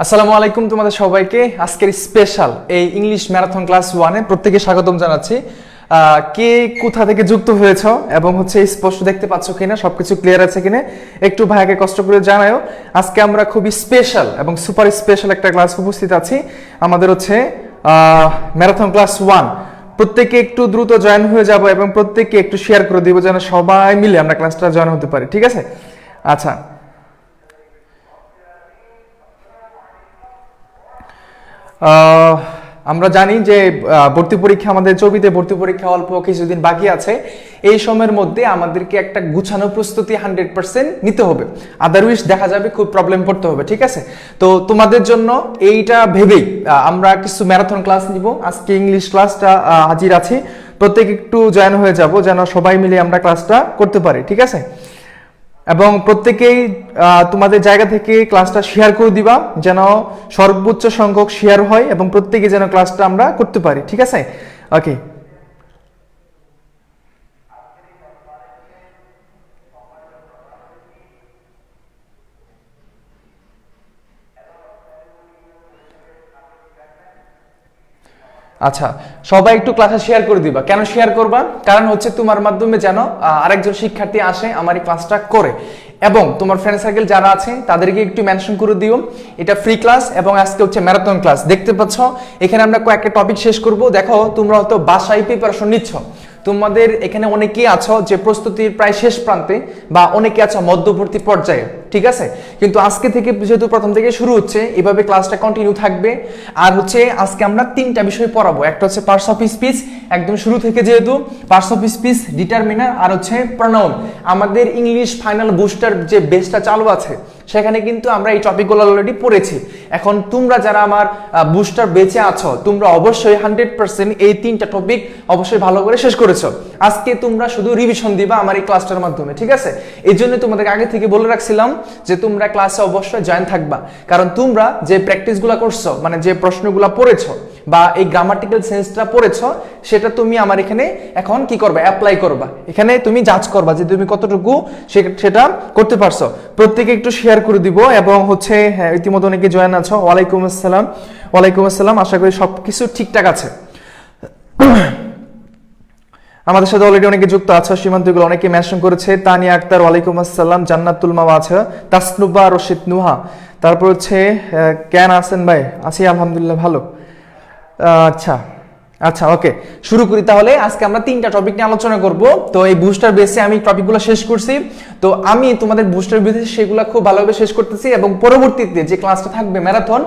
আসসালামু আলাইকুম তোমাদের সবাইকে আজকের স্পেশাল এই ইংলিশ ম্যারাথন ক্লাস 1 এ প্রত্যেককে স্বাগতম জানাচ্ছি। কে কোথা থেকে যুক্ত হয়েছো এবং স্পষ্ট দেখতে পাচ্ছ কিনা, সবকিছু ক্লিয়ার আছে কিনা একটু ভাইকে কষ্ট করে জানাও। আজকে আমরা খুবই স্পেশাল এবং সুপার স্পেশাল একটা ক্লাস উপস্থিত আছি। আমাদের ম্যারাথন ক্লাস 1। প্রত্যেকে একটু দ্রুত জয়েন হয়ে যাব এবং প্রত্যেককে একটু শেয়ার করে দিব যেন সবাই মিলে আমরা ক্লাসটা জয়েন হতে পারি, ঠিক আছে? আচ্ছা, আমরা জানি যে ভর্তি পরীক্ষা, আমাদের চবিতে ভর্তি পরীক্ষা অল্প কিছুদিন বাকি আছে। এই সময়ের মধ্যে আমাদেরকে একটা গুছানো প্রস্তুতি 100% নিতে হবে, আদারওয়াইজ দেখা যাবে খুব প্রবলেম পড়তে হবে, ঠিক আছে? তো তোমাদের জন্য এইটা ভেবেই আমরা কিছু ম্যারাথন ক্লাস নিব। আজকে ইংলিশ ক্লাসটা হাজির আছি, প্রত্যেকে একটু জয়েন হয়ে যাব যেন সবাই মিলে আমরা ক্লাসটা করতে পারি, ঠিক আছে? এবং প্রত্যেকেই তোমাদের জায়গা থেকে ক্লাসটা শেয়ার করে দিবা যেন সর্বোচ্চ সংখ্যক শেয়ার হয় এবং প্রত্যেকে যেন ক্লাসটা আমরা করতে পারি, ঠিক আছে? ওকে, আচ্ছা, সবাই একটু ক্লাসে শেয়ার করে দিবা। কেন শেয়ার করবা? কারণ তোমার মাধ্যমে যেন আরেকজন শিক্ষার্থী আসে আমার এই ক্লাসটা করে, এবং তোমার ফ্রেন্ড সার্কেল যারা আছে তাদেরকে একটু মেনশন করে দিও। এটা ফ্রি ক্লাস এবং আজকে ম্যারাথন ক্লাস। দেখতে পাচ্ছ এখানে আমরা কয়েকটা টপিক শেষ করব। দেখো, তোমরা হয়তো বাসায় প্রিপারেশন নিচ্ছ, তোমাদের এখানে অনেকেই আছো যে প্রস্তুতির প্রায় শেষ প্রান্তে, বা অনেকে আছো মধ্যবর্তী পর্যায়ে, ঠিক আছে? কিন্তু আজকে থেকে যেহেতু প্রথম থেকে শুরু হচ্ছে, এভাবে ক্লাসটা কন্টিনিউ থাকবে। আর আজকে আমরা 3টা বিষয় পড়াবো। একটা পার্টস অফ স্পিচ, একদম শুরু থেকে, যেহেতু পার্টস অফ স্পিচ, ডিটারমিনার, আর প্রনাউন। আমাদের ইংলিশ ফাইনাল বুস্টার যে বেসটা চালু আছে সেখানে কিন্তু আমরা এই টপিকগুলো অলরেডি পড়েছি। এখন তোমরা যারা আমার বুস্টার বেঁচে আছো, তোমরা অবশ্যই 100% এই 3টা টপিক অবশ্যই ভালো করে শেষ করেছো। আজকে তোমরা শুধু রিভিশন দিবা আমার এই ক্লাসটার মাধ্যমে, ঠিক আছে? এই জন্য তোমাদের আগে থেকে বলে রাখছিলাম যে তোমরা ক্লাসে অবশ্যই জয়েন থাকবা, কারণ তোমরা যে প্র্যাকটিসগুলো করছো, মানে যে প্রশ্নগুলো পড়েছো বা এই গ্রামাটিক্যাল সেন্সটা পড়েছো, সেটা তুমি আমার এখানে এখন কি করবা? অ্যাপ্লাই করবা। এখানে তুমি জাজ করবা যে তুমি কতটুকু সেটা করতে পারছো। প্রত্যেকে একটু শেয়ার করে দিব। এবং হ্যাঁ, ইতিমধ্যে অনেকে জয়েন আছো। ওয়ালাইকুম আসসালাম। ওয়ালাইকুম আসসালাম। আশা করি সবকিছু ঠিকঠাক আছে। আমাদের সাথে অলরেডি অনেকে যুক্ত আছে। সীমান্তগুলো অনেকে মেনশন করেছে। তানিয়া আক্তার, ওয়ালাইকুম আসসালাম। জান্নাতুল মাওয়া আছে, তাসনুবা, রশিদ, নুহা। তারপর কেন আছেন ভাই? আছি আলহামদুলিল্লাহ, ভালো। আচ্ছা আচ্ছা, ওকে, শুরু করি তাহলে। আজকে আমরা 3টা টপিক নিয়ে আলোচনা করব। তো এই বুস্টার বেসে আমি টপিকগুলো শেষ করছি। তো আমি তোমাদের বুস্টার বেসে সেগুলো খুব ভালোভাবে শেষ করতেছি, এবং পরবর্তীতে যে ক্লাসটা থাকবে ম্যারাথন,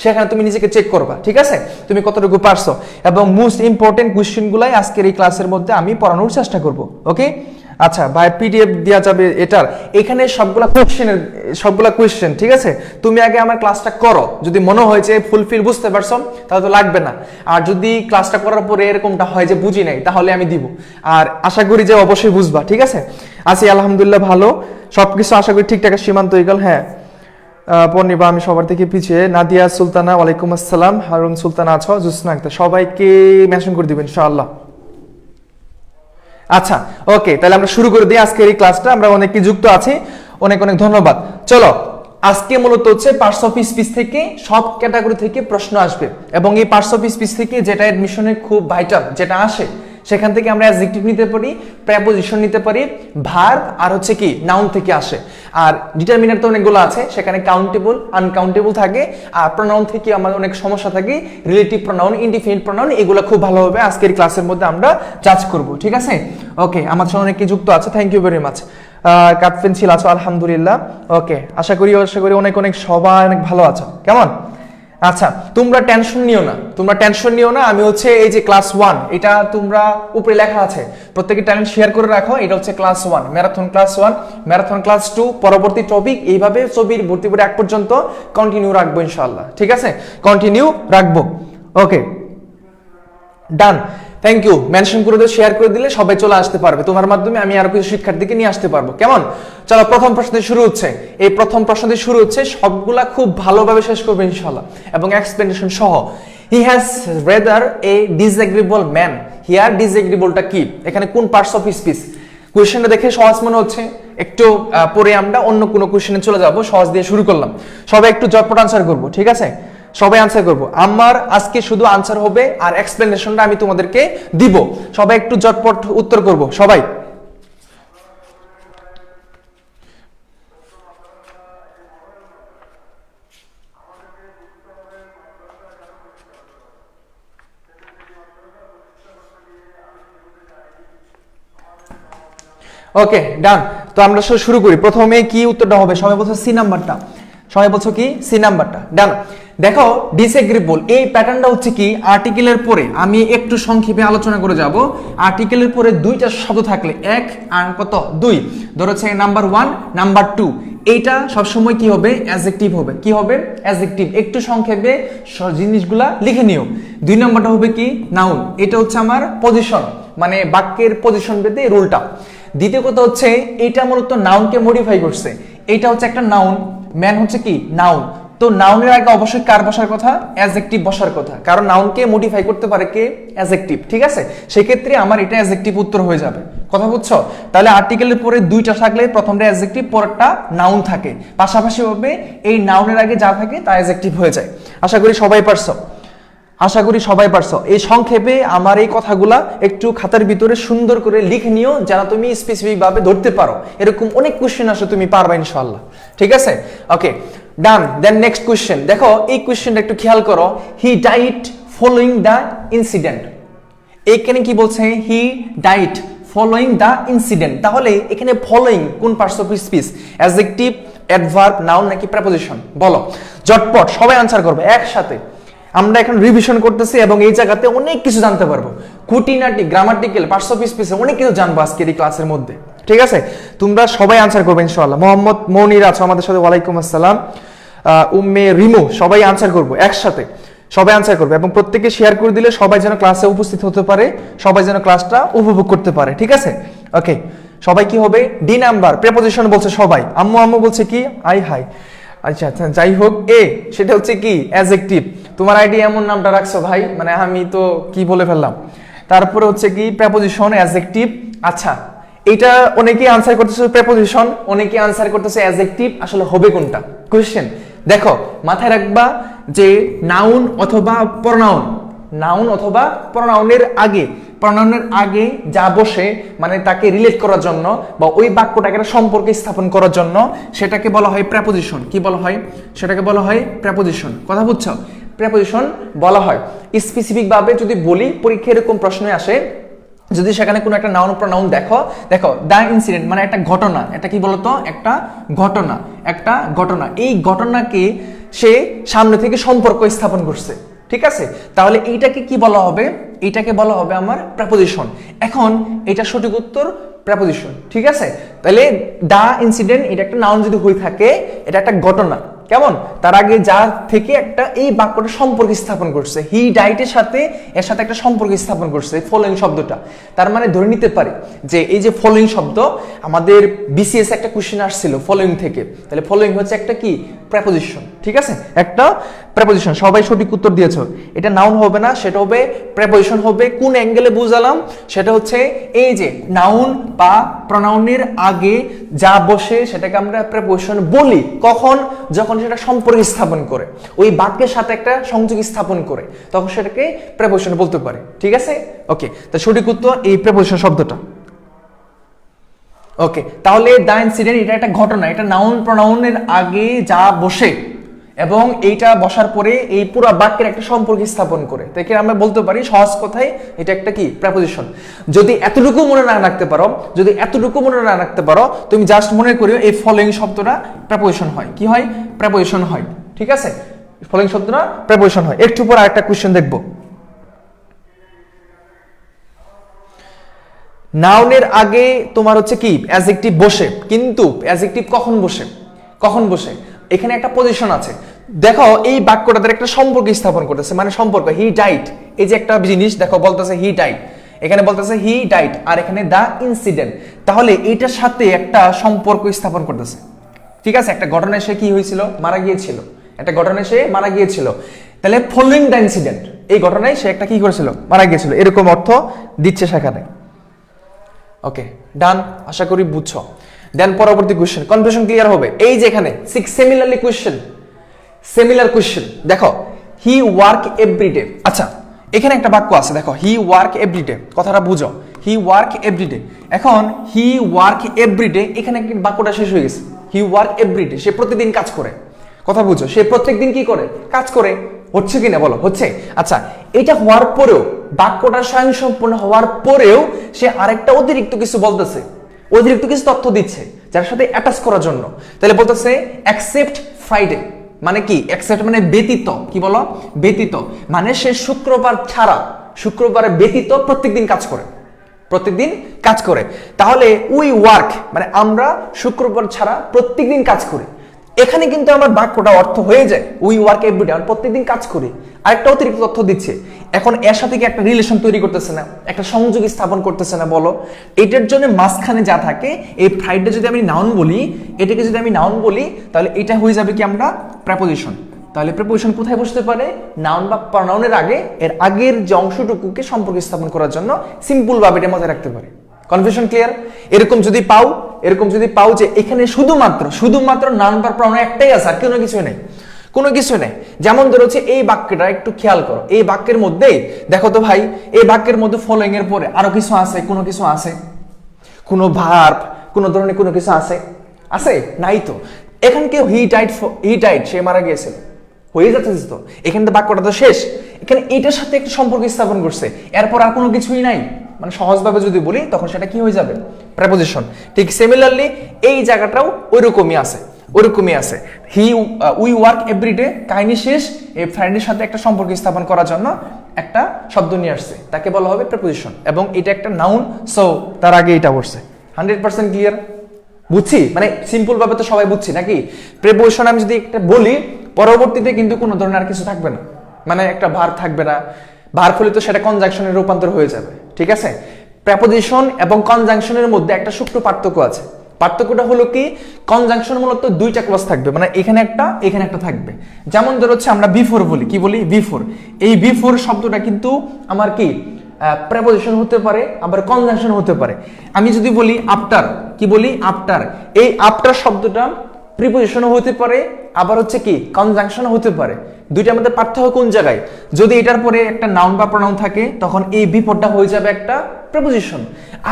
সেখানে তুমি নিজেকে চেক করবা, ঠিক আছে? তুমি কতটুকু পারছো, এবং মোস্ট ইম্পর্টেন্ট কোয়েশ্চেনগুলাই আজকের এই ক্লাসের মধ্যে আমি পড়ানোর চেষ্টা করব। ওকে, আচ্ছা ভাই, পিডিএফ দেওয়া যাবে এটার? এখানে সবগুলা কোয়েশ্চেন, ঠিক আছে? তুমি আগে আমার ক্লাসটা করো, যদি মনে হয় যে ফুলফিল বুঝতে পারছো তাহলে তো লাগবে না। আর যদি ক্লাসটা করার পরে এরকমটা হয় যে বুঝি নাই, তাহলে আমি দিব। আর আশা করি যে অবশ্যই বুঝবা, ঠিক আছে? আছি আলহামদুলিল্লাহ, ভালো। সবকিছু আশা করি ঠিকঠাক। সীমান্ত ইগল, হ্যাঁ পূর্ণিমা, আমি সবার থেকে পিছিয়ে। নাদিয়া সুলতানা, ওয়ালাইকুম আসসালাম। হারুন সুলতানা আছো, জুসনা আক্তার, সবাইকে মেনশন করে দিবেন ইনশাআল্লাহ। আচ্ছা, ওকে, তাহলে আমরা শুরু করে দিই আজকের এই ক্লাসটা। আমরা অনেকে যুক্ত আছি, অনেক অনেক ধন্যবাদ। চলো, আজকে মূলত পার্টস অফ স্পিচ থেকে সব ক্যাটাগরি থেকে প্রশ্ন আসবে, এবং এই পার্টস অফ স্পিচ থেকে যেটা এডমিশনে খুব ভাইটাল, যেটা আসে, সেখান থেকে আমরা অ্যাডজেক্টিভ নিতে পারি, প্রেপোজিশন নিতে পারি, ভার্ব, আর কি নাউন থেকে আসে। আর ডিটারমিনার তো অনেকগুলো আছে, সেখানে কাউন্টেবল, আনকাউন্টেবল থাকে। আর প্রোনাউন থেকে আমাদের অনেক সমস্যা থাকে, রিলেটিভ প্রোনাউন, ইনডিফিনিট প্রোনাউন, এগুলো খুব ভালোভাবে আজকের ক্লাসের মধ্যে আমরা জাজ করব, ঠিক আছে? ওকে, আমাদের সাথে অনেকে যুক্ত আছে, থ্যাংক ইউ ভেরি মাচ। কাটফেন ছিল আছো, আলহামদুলিল্লাহ। ওকে, আশা করি অনেক অনেক সবাই অনেক ভালো আছো। কেমন? আচ্ছা, তোমরা টেনশন নিও না। আমি এই যে ক্লাস 1, এটা তোমরা উপরে লেখা আছে, প্রত্যেকে ট্যালেন্ট শেয়ার করে রাখো। এটা class 1, marathon class 1, marathon class 2, পরবর্তী টপিক এইভাবে ছবির ভর্তি করে এক পর্যন্ত কন্টিনিউ রাখবো ইনশাআল্লাহ, ঠিক আছে? কন্টিনিউ রাখবো। ওকে, ডান, থ্যাংক ইউ। মেনশন করে দিলে, শেয়ার করে দিলে সবাই চলে আসতে পারবে। তোমার মাধ্যমে আমি আরো কিছু শিক্ষার্থীকে নিয়ে আসতে পারবো, কেমন? চলো, প্রথম প্রশ্ন দিয়ে শুরু হচ্ছে। এই প্রথম প্রশ্ন দিয়ে শুরু হচ্ছে, সবগুলা খুব ভালোভাবে শেষ করবে ইনশাআল্লাহ, এবং এক্সপ্লেনেশন সহ। He has rather a disagreeable man. Here ডিসএগ্রিবলটা কি? এখানে কোন পার্টস অফ স্পিচ? কোয়েশ্চেনটা দেখে সহজ মনে হচ্ছে, একটু পরে আমরা অন্য কোনো কোশ্চেনে চলে যাব, সহজ দিয়ে শুরু করলাম। সবাই একটু ঝটপট আনসার করব, ঠিক আছে? সবাই আনসার করব। আমার আজকে শুধু আনসার হবে আর এক্সপ্লেনেশনটা আমি তোমাদেরকে দিব। সবাই একটু ঝটপট উত্তর করব সবাই। ওকে, ডান। তো আমরা শুরু করি। প্রথমে কি উত্তরটা হবে? সবাই বলছো সি নাম্বারটা। সবাই বলছো কি? সি নাম্বারটা। ডান। দেখো, ডিসএগ্রিবল এই প্যাটার্নটা হচ্ছে কি, আর্টিকেলের পরে আমি একটু সংক্ষেপে আলোচনা করে যাব। আর্টিকেলের পরে দুইটা শব্দ থাকলে, এক আর কত, দুই, ধরেছে নাম্বার 1 নাম্বার 2, এইটা সবসময় কি হবে? অ্যাডজেক্টিভ হবে। কি হবে? অ্যাডজেক্টিভ। একটু সংক্ষেপে জিনিসগুলা লিখে নিও। 2 নাম্বারটা হবে কি? নাউন। এটা হচ্ছে আমার পজিশন, মানে বাক্যের পজিশন পেতে রুলটা। দ্বিতীয় কথা হচ্ছে এটা মূলত নাউনকে মডিফাই করছে। এটা হচ্ছে একটা নাউন, ম্যান হচ্ছে কি? নাউন। তো নাউনের আগে অবশ্যই কার বসার কথা? অ্যাডজেক্টিভ বসার কথা, কারণ নাউনকে মডিফাই করতে পারে কে? অ্যাডজেক্টিভ। ঠিক আছে, সেক্ষেত্রে আমার এটা অ্যাডজেক্টিভ উত্তর হয়ে যাবে। কথা বুঝছো? তাহলে আর্টিকেলের পরে দুইটা থাকলে প্রথমটা অ্যাডজেক্টিভ, পরেরটা নাউন থাকে। পাশাপাশি ভাবে এই নাউনের আগে যা থাকে তা অ্যাডজেক্টিভ হয়ে যায়। আশা করি সবাই পারছো। আশা করি সবাই পারছো। এই সংক্ষেপে আমার এই কথাগুলা একটু খাতার ভিতরে সুন্দর করে লিখে নিও, যেন তুমি স্পেসিফিক ভাবে ধরতে পারো। এরকম অনেক কোশ্চেন আসে, তুমি পারবা ইনশাআল্লাহ। ঠিক আছে, ওকে, ডান। Then next question. দেখো এই কোশ্চেনটা একটু খেয়াল করো। He died following the incident. এখানে কি বলছে? He died following the incident. তাহলে এখানে ফলোইং কোন parts of speech? Adjective, adverb, noun নাকি প্রেপোজিশন? বলো ঝটপট, সবাই আনসার করবে একসাথে। আমরা এখন রিভিশন করতেছি এবং এই জায়গাতে অনেক কিছু জানতে পারবো। খুঁটিনাটি, গ্রামাটিক্যাল, পার্টস অফ স্পিচে অনেক কিছু জানবো আজকের এই ক্লাসের মধ্যে। ঠিক আছে, তোমরা সবাই আনসার করবে ইনশাআল্লাহ। মোহাম্মদ মনির আছো আমাদের সাথে, ওয়ালাইকুম আসসালাম। উম্মে রিমু, সবাই আনসার করবো একসাথে। সবাই আনসার করবে এবং প্রত্যেকে শেয়ার করে দিলে সবাই যেন ক্লাসে উপস্থিত হতে পারে, সবাই যেন ক্লাসটা উপভোগ করতে পারে। ঠিক আছে, ওকে। সবাই কি হবে? ডি নাম্বার, প্রেপোজিশন বলছে সবাই। আম্মু আম্মু বলছে কি? আই হাই। আচ্ছা আচ্ছা, যাই হোক, এ সেটা হচ্ছে কি? অ্যাডজেক্টিভ। তোমার আইডি এমন নামটা রাখছো ভাই, মানে আমি তো কি বলে ফেললাম। তারপরে হচ্ছে কি? Preposition, adjective. আচ্ছা, এটা অনেকেই আনসার করতেছে প্রেপোজিশন, অনেকেই আনসার করতেছে অ্যাডজেক্টিভ। আসলে হবে কোনটা? কোশ্চেন দেখো, মাথায় রাখবা যে নাউন অথবা প্রনাউন, নাউন অথবা প্রনাউনের আগে, প্রনাউনের আগে যা বসে, মানে তাকে রিলেট করার জন্য বা ওই বাক্যটাকে একটা সম্পর্কে স্থাপন করার জন্য, সেটাকে বলা হয় প্রেপোজিশন। কি বলা হয়? সেটাকে বলা হয় প্রেপোজিশন। কথা বুঝছো? প্রেপোজিশন বলা হয়। স্পেসিফিক ভাবে যদি বলি, পরীক্ষায় এরকম প্রশ্ন আসে, যদি সেখানে কোনো একটা নাউন প্রনাউন দেখো দ্য ইনসিডেন্ট মানে একটা ঘটনা, এটা কি বলতো? একটা ঘটনা, একটা ঘটনা। এই ঘটনাকে সে সামনে থেকে সম্পর্ক স্থাপন করছে। ঠিক আছে, তাহলে এইটাকে কি বলা হবে? এইটাকে বলা হবে আমার প্রেপোজিশন। এখন এটা সঠিক উত্তর প্রেপোজিশন। ঠিক আছে, তাহলে দ্য ইনসিডেন্ট এটা একটা নাউন যদি হয়ে থাকে, এটা একটা ঘটনা। কেমন? তার আগে যা থেকে একটা এই বাক্যটা সম্পর্ক স্থাপন করছে, হি ডাইটের সাথে এর সাথে একটা সম্পর্ক স্থাপন করছে ফলোইং শব্দটা। তার মানে ধরে নিতে পারি যে এই যে ফলোইং শব্দ, আমাদের বিসিএস একটা কোশ্চেন আসছিল ফলোইং থেকে, তাহলে ফলোইং হচ্ছে একটা কি? প্রেপোজিশন। ঠিক আছে, একটা প্রেপোজিশন। সবাই সঠিক উত্তর দিয়েছো। এটা নাউন হবে না, সেটা হবে প্রেপোজিশন হবে। কোন অ্যাঙ্গেলে বুঝালাম? সেটা হচ্ছে এই যে নাউন বা প্রনাউনের আগে যা বসে সেটাকে আমরা প্রেপোজিশন বলি। কখন? যখন সেটা সম্পর্ক স্থাপন করে, ওই বাক্যের সাথে একটা সংযোগ স্থাপন করে, তখন সেটাকে প্রেপোজিশন বলতে পারে। ঠিক আছে, ওকে। তো সঠিক উত্তর এই প্রেপোজিশন শব্দটা। ওকে, তাহলে দ্য ইনসিডেন্ট এটা একটা ঘটনা, এটা নাউন প্রনাউনের আগে যা বসে এবং এইটা বসার পরে এই পুরো বাক্যের একটা সম্পর্ক স্থাপন করে। তাই আমরা বলতে পারি সহজ কথায় এটা একটা কি? প্রেপোজিশন। যদি এতটুকু মনে না রাখতে পারো, যদি এতটুকু মনে না রাখতে পারো, তুমি জাস্ট মনে করিও এই ফলোইং শব্দটা প্রেপোজিশন হয়। কি হয়? প্রেপোজিশন হয়। ঠিক আছে, ফলোইং শব্দটা প্রেপোজিশন হয়। একটু পর আরেকটা কোশ্চেন দেখবো। নাউনের আগে তোমার হচ্ছে কি? অ্যাডজেক্টিভ বসে, কিন্তু অ্যাডজেক্টিভ কখন বসে? কখন বসে? এখানে একটা পজিশন আছে। দেখো এই বাক্যটাতে একটা সম্পর্ক স্থাপন করতেছে, মানে সম্পর্ক। হি ডাইড, এই যে একটা জিনিস দেখো, বলতেছে হি ডাইড, এখানে বলতেছে হি ডাইড, আর এখানে দ্য ইনসিডেন্ট। তাহলে এইটার সাথে একটা সম্পর্ক স্থাপন করতেছে। ঠিক আছে, একটা ঘটনায় সে কি হয়েছিল? মারা গিয়েছিল। একটা ঘটনায় সে মারা গিয়েছিল। তাহলে ফলোইং দ্য ইনসিডেন্ট, এই ঘটনায় সে একটা কি করেছিল? মারা গিয়েছিল। এরকম অর্থ দিচ্ছে সেখানে। ওকে, ডান। আশা করি বুঝছো। দেন পরবর্তী কোশ্চেন, কনফিউশন ক্লিয়ার হবে। এই যে এখানে সিমিলারলি কোশ্চেন, সিমিলার কোশ্চেন দেখো, হি ওয়ার্ক এভরিডে। আচ্ছা এখানে একটা বাক্য আছে দেখো, হি ওয়ার্ক এভরিডে, কথাটা বুঝো, হি ওয়ার্ক এভরিডে। এখন হি ওয়ার্ক এভরিডে, এখানে বাক্যটা শেষ হয়ে গেছে। হি ওয়ার্ক এভরিডে, সে প্রতিদিন কাজ করে, কথা বুঝো, সে প্রত্যেকদিন কি করে, কাজ করে। হচ্ছে কিনা বলো, হচ্ছে। আচ্ছা এটা হওয়ার পরেও, বাক্যটা স্বয়ংসম্পূর্ণ হওয়ার পরেও সে আরেকটা অতিরিক্ত কিছু বলতেছে, অতিরিক্ত কিছু তথ্য দিচ্ছে যার সাথে অ্যাটাচ করার জন্য। তাহলে বলতেছে এক্সেপ্ট ফ্রাইডে, মানে কি, এক্সেপ্ট মানে ব্যতীত, কি বলো, ব্যতীত, মানে সে শুক্রবার ছাড়া, শুক্রবারের ব্যতীত প্রত্যেকদিন কাজ করে, প্রত্যেকদিন কাজ করে। তাহলে উই ওয়ার্ক মানে আমরা শুক্রবার ছাড়া প্রত্যেকদিন কাজ করি। এখানে কিন্তু আমার বাক্যটা অর্থ হয়ে যায়, উই ওয়ার্ক এভরিডে, আমরা প্রত্যেকদিন কাজ করি। আরেকটা অতিরিক্ত তথ্য দিচ্ছে। এখন এর সাথে কি একটা রিলেশন তৈরি করতেছে না, একটা সংযোগ স্থাপন করতেছে না বলো? এটার জন্য মাঝখানে যা থাকে, এই ফ্রাইডে যদি আমি নাউন বলি, এটাকে যদি আমি নাউন বলি, তাহলে এটা হয়ে যাবে কি আমরা প্রেপোজিশন। তাহলে প্রেপোজিশন কোথায় বসতে পারে, নাউন বা প্রনাউনের আগে, এর আগের যে অংশটুকুকে সম্পর্ক স্থাপন করার জন্য সিম্পল ভাবে এটা মাথায় রাখতে পারে। Confusion clear? এরকম যদি পাও, এরকম যদি পাও যে এখানে শুধুমাত্র নাউন বা প্রনাউন একটাই আছে, আর কোনো কিছু নেই, কোনো কিছু নেই। যেমন ধরো হচ্ছে এই বাক্যটা একটু খেয়াল করো, এই বাক্যের মধ্যে দেখো তো ভাই, এই বাক্যের মধ্যে ফলোইং এর পরে আরো কিছু আছে, কোনো কিছু আছে, কোনো ভার্ব, কোনো ধরনের কোনো কিছু আছে, আছে নাই তো। এখানে কেউ হি ডাইড, সে মারা গিয়েছিল, হয়ে যাচ্ছে তো, এখানে তো বাক্যটা তো শেষ। এখানে এটার সাথে একটা সম্পর্ক স্থাপন করছে, এরপর আর কোনো কিছুই নাই, মানে সহজভাবে যদি বলি তখন সেটা কি হয়ে যাবে, প্রেপোজিশন। ঠিক সিমিলারলি এই জায়গাটাও ওইরকমই আছে, ওইরকমই আছে। উই ওয়ার্ক এভরিডে, কাহিনী শেষ, এই ফ্রাইডের সাথে একটা সম্পর্ক স্থাপন করার জন্য একটা শব্দ নিয়ে আসছে, তাকে বলা হবে প্রেপোজিশন, এবং এটা একটা নাউন, সো তার আগে এটা বসছে। 100% ক্লিয়ার? বুঝছি, মানে সিম্পল ভাবে তো সবাই বুঝছি নাকি? প্রেপোজিশন আমি যদি একটা বলি, পরবর্তীতে কিন্তু কোনো ধরনের আর কিছু থাকবে না, মানে একটা ভার্ব থাকবে না, ভার্ব হলে তো সেটা কনজাংশনে রূপান্তর হয়ে যাবে, ঠিক আছে? প্রেপোজিশন এবং কনজাংশনের মধ্যে একটা সূক্ষ্ম পার্থক্য আছে। পার্থক্যটা হলো কি, কনজাংশন মূলত দুইটা ক্লজ থাকবে, মানে এখানে একটা থাকবে। যেমন ধরো হচ্ছে আমরা বিফোর বলি, কি বলি, বিফোর। এই বিফোর শব্দটা কিন্তু আমার কি প্রেপোজিশন হতে পারে, আবার কনজাংশন হতে পারে। আমি যদি বলি আফটার, কি বলি, আফটার, এই আফটার শব্দটা প্রিপোজিশনও হতে পারে, আবার হচ্ছে কি কনজাংশনও হতে পারে। দুইটার মধ্যে পার্থক্য কোন জায়গায়, যদি এটার পরে একটা নাউন বা প্রনাউন থাকে তখন এই বিফোরটা হয়ে যাবে একটা প্রিপোজিশন,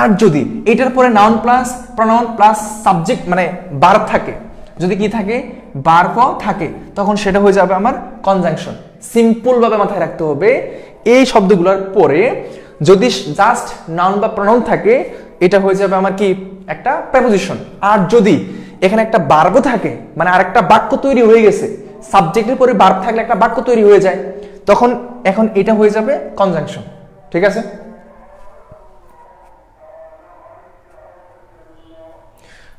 আর যদি এটার পরে noun plus pronoun plus subject মানে ভার্ব থাকে, যদি কি থাকে, ভার্বও থাকে, তখন সেটা হয়ে যাবে আমার কনজাংশন। সিম্পল ভাবে মাথায় রাখতে হবে, এই শব্দগুলোর পরে যদি জাস্ট নাউন বা প্রনাউন থাকে, এটা হয়ে যাবে আমার কি একটা প্রেপোজিশন। আর যদি এখানে একটা ভার্ব থাকে, মানে আরেকটা বাক্য তৈরি হয়ে গেছে, সাবজেক্টের পরে ভার্ব থাকলে একটা বাক্য তৈরি হয়ে যায়, তখন এখন এটা হয়ে যাবে কনজাংশন, ঠিক আছে?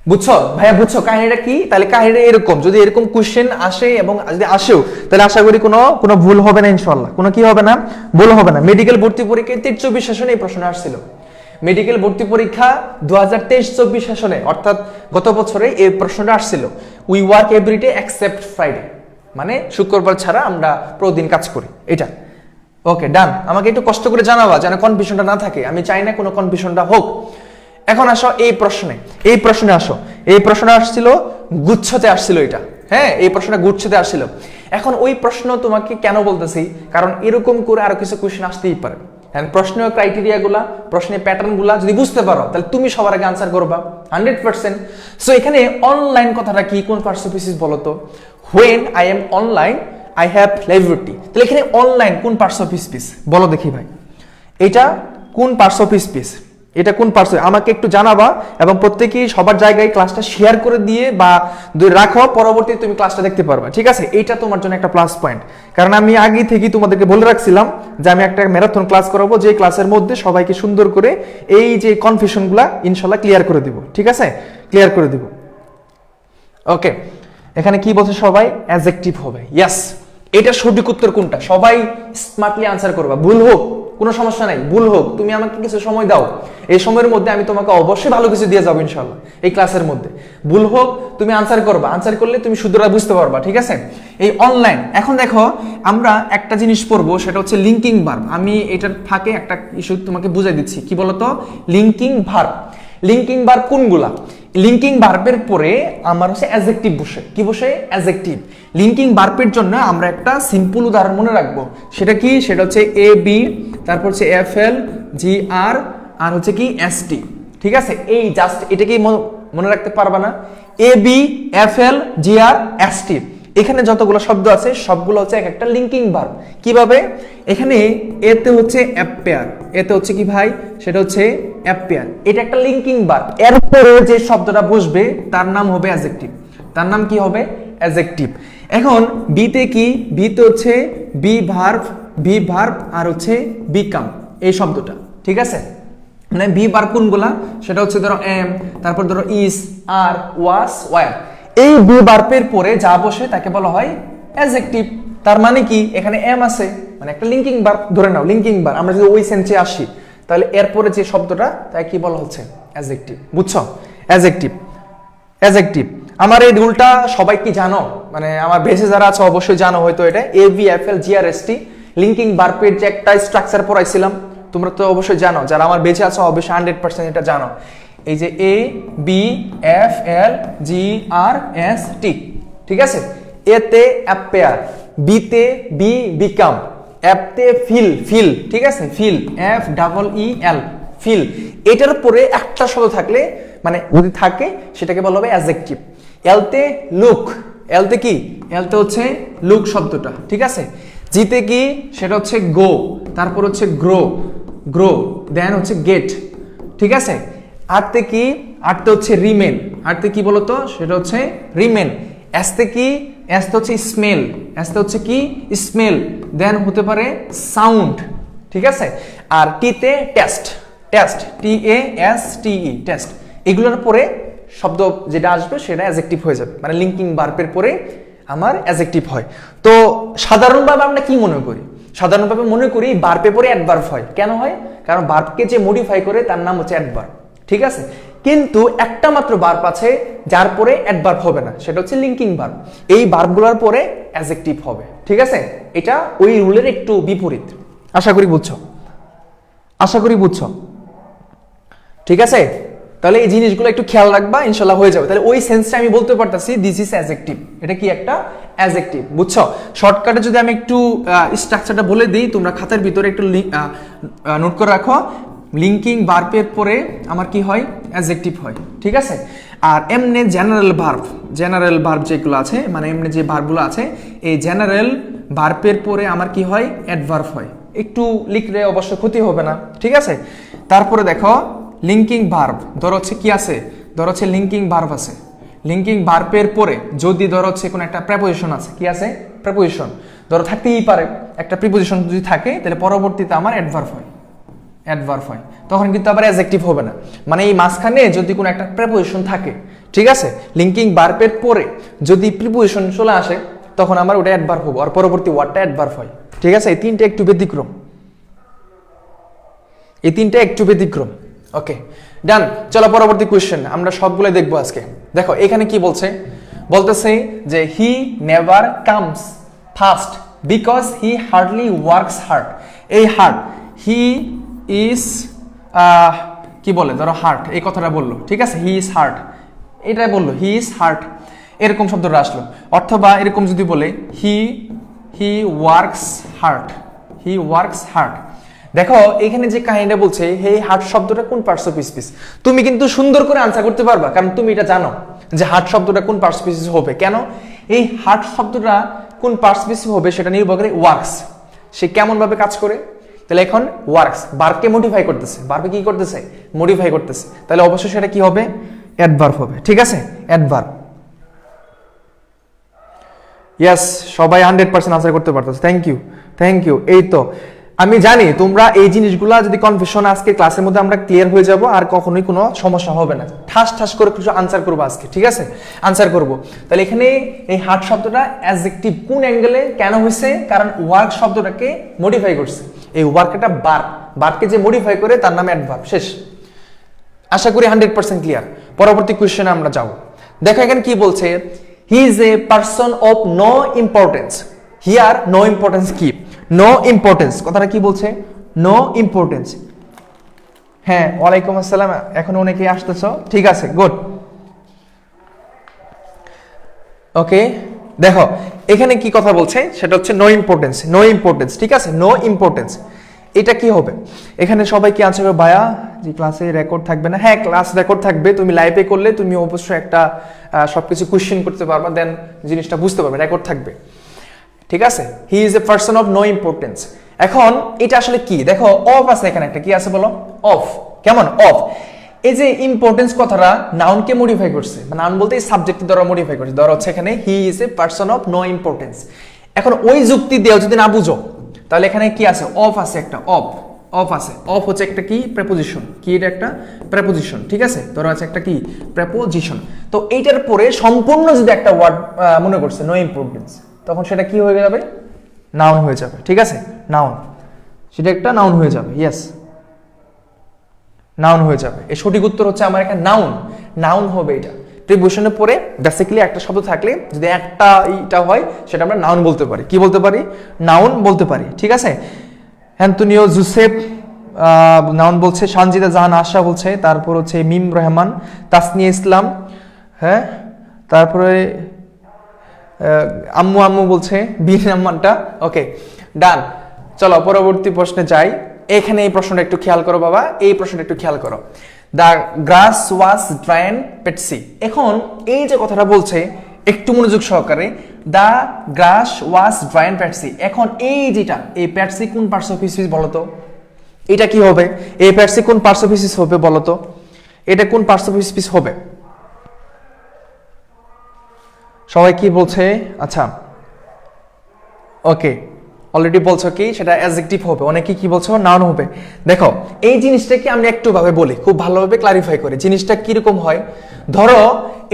বুঝছো ভাইয়া, বুঝছো কাহিনীটা কি? তাহলে কাহিনীটা এরকম, যদি এরকম কোশ্চেন আসে এবং যদি আসেও, তাহলে আশা করি কোনো ভুল হবে না ইনশাআল্লাহ, কোনো কি হবে না, ভুল হবে না। মেডিকেল ভর্তি পরীক্ষায় 23-24 সেশনে এই প্রশ্ন আসছিল। মেডিকেল ভর্তি পরীক্ষা 2023-24 সেশনে, অর্থাৎ গত বছরে এই প্রশ্নটা আসছিল, we work everyday except Friday, মানে শুক্রবার ছাড়া আমরা প্রতিদিন কাজ করি, এটা। ওকে ডান, আমাকে একটু কষ্ট করে জানাবা যেন কনফিউশনটা না থাকে, আমি চাই না কোনো কনফিউশনটা হোক। এখন আসো এই প্রশ্নে আসো। এই প্রশ্ন আসছিল গুচ্ছতে আসছিল এটা, হ্যাঁ, এই প্রশ্নটা গুচ্ছতে আসছিল। এখন ওই প্রশ্ন তোমাকে কেন বলতেছি, কারণ এরকম করে আরো কিছু কোশ্চেন আসতেই পারে। প্রশ্নের ক্রাইটেরিয়া গুলা, প্রশ্নের প্যাটার্ন গুলা যদি বুঝতে পারো, তাহলে তুমি সবার আগে আনসার করবা 100%। সো এখানে অনলাইন কথাটা কি, কোন পার্টস অফ স্পিচ বলো তো? When I am online I have liberty. তাহলে এখানে অনলাইন কোন পার্টস অফ স্পিচ বলো দেখি ভাই, এটা কোন পার্টস অফ স্পিচ, এটা কোন পার্টস? আমাকে একটু জানাবা, এবং প্রত্যেকেই সবার জায়গায় ক্লাসটা শেয়ার করে দিয়ে বা রাখো, পরবর্তীতে তুমি ক্লাসটা দেখতে পারবা, ঠিক আছে? এইটা তোমার জন্য একটা প্লাস পয়েন্ট, কারণ আমি আগে থেকে তোমাদেরকে বলে রাখছিলাম যে আমি একটা ম্যারাথন ক্লাস করাবো, যে ক্লাসের মধ্যে সবাইকে সুন্দর করে এই যে কনফিউশনগুলা ইনশাল্লাহ ক্লিয়ার করে দিব, ঠিক আছে? ক্লিয়ার করে দিব। ওকে, এখানে কি বলছে সবাই, অ্যাডজেক্টিভ হবে। ইয়েস, এটা সঠিক উত্তর কোনটা সবাই স্মার্টলি আনসার করবা, ভুল হোক কোনো সমস্যা নাই, ভুল হোক, তুমি আমাকে কিছু সময় দাও, এই সময়ের মধ্যে আমি তোমাকে অবশ্যই ভালো কিছু দিয়ে যাবো ইনশাল্লাহ এই ক্লাসের মধ্যে। ভুল হোক, তুমি আনসার করবা, আনসার করলে তুমি শুদ্ধরা বুঝতে পারবা, ঠিক আছে? এই অনলাইন, এখন দেখো আমরা একটা জিনিস পড়বো, সেটা হচ্ছে লিঙ্কিং ভার্ব। আমি এটার ফাঁকে একটা ইস্যু তোমাকে বুঝাই দিচ্ছি, কি বলতো, লিঙ্কিং ভার্ব। লিঙ্কিং ভার্ব কোনগুলা? লিঙ্কিং ভার্বের পরে আমার হচ্ছে অ্যাডজেক্টিভ বসে, কি বসে? অ্যাডজেক্টিভ। লিঙ্কিং ভার্বের জন্য আমরা একটা সিম্পল উদাহরণ মনে রাখবো, সেটা কি? সেটা হচ্ছে এ বি, তারপর হচ্ছে এফ এল জি আর, আর হচ্ছে কি এস টি। ঠিক আছে, এই জাস্ট এটা কি মনে রাখতে পারবা না? A B F L G R S T, এখানে যতগুলো শব্দ আছে সবগুলো হচ্ছে এক একটা লিঙ্কিং ভার্ব। কিভাবে? এখানে এতে হচ্ছে অ্যাপেয়ার, এতে হচ্ছে কি ভাই? সেটা হচ্ছে অ্যাপেয়ার, এটা একটা লিঙ্কিং ভার্ব। এরপরে যে শব্দটা বসবে তার নাম হবে অ্যাডজেক্টিভ, তার নাম কি হবে? অ্যাডজেক্টিভ। এখন বিতে কি? বিতে হচ্ছে বি ভার্ব আর হচ্ছে বিকাম, এই শব্দটা। ঠিক আছে, মানে বি ভার্ব কোনগুলা? সেটা হচ্ছে ধরো এম, তারপর ধরো ইস, আর, ওয়াস, ওয়ার। এই বি ভার্বের পরে যা বসে তাকে বলা হয় অ্যাডজেক্টিভ। তার মানে কি? এখানে এম আছে, মানে একটা লিঙ্কিং ভার্ব ধরে নাও, লিঙ্কিং ভার্ব। আমরা যদি ওই সেন্সে আসি তাহলে এরপরে যে শব্দটা তাই কি বলা হচ্ছে? অ্যাডজেক্টিভ। বুঝছো? Adjective, adjective. আমার এই রুলটা সবাই কি জানো? মানে আমার বেসে যারা আছে অবশ্যই জানো হয়তো এটা। A B F L G R S T linking ভার্বের যে একটা স্ট্রাকচার পড়াইছিলাম, তোমরা তো অবশ্যই জানো। যারা আমার বেঁচে আছো অবশ্যই 100% এটা জানো। এই যে A B F L G R S T, ঠিক আছে? এতে অ্যাপেয়ার, বিতে বি বিকাম, এফতে ফিল, ঠিক আছে? ফিল, এফ ডাবল ই এল, ফিল। এটার পরে একটা শব্দ থাকলে, মানে যদি থাকে, সেটাকে বলা হবে অ্যাডজেক্টিভ। এলতে লুক, এলতে কি? এলতে হচ্ছে লুক শব্দটা। ঠিক আছে, জিতে কি? সেটা হচ্ছে গো, তারপর হচ্ছে গ্রো, দেন হচ্ছে গেট। ঠিক আছে, আরতে কি? আরতে হচ্ছে রিমেন, আরতে কি বলতো? সেটা হচ্ছে রিমেন। এসতে কি? এসতে হচ্ছে স্মেল, এসতে হচ্ছে কি? স্মেল, দেন হতে পারে সাউন্ড। ঠিক আছে, আর টিতে test, T A S T E, test. এগুলোর পরে শব্দ যেটা আসবে সেটা অ্যাডজেক্টিভ হয়ে যাবে, মানে লিঙ্কিং ভার্বের পরে আমার অ্যাডজেক্টিভ হয়। তো সাধারণভাবে আমরা কি মনে করি? সাধারণভাবে মনে করি ভার্বের পরে অ্যাডভার্ব হয়। কেন হয়? কারণ ভার্বকে যে মডিফাই করে তার নাম হচ্ছে অ্যাডভার্ব। ঠিক আছে, কিন্তু একটা মাত্র ভার্ব আছে যার পরে অ্যাডভার্ব হবে না, সেটা হচ্ছে লিঙ্কিং ভার্ব। এই ভার্বগুলোর পরে অ্যাডজেক্টিভ হবে। ঠিক আছে, এটা ওই রুলের একটু বিপরীত। আশা করি বুঝছো, আশা করি বুঝছো। ঠিক আছে, তাহলে এই জিনিসগুলো একটু খেয়াল রাখবা, ইনশাল্লাহ হয়ে যাবে। তাহলে ওই সেন্সটা আমি বলতে পারতাছি দিস ইজ অ্যাডজেক্টিভ, এটা কি একটা অ্যাডজেক্টিভ। বুঝছো? শর্টকাটে যদি আমি একটু স্ট্রাকচারটা বলে দিই, তোমরা খাতার ভিতরে একটু নোট করে রাখো। লিঙ্কিং ভার্বের পরে আমার কি হয়? অ্যাডজেক্টিভ হয়। ঠিক আছে, আর এমনি জেনারেল ভার্ব যেগুলো আছে, মানে এমনি যে ভার্বগুলো আছে, এই জেনারেল ভার্বের পরে আমার কি হয়? অ্যাডভার্ব হয়। একটু লিখলে অবশ্য ক্ষতি হবে না। ঠিক আছে, তারপরে দেখো লিঙ্কিং ভার্ব, ধরো হচ্ছে কি আছে? ধরো হচ্ছে লিঙ্কিং ভার্ব আছে। লিঙ্কিং ভার্বের পরে যদি ধরো হচ্ছে কোনো একটা প্রেপোজিশন আছে, কি আছে? প্রেপোজিশন ধরো থাকতেই পারে, একটা প্রিপোজিশন যদি থাকে তাহলে পরবর্তীতে আমার অ্যাডভার্ব হয়, তখন কিন্তু আবার অ্যাডজেক্টিভ হবে না। মানে এই মাঝখানে যদি কোনো একটা প্রেপোজিশন থাকে, ঠিক আছে, লিঙ্কিং ভার্বের পরে যদি প্রিপোজিশন চলে আসে তখন আমার ওটা অ্যাডভার্ব হবে, আর পরবর্তী ওয়ার্ডটা অ্যাডভার্ব হয়। ঠিক আছে, এই তিনটা একটু ব্যতিক্রম। ওকে, ডান। চলো পরবর্তী কোয়েশ্চেন, আমরা সবগুলো দেখবো আজকে। দেখো এখানে কি বলছে? বলতেছে যে he never comes first because he hardly works hard. এই হার্ড, হি ইজ কি বলে? ধরো হার্ড, এই কথাটা বললো। ঠিক আছে, হি ইজ হার্ড, এটাই বললো, হি ইজ হার্ড, এরকম শব্দটা আসলো। অথবা এরকম যদি বলে হি ওয়ার্কস হার্ড। দেখো এখানে যে কাহিনীটা বলছে, হে হার্ট শব্দটা কোন পার্টস অফ স্পিচ, তুমি কিন্তু সুন্দর করে আনসার করতে পারবা, কারণ তুমি এটা জানো যে হার্ট শব্দটা কোন পার্টস অফ স্পিচ হবে। কেন? এই হার্ট শব্দটা কোন পার্টস অফ স্পিচ হবে সেটা নির্ভর করে ওয়ার্কস, সে কেমন ভাবে কাজ করে। তাহলে এখন ওয়ার্কস ভার্বকে মডিফাই করতেছে, ভার্বে কি করতেছে? মডিফাই করতেছে। তাহলে অবশ্যই সেটা কি হবে? অ্যাডভার্ব হবে। ঠিক আছে, অ্যাডভার্ব। ইয়েস, সবাই 100% আনসার করতে পারতেছে। Thank you. এই তো আমি জানি তোমরা এই জিনিসগুলা যদি কনফিউশন আজকে ক্লাসের মধ্যে আমরা ক্লিয়ার হয়ে যাব, আর কখনোই কোনো সমস্যা হবে না। ঠাস করে কিছু আনসার করবো আজকে। ঠিক আছে, আনসার করব। তাহলে এখানে এই হার্ট শব্দটা অ্যাডজেক্টিভ কোন অ্যাঙ্গেলে কেন হয়েছে? কারণ ওয়ার্ক শব্দটাকে মডিফাই করছে। এই ওয়ার্ক একটা ভার্বকে যে মডিফাই করে তার নাম অ্যাডভার্ব। শেষ। আশা করি 100% ক্লিয়ার। পরবর্তী কোয়েশ্চেনে আমরা যাব। দেখো এখানে কি বলছে? He is a person of no importance. Here no importance কি? নো ইম্পর্টেন্স কথাটা কি বলছে? No importance. হ্যাঁ, ওয়ালাইকুম আসসালাম। এখন অনেকেই আসতেছ, ঠিক আছে, গুড। ওকে, দেখো এখানে কি কথা বলছে সেটা হচ্ছে নো ইম্পর্টেন্স, নো ইম্পর্টেন্স, ঠিক আছে, নো ইম্পর্টেন্স। এটা কি হবে? এখানে সবাই কি আনসার করবে ভাইয়া যে ক্লাসে রেকর্ড থাকবে না? হ্যাঁ, ক্লাস রেকর্ড থাকবে। তুমি লাইভে করলে তুমি অবশ্যই একটা সবকিছু কোশ্চেন করতে পারবা, দেন জিনিসটা বুঝতে পারবে, রেকর্ড থাকবে, ঠিক আছে। He is a person of no importance. এখন এটা আসলে কি? দেখো অফ আছে এখানে একটা, কি আছে বলো? অফ। কেমন? অফ। এই যে ইম্পর্টেন্স কথাটা নাউনকে মডিফাই করছে, নাউন বলতে এই সাবজেক্ট দ্বারা মডিফাই করছে। ধরো হচ্ছে এখানে he is a person of no importance. এখন ওই যুক্তি দিয়েও যদি না বুঝো তাহলে এখানে কি আছে? অফ আছে একটা, অফ। অফ আছে। অফ হচ্ছে একটা কি? প্রেপোজিশন। কি? এটা একটা প্রেপোজিশন, ঠিক আছে। ধরো আছে একটা কি? প্রেপোজিশন। তো এইটার পরে সম্পূর্ণ যদি একটা ওয়ার্ড মনে করছে নো ইম্পর্টেন্স, তখন সেটা কি হয়ে যাবে? নাউন হয়ে যাবে, ঠিক আছে, নাউন। সেটা একটা নাউন হয়ে যাবে, ইয়েস, নাউন হয়ে যাবে। এর সঠিক উত্তর হচ্ছে আমার এখানে নাউন। নাউন হবে এটা। প্রিপোজিশনের পরে বেসিক্যালি একটা শব্দ থাকলে যদি একটা এইটা হয় সেটা আমরা নাউন বলতে পারি। কি বলতে পারি? নাউন বলতে পারি, ঠিক আছে। অ্যান্টনিও জোসেফ নাউন বলছে, সঞ্জিদা জাহান আশা বলছে, তারপর হচ্ছে মিম রহমান, তাসনিয়া ইসলাম, হ্যাঁ, তারপরে আম্মু আম্মু বলছে, বীর রহমানটা। ওকে, ডান। চলো পরবর্তী প্রশ্নে যাই। এখানে এই প্রশ্নটা একটু খেয়াল করো বাবা, এই প্রশ্নটা একটু খেয়াল করো। The grass was dry and patchy. এখন এই যে কথাটা বলছে একটু মনোযোগ সহকারে, the grass was dry and patchy. এখন এই যেটা, এই পেটসি কোন পার্টস অফ স্পিচ বলো তো? এটা কি হবে? এই পেটসি কোন পার্টস অফ স্পিচ হবে বলো তো? এটা কোন পার্টস অফ স্পিচ হবে? সবাই কি বলছে? আচ্ছা, ওকে, অলরেডি বলছো কি সেটা অ্যাডজেক্টিভ হবে, অনেকে কি বলছো? নাউন হবে। দেখো এই জিনিসটাকে আমি একটু ভাবে বলি, খুব ভালোভাবে ক্লারিফাই করে। জিনিসটা কিরকম হয়? ধরো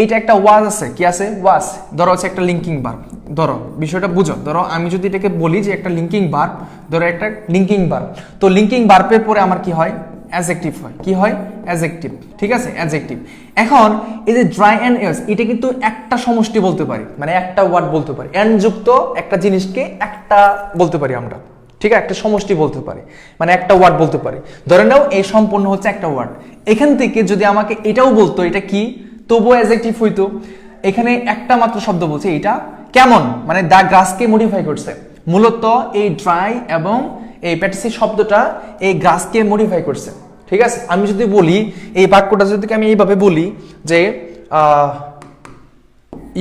এইটা একটা ওয়াজ আছে, কি আছে? ওয়াজ। ধরো হচ্ছে একটা লিঙ্কিং ভার্ব। ধরো বিষয়টা বুঝো। ধরো আমি যদি এটাকে বলি যে একটা লিঙ্কিং ভার্ব, ধরো একটা লিঙ্কিং ভার্ব, তো লিঙ্কিং ভার্বের পরে আমার কি হয়? অ্যাডজেক্টিভ হয়। কি হয়? অ্যাডজেক্টিভ, ঠিক আছে, অ্যাডজেক্টিভ। এখন এই যে ড্রাই অ্যান্ড এস, এটা কিন্তু একটা সমষ্টি বলতে পারি, মানে একটা ওয়ার্ড বলতে পারি। অ্যান্ড যুক্ত একটা জিনিসকে একটা বলতে পারি আমরা, ঠিক আছে, একটা সমষ্টি বলতে পারি, মানে একটা ওয়ার্ড বলতে পারি। ধরে নাও এই সম্পূর্ণ হচ্ছে একটা ওয়ার্ড। এখান থেকে যদি আমাকে এটাও বলতো, এটা কি, তবুও অ্যাডজেক্টিভ হইতো। এখানে একটা মাত্র শব্দ বলছে, এটা কেমন, মানে দ্য গ্রাসকে মডিফাই করছে। মূলত এই ড্রাই এবং এই পেটসি শব্দটা এই গ্রাসকে মডিফাই করছে, ঠিক আছে। আমি যদি বলি এই বাক্যটা যদি আমি এইভাবে বলি যে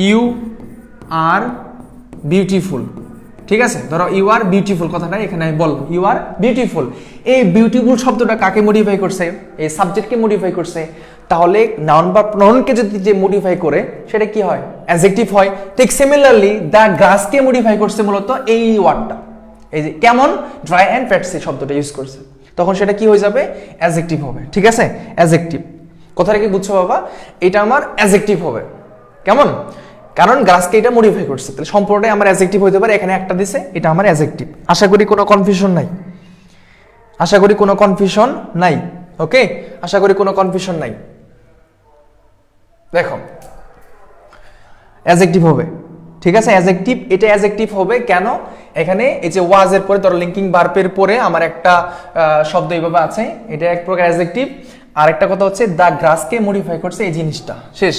ইউ আর বিউটিফুল, ঠিক আছে, ধরো ইউ আর বিউটিফুল কথাটা এখানে আমি বলবো, ইউ আর বিউটিফুল। এই বিউটিফুল শব্দটা কাকে মডিফাই করছে? এই সাবজেক্টকে মডিফাই করছে। তাহলে নাউন বা প্রনাউনকে যদি যে মডিফাই করে সেটা কি হয়? অ্যাডজেক্টিভ হয়। ঠিক সিমিলারলি দ্য গ্রাসকে মডিফাই করছে মূলত এই ওয়ার্ডটা, এই যে কেমন, ড্রাই অ্যান্ড পেটসি শব্দটা ইউজ করছে, তখন সেটা কি হয়ে যাবে? অ্যাডজেক্টিভ হবে, ঠিক আছে, অ্যাডজেক্টিভ। কথাটা কি বুঝছো বাবা? এটা আমার অ্যাডজেক্টিভ হবে, কেমন, কারণ গ্রাসকে এটা মডিফাই করছে, তাহলে সম্পূর্ণটাই আমার অ্যাডজেক্টিভ হতে পারে। এখানে একটা দিছে, এটা আমার অ্যাডজেক্টিভ। আশা করি কোনো কনফিউশন নাই, আশা করি কোনো কনফিউশন নাই। ওকে, আশা করি কোনো কনফিউশন নাই। দেখো অ্যাডজেক্টিভ হবে, ঠিক আছে, অ্যাডজেক্টিভ। এটা অ্যাডজেক্টিভ হবে কেন? এখানে এই যে ওয়াজের পরে ধরো লিঙ্কিং ভার্বের পরে আমার একটা শব্দ এইভাবে আছে, এটা এক প্রকার অ্যাডজেক্টিভ। আর একটা কথা হচ্ছে দ্য গ্রাসকে মডিফাই করছে, এই জিনিসটা শেষ।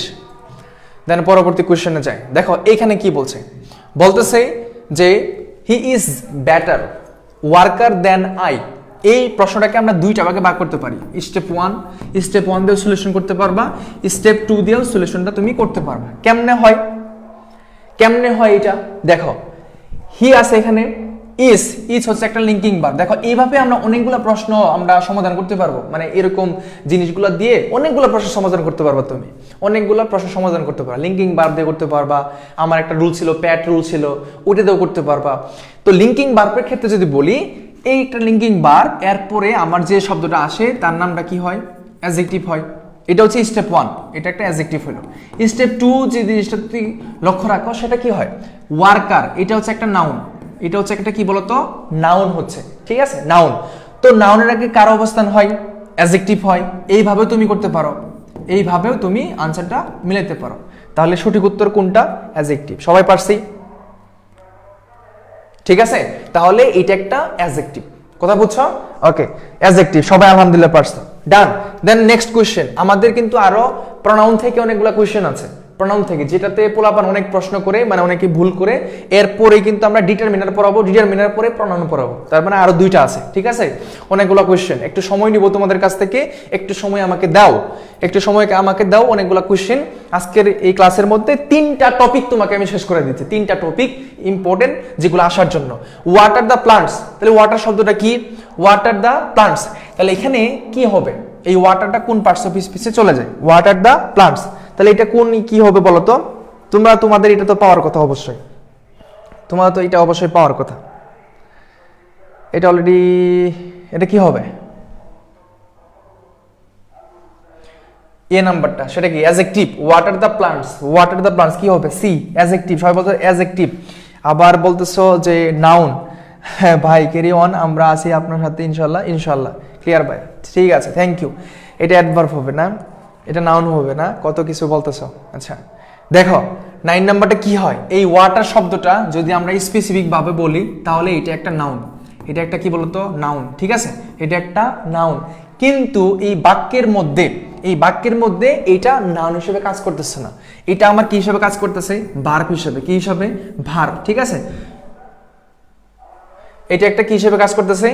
দেন পরবর্তী কোশ্চেনে যাই। দেখো এখানে কি বলছে, বলতেছে যে he is better worker than I. এই প্রশ্নটাকে আমরা দুইটা ভাগে ভাগ করতে পারি। স্টেপ ওয়ান দিয়েও সলিউশন করতে পারবা, স্টেপ 2 দিয়েও সলিউশনটা তুমি করতে পারবা। কেমনে হয়? কেমনে হয় এটা দেখো, হি আছে এখানে, ইজ হচ্ছে একটা লিঙ্কিং ভার্ব। দেখো এইভাবে আমরা অনেকগুলো প্রশ্ন আমরা সমাধান করতে পারবো, মানে এরকম জিনিসগুলো দিয়ে অনেকগুলো প্রশ্ন সমাধান করতে পারবা। তুমি অনেকগুলো প্রশ্ন সমাধান করতে পারবা, লিঙ্কিং ভার্ব দিয়ে করতে পারবা। আমার একটা রুল ছিল, প্যাট রুল ছিল, ওটা দিয়েও করতে পারবা। তো লিঙ্কিং ভার্বের ক্ষেত্রে যদি বলি, এই একটা লিঙ্কিং ভার্ব, এরপরে আমার যে শব্দটা আসে তার নামটা কি হয়? অ্যাডজেক্টিভ হয়। এটা হচ্ছে স্টেপ 1, এটা একটা অ্যাডজেক্টিভ হলো। স্টেপ 2 যে জিনিসটা তুমি লক্ষ্য রাখো সেটা কি হয়? ওয়ার্কার, এটা হচ্ছে একটা নাউন, এটা হচ্ছে একটা কি বলতো? নাউন হচ্ছে, ঠিক আছে, নাউন। তো নাউনের আগে কার অবস্থান হয়? অ্যাডজেক্টিভ হয়। এইভাবে তুমি করতে পারো, এইভাবেও তুমি আনসারটা মিলাইতে পারো। তাহলে সঠিক উত্তর কোনটা? অ্যাডজেক্টিভ। সবাই পারছি? ঠিক আছে, তাহলে এটা একটা অ্যাডজেক্টিভ। কথা বুঝছো? ওকে, অ্যাডজেক্টিভ। সবাই আলহামদুলিল্লাহ পারছো, ডান। Then next question. আমাদের কিন্তু আরো প্রনাউন থেকে অনেকগুলো কোশ্চেন আছে, প্রনাউন থেকে, যেটাতে পোলাপান অনেক প্রশ্ন করে, মানে অনেকে ভুল করে। এরপরে কিন্তু আমরা ডিটারমিনার পড়াবো, ডিটারমিনার পরে প্রনাউন পড়াবো, তার মানে আরো দুইটা আছে, ঠিক আছে? অনেকগুলো কোয়েশ্চেন, একটু সময় নিব তোমাদের কাছ থেকে, একটু সময় আমাকে দাও, একটু সময় আমাকে দাও। অনেকগুলো কোয়েশ্চেন আজকের এই ক্লাসের মধ্যে, 3টা টপিক তোমাকে আমি শেষ করে দিচ্ছি, 3টা টপিক ইম্পর্টেন্ট যেগুলো আসার জন্য। ওয়াটার দ্য প্লান্টস, তাহলে ওয়াটার শব্দটা কি? ওয়াটার দ্য প্লান্টস, তাহলে এখানে কি হবে? এই ওয়াটারটা কোন পার্টস অফ স্পিচে চলে যায়? ওয়াটার দ্য প্লান্টস, তাহলে এটা কোন কি হবে বলো তো? তোমাদের এটা তো পাওয়ার কথা, অবশ্যই তোমার তো এটা অবশ্যই পাওয়ার কথা। এটা অলরেডি, এটা কি হবে? এ নাম্বারটা, সেটা কি? Adjective. Water the plants, water the plants কি হবে? C, adjective. সবাই বলতো অ্যাডজেক্টিভ। আবার বলতেছো যে নাউন। হ্যাঁ ভাই, ক্যারি অন, আমরা আছি আপনার সাথে ইনশাল্লাহ, ইনশাল্লাহ। ক্লিয়ার ভাই, ঠিক আছে, থ্যাংক ইউ। এটা অ্যাডভার্ব হবে না, এটা নাউন হবে না, কত কিছু বলতেছো। আচ্ছা দেখো 9 নাম্বারটা কি হয়? এই ওয়াটার শব্দটা যদি আমরা স্পেসিফিক ভাবে বলি তাহলে এটা একটা নাউন, এটা একটা কি বলতো? নাউন, ঠিক আছে? এটা একটা নাউন, কিন্তু এই বাক্যের মধ্যে, এই বাক্যের মধ্যে এটা নাউন হিসেবে কাজ করতেছে না, এটা আমার কি হিসেবে কাজ করতেছে? ভার্ব হিসেবে। কি হিসেবে? ভার্ব, ঠিক আছে? এটা একটা কি হিসেবে কাজ করতেছে?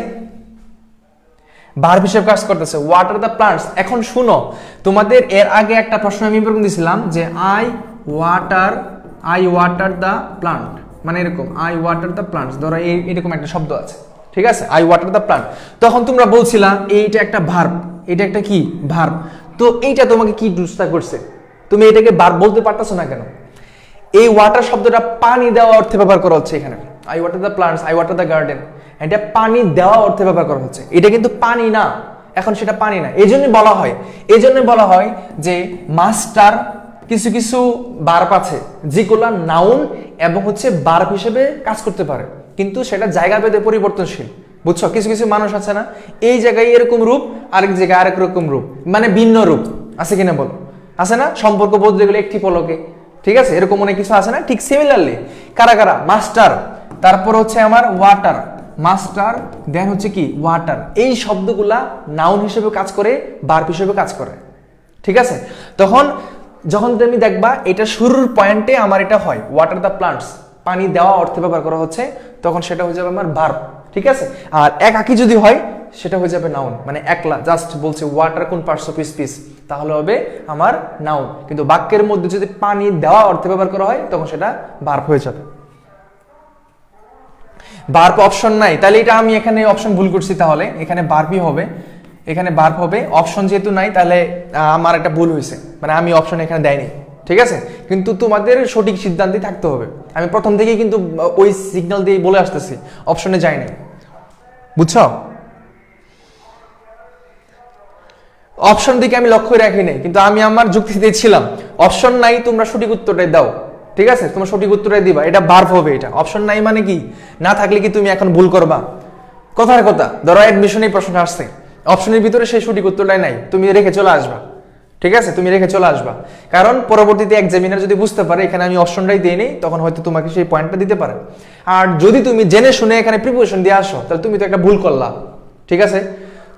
ভার্ব হিসেবে কাজ করতেছে। Water the plants. এখন শুনো, তোমাদের এর আগে একটা প্রশ্ন আমি এরকম দিয়েছিলাম যে আই ওয়াটার দ্য প্লান্ট, মানে এরকম আই ওয়াটার দ্য প্লান্টস, ধরো এরকম একটা শব্দ আছে, ঠিক আছে? আই ওয়াটার দ্য প্লান্ট, তখন তোমরা বলছিলা এইটা একটা ভার্ব, এটা একটা কি? ভার্ব। তো এইটা তোমাকে কি দুষ্টা করছে? তুমি এটাকে ভার্ব বলতে পারতেছো না কেন? এই ওয়াটার শব্দটা পানি দেওয়া অর্থে ব্যবহার করা হচ্ছে এখানে। I water the plants, I water the garden, এটা পানি দেওয়া অর্থে ব্যবহার করা হচ্ছে, এটা কিন্তু পানি না, এখন সেটা পানি না। এই জন্যই বলা হয় যে মাস্টার, কিছু কিছু ভার্ব আছে যেগুলো নাউন এবং হচ্ছে ভার্ব হিসেবে কাজ করতে পারে, কিন্তু সেটা জায়গা ভেদে পরিবর্তনশীল, বুঝছো? কিছু কিছু মানুষ আছে না, এই জায়গায় এরকম রূপ, আরেক জায়গায় আরেক রকম রূপ, মানে ভিন্ন রূপ আছে কিনা বলো? আছে না? সম্পর্ক বদলে গেলে একটি পলকে, ঠিক আছে? এরকম অনেক কিছু আছে না? ঠিক সিমিলারলি কারা কারা? মাস্টার, তারপর হচ্ছে আমার ওয়াটার, মাস্টার, দেন হচ্ছে কি? ওয়াটার। এই শব্দগুলা নাউন হিসেবে কাজ করে, ভার্ব হিসেবে কাজ করে, ঠিক আছে? যখন তুমি দেখবা এটা শুরুর পয়েন্টে আমার এটা হয় ওয়াটার দ্য প্লান্টস, পানি দেওয়া অর্থে ব্যবহার করা হচ্ছে, তখন সেটা হয়ে যাবে আমার ভার্ব, ঠিক আছে? আর একাকী যদি হয় সেটা হয়ে যাবে নাউন, মানে একলা জাস্ট বলছে ওয়াটার কোন পার্টস অফ স্পিচ, তাহলে হবে আমার নাউন। কিন্তু বাক্যের মধ্যে যদি পানি দেওয়া অর্থে ব্যবহার করা হয় তখন সেটা ভার্ব হয়ে যাবে। ভার্ব অপশন নাই, তাহলে এটা আমি এখানে অপশন ভুল করছি, তাহলে এখানে ভার্বই হবে, এখানে ভার্ব হবে। অপশন যেহেতু নাই তাহলে আমার একটা ভুল হয়েছে, মানে আমি অপশন এখানে দেয়নি, ঠিক আছে? কিন্তু তোমাদের সঠিক সিদ্ধান্তে থাকতে হবে। আমি প্রথম থেকেই কিন্তু ওই সিগন্যাল দিয়ে বলে আসতেছি, অপশনে যায়নি, বুঝছো? অপশন দিকে আমি লক্ষ্য রাখি নাই, কিন্তু আমি আমার যুক্তিতে ছিলাম অপশন নাই, তোমরা সঠিক উত্তরটাই দাও, ঠিক আছে? তোমরা সঠিক উত্তরটাই দিবা, এটা ভার্ব হবে। এটা অপশন নাই মানে কি? না থাকলে কি তুমি এখন ভুল করবা? কথার কথা, ধরো অ্যাডমিশনে প্রশ্ন আসছে, অপশনের ভিতরে সেই সঠিক উত্তরটাই নাই, তুমি রেখে চলে আসবা, ঠিক আছে? তুমি রেখে চলে আসবা, কারণ পরবর্তীতে এক্সামিনার যদি বুঝতে পারে এখানে আমি অপশনটাই দিই নেই, তখন হয়তো তোমাকে সেই পয়েন্টটা দিতে পারে। আর যদি তুমি জেনে শুনে এখানে প্রিপারেশন দিয়ে আসো, তাহলে তুমি তো একটা ভুল করলা, ঠিক আছে?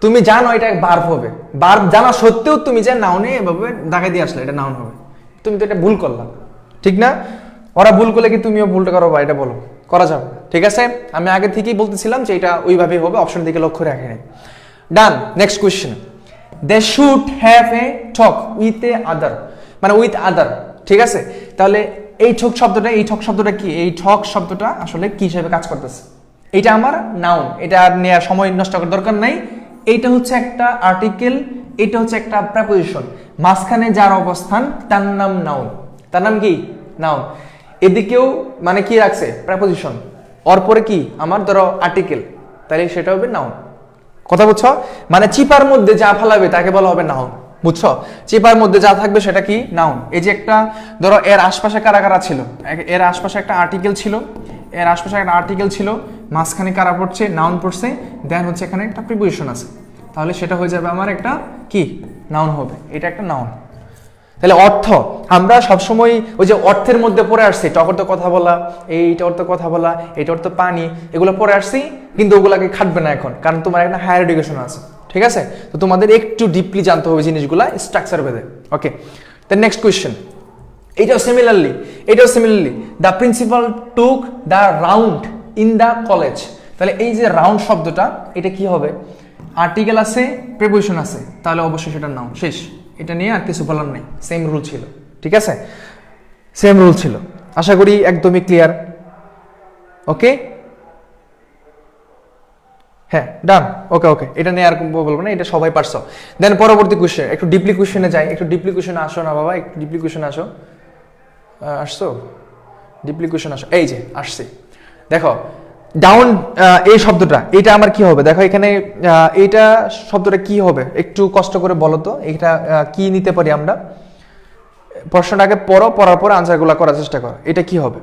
তুমি জানো এটা ভার্ব হবে, ভার্ব জানা সত্ত্বেও তুমি যে নাউনে এভাবে দাগাই দিয়ে আসলে এটা নাউন হবে, তুমি তো এটা ভুল করলা, ঠিক না? ওরা ভুল করলে কি তুমিও ভুলটা করো বা? এটা বলো, করা যাবে, ঠিক আছে? আমি আগে থেকেই বলতেছিলাম যে এটা ওইভাবেই হবে, অপশন দিকে লক্ষ্য রাখি নাই। Done, next question. They should have a talk with a other, মানে উইথ আদার, ঠিক আছে? তাহলে এই ঠক শব্দটা কি? এই ঠক শব্দটা আসলে কি হিসেবে কাজ করতেছে? এটা আমার নাউন, এটা নেওয়ার সময় নষ্ট করার দরকার নাই। এইটা হচ্ছে একটা আর্টিকেল, এটা হচ্ছে একটা প্রেপোজিশন, মাঝখানে যার অবস্থান তার নাম নাউন, তার নাম কি? নাউন। এদিকেও মানে কি রাখছে? প্রেপোজিশন, ওর পরে কি আমার ধরো আর্টিকেল, তাহলে সেটা হবে নাউন। কথা বুঝছো? মানে চিপার মধ্যে যা ফেলাবে তাকে বলা হবে নাউন, বুঝছো? চিপার মধ্যে যা থাকবে সেটা কি? নাউন। এই যে একটা ধরো এর আশপাশে কারা কারা ছিল, এর আশপাশে একটা আর্টিকেল ছিল, এর আশপাশে একটা আর্টিকেল ছিল, মাঝখানে কারা পড়ছে? নাউন পড়ছে, দেন হচ্ছে এখানে একটা প্রিপোজিশন আছে, তাহলে সেটা হয়ে যাবে আমার একটা কি? নাউন হবে, এটা একটা নাউন। তাহলে অর্থ আমরা সবসময় ওই যে অর্থের মধ্যে পড়ে আসছি, টক অর্থ কথা বলা, এইটা অর্থ কথা বলা, এইটা অর্থ পানি, এগুলো পড়ে আসছি, কিন্তু ওগুলাকে খাটবে না এখন, কারণ তোমার একটা হায়ার এডুকেশন আছে, ঠিক আছে? তো তোমাদের একটু ডিপলি জানতে হবে জিনিসগুলা স্ট্রাকচার ভেদে। ওকে, দ্য নেক্সট কোয়েশ্চেন। এটাও similarly the principal took the round in the college. তাহলে এই যে রাউন্ড শব্দটা এটা কি হবে, আর্টিকেল আছে প্রিপোজিশন আছে, তাহলে অবশ্যই সেটা নাউন, শেষ। এটা নিয়ে আর কিছু বলার নেই, সেম রুল ছিল, ঠিক আছে, সেম রুল ছিল। আশা করি একদমই ক্লিয়ার। ওকে, হ্যাঁ ডান, ওকে, এটা নিয়ে আর বলবো না, এটা সবাই পারছো। দেন পরবর্তী কোশ্চেন, একটু ডিপলি কোশ্চেনে যাই, একটু ডিপলি কোশ্চেনে আসো না বাবা, একটু ডিপলি কোশ্চেনে আসো। আসছো ডিপলি কোশ্চেন, আসো, এই যে আসছি। দেখো ডাউন এই শব্দটা, এটা আমার কি হবে, দেখো এখানে এইটা শব্দটা কি হবে, একটু কষ্ট করে বলো তো, এটা কি নিতে পারি আমরা? প্রশ্নটাকে পড়ার পর আনসারগুলো করার চেষ্টা করো। এটা কি হবে?